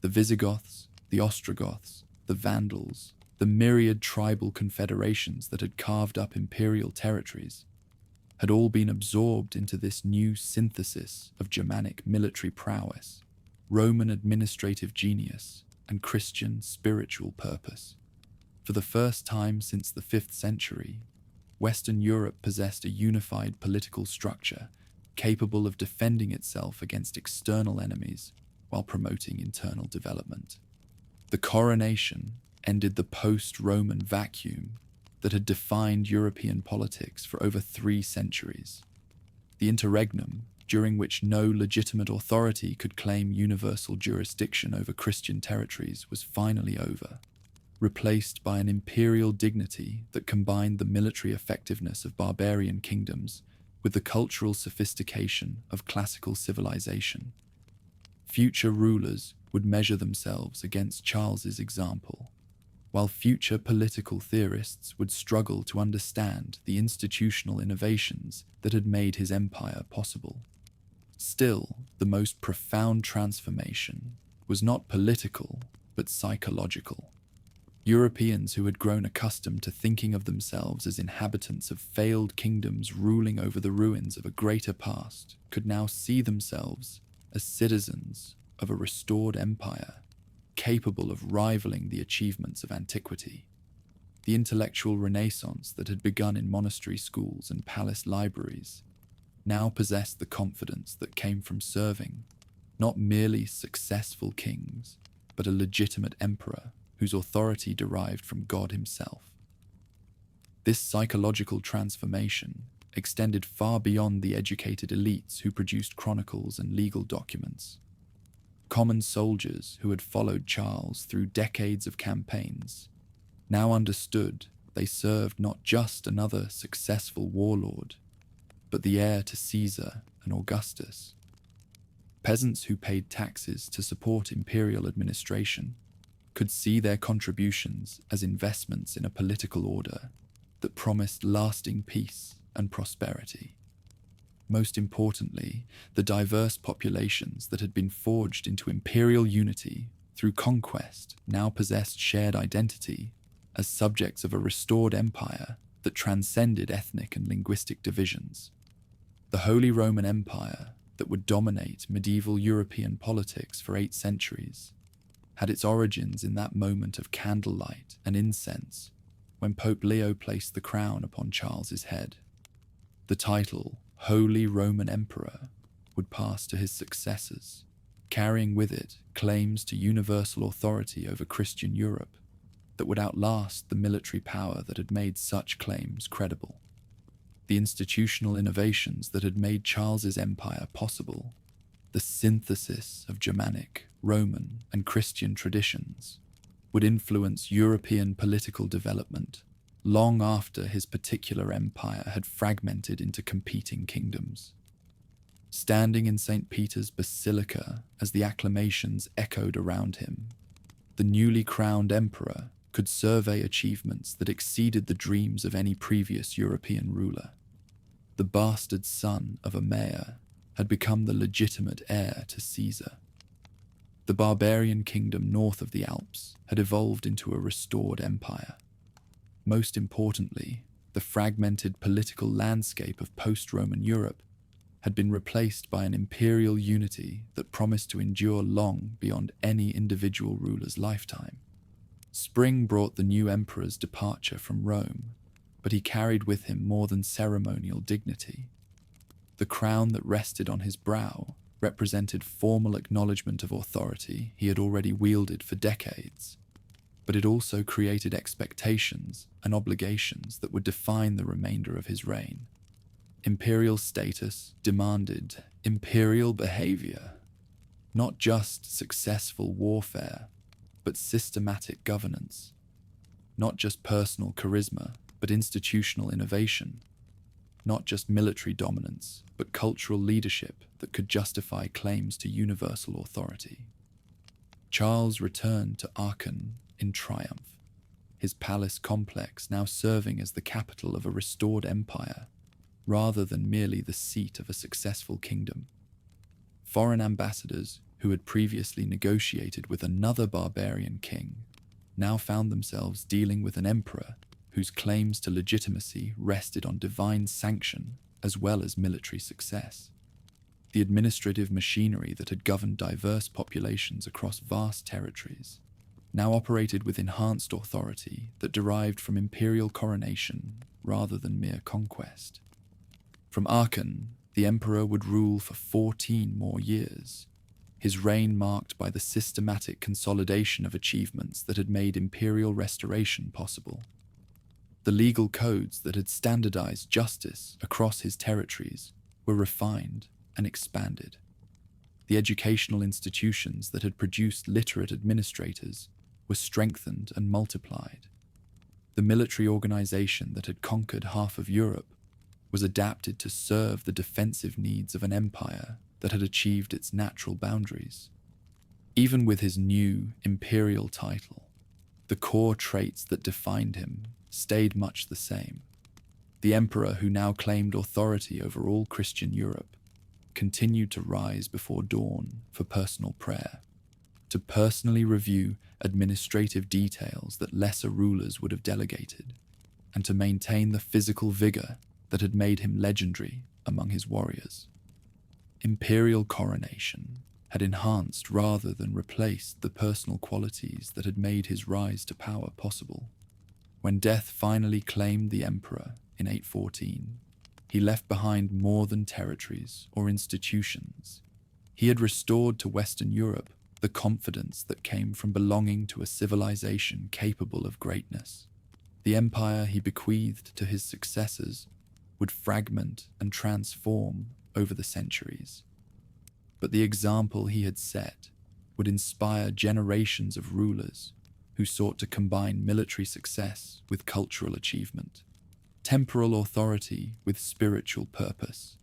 the Visigoths, the Ostrogoths, the Vandals, the myriad tribal confederations that had carved up imperial territories, had all been absorbed into this new synthesis of Germanic military prowess, Roman administrative genius, and Christian spiritual purpose. For the first time since the 5th century, Western Europe possessed a unified political structure capable of defending itself against external enemies while promoting internal development. The Coronation ended the post-Roman vacuum that had defined European politics for over 3 centuries. The interregnum, during which no legitimate authority could claim universal jurisdiction over Christian territories, was finally over, replaced by an imperial dignity that combined the military effectiveness of barbarian kingdoms with the cultural sophistication of classical civilization. Future rulers would measure themselves against Charles's example, while future political theorists would struggle to understand the institutional innovations that had made his empire possible. Still, the most profound transformation was not political, but psychological. Europeans who had grown accustomed to thinking of themselves as inhabitants of failed kingdoms ruling over the ruins of a greater past could now see themselves as citizens of a restored empire, capable of rivaling the achievements of antiquity. The intellectual renaissance that had begun in monastery schools and palace libraries now possessed the confidence that came from serving not merely successful kings, but a legitimate emperor whose authority derived from God himself. This psychological transformation extended far beyond the educated elites who produced chronicles and legal documents. Common soldiers who had followed Charles through decades of campaigns now understood they served not just another successful warlord, but the heir to Caesar and Augustus. Peasants who paid taxes to support imperial administration could see their contributions as investments in a political order that promised lasting peace and prosperity. Most importantly, the diverse populations that had been forged into imperial unity through conquest now possessed shared identity as subjects of a restored empire that transcended ethnic and linguistic divisions. The Holy Roman Empire that would dominate medieval European politics for 8 centuries had its origins in that moment of candlelight and incense when Pope Leo placed the crown upon Charles's head. The title, Holy Roman Emperor, would pass to his successors, carrying with it claims to universal authority over Christian Europe that would outlast the military power that had made such claims credible. The institutional innovations that had made Charles's empire possible, the synthesis of Germanic, Roman, and Christian traditions, would influence European political development long after his particular empire had fragmented into competing kingdoms. Standing in St. Peter's Basilica as the acclamations echoed around him, the newly crowned emperor could survey achievements that exceeded the dreams of any previous European ruler. The bastard son of a mayor had become the legitimate heir to Caesar. The barbarian kingdom north of the Alps had evolved into a restored empire. Most importantly, the fragmented political landscape of post-Roman Europe had been replaced by an imperial unity that promised to endure long beyond any individual ruler's lifetime. Spring brought the new emperor's departure from Rome, but he carried with him more than ceremonial dignity. The crown that rested on his brow represented formal acknowledgement of authority he had already wielded for decades, but it also created expectations and obligations that would define the remainder of his reign. Imperial status demanded imperial behavior, not just successful warfare, but systematic governance, not just personal charisma, but institutional innovation, not just military dominance, but cultural leadership that could justify claims to universal authority. Charles returned to Aachen in triumph, his palace complex now serving as the capital of a restored empire, rather than merely the seat of a successful kingdom. Foreign ambassadors who had previously negotiated with another barbarian king now found themselves dealing with an emperor whose claims to legitimacy rested on divine sanction as well as military success. The administrative machinery that had governed diverse populations across vast territories now operated with enhanced authority that derived from imperial coronation rather than mere conquest. From Aachen, the emperor would rule for 14 more years, his reign marked by the systematic consolidation of achievements that had made imperial restoration possible. The legal codes that had standardized justice across his territories were refined and expanded. The educational institutions that had produced literate administrators were strengthened and multiplied. The military organization that had conquered half of Europe was adapted to serve the defensive needs of an empire that had achieved its natural boundaries. Even with his new imperial title, the core traits that defined him stayed much the same. The emperor who now claimed authority over all Christian Europe continued to rise before dawn for personal prayer, to personally review administrative details that lesser rulers would have delegated, and to maintain the physical vigor that had made him legendary among his warriors. Imperial coronation had enhanced rather than replaced the personal qualities that had made his rise to power possible. When death finally claimed the emperor in 814, he left behind more than territories or institutions. He had restored to Western Europe the confidence that came from belonging to a civilization capable of greatness. The empire he bequeathed to his successors would fragment and transform over the centuries. But the example he had set would inspire generations of rulers who sought to combine military success with cultural achievement, temporal authority with spiritual purpose,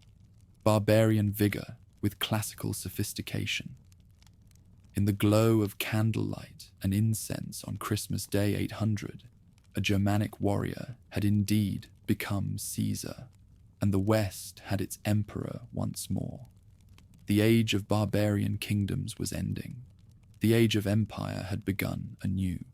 barbarian vigor with classical sophistication. In the glow of candlelight and incense on Christmas Day 800, a Germanic warrior had indeed become Caesar, and the West had its emperor once more. The age of barbarian kingdoms was ending. The age of empire had begun anew.